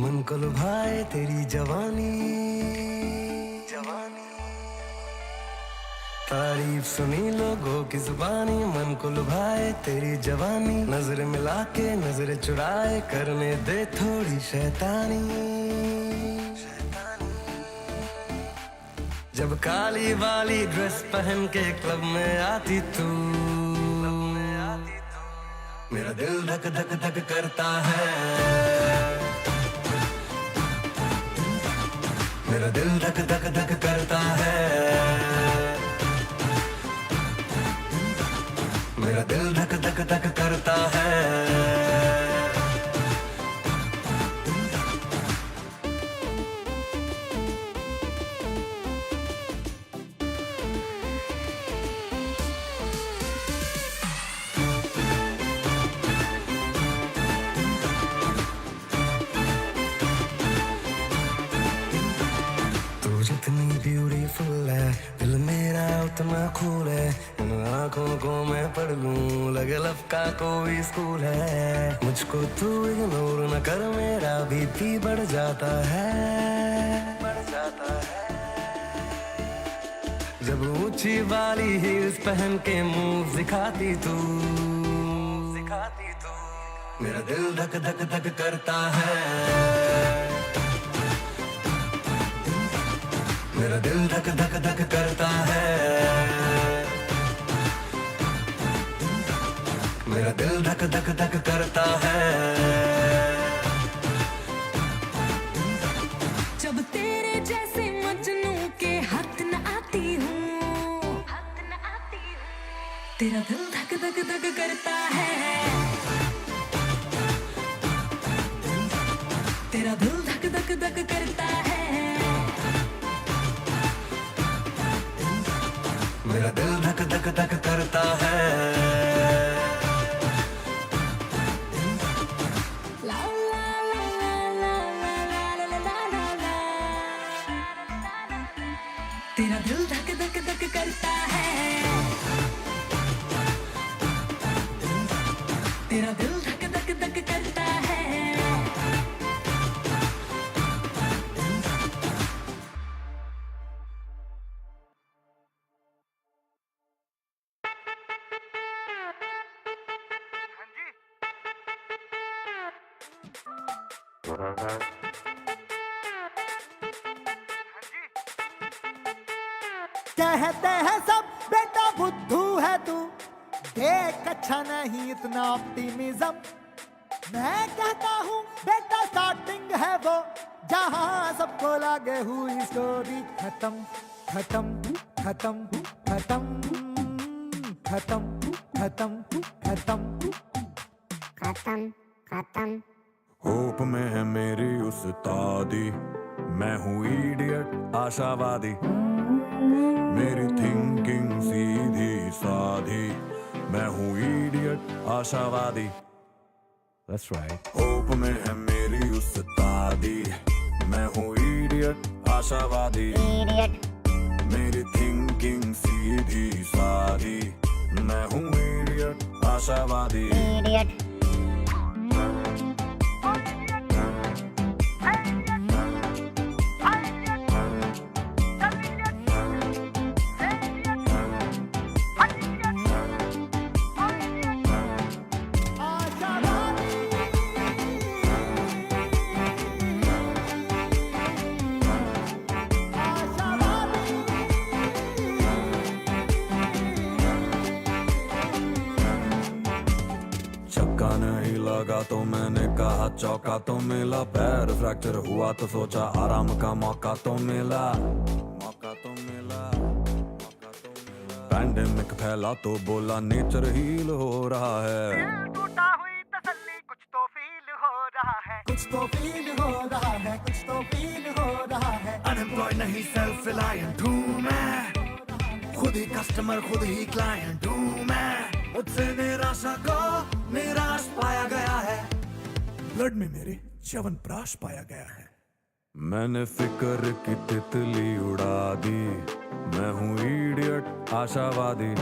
मन को लुभाए तेरी जवानी। तारीफ सुनी लोगों की जुबानी, मन को लुभाए तेरी जवानी। नजर मिला के नजर चुराए, करने दे थोड़ी शैतानी। जब काली वाली ड्रेस पहन के क्लब में आती तू, मेरा दिल धक धक धक करता है, मेरा दिल धक धक धक करता है, मेरा दिल धक धक धक करता है। जितनी ब्यूटीफुल है, दिल मेरा उतना कूल है। इन आँखों को मैं पढ़ लूं, लगे लव का कोई स्कूल है। मुझको तू इग्नोर न कर, मेरा बीपी बढ़ जाता है, बढ़ जाता है। जब ऊंची वाली हील्स पहन के मूव दिखाती तू, मेरा दिल धक धक धक करता है, मेरा दिल धक धक धक करता है, मेरा दिल धक धक धक करता है। जब तेरे जैसे मजनू के हाथ न आती हूँ, तेरा दिल धक धक धक करता है, तेरा दिल धक धक धक करता है, मेरा दिल धक धक धक करता है। तेरा दिल धक धक धक करता है, तेरा दिल धक धक धक करता है। कहते हैं सब बेटा बुद्धू है तू, एक अच्छा नहीं इतना ऑप्टिमिज्म, मैं कहता हूँ बेटा स्टार्टिंग है वो जहाँ सबको लगे हुई स्टोरी खत्म खत्म खत्म खत्म खत्म खत्म खत्म खत्म खत्म। होप में है मेरी उस्तादी, मैं हूँ इडियट आशावादी, मेरी थिंकिंग सीधी साधी, मैं हूँ इडियट आशावादी। That's right. होप में है मेरी उस्तादी, मैं हूँ इडियट आशावादी, मेरी थिंकिंग सीधी साधी, मैं हूँ इडियट आशावादी। छक्का नहीं लगा तो मैंने कहा चौका तो मिला, पैर फ्रैक्चर हुआ तो सोचा आराम का मौका तो मिला, मौका तो मिला, मौका तो मिला। पैंडेमिक फैला तो बोला नेचर हील हो रहा है, टूटा हुई तसल्ली कुछ तो फील हो रहा है, कुछ तो फील हो रहा है, कुछ तो फील हो रहा है। अनएम्प्लॉयड नहीं सेल्फ रिलायंट हूँ मैं, खुद ही कस्टमर खुद ही क्लाइंट हूँ मैं, मुझसे निराशा को निराश पाया गया है, ब्लड में मेरे च्यवनप्राश पाया गया है। मैंने फिक्र की तितली उड़ा दी, मैं हूँ इडियट आशावादी,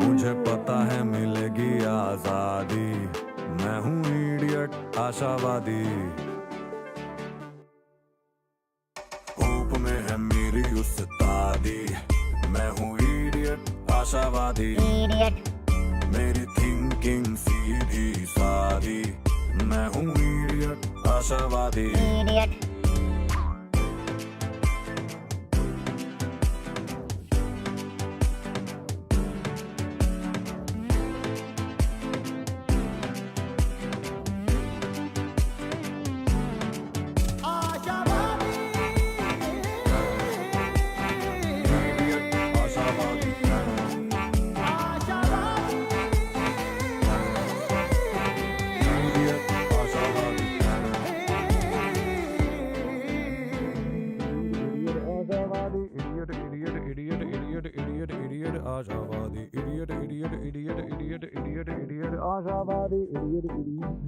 मुझे पता है मिलेगी आजादी, मैं हूँ इडियट आशावादी। होप में है मेरी उस्तादी, मैं हूँ इडियट आशावादी, मेरी थिंकिंग सीधी साधी, मैं हूँ इडियट आशावादी। आशावादी, idiot, idiot, idiot, idiot, idiot, idiot, आशावादी, idiot, idiot।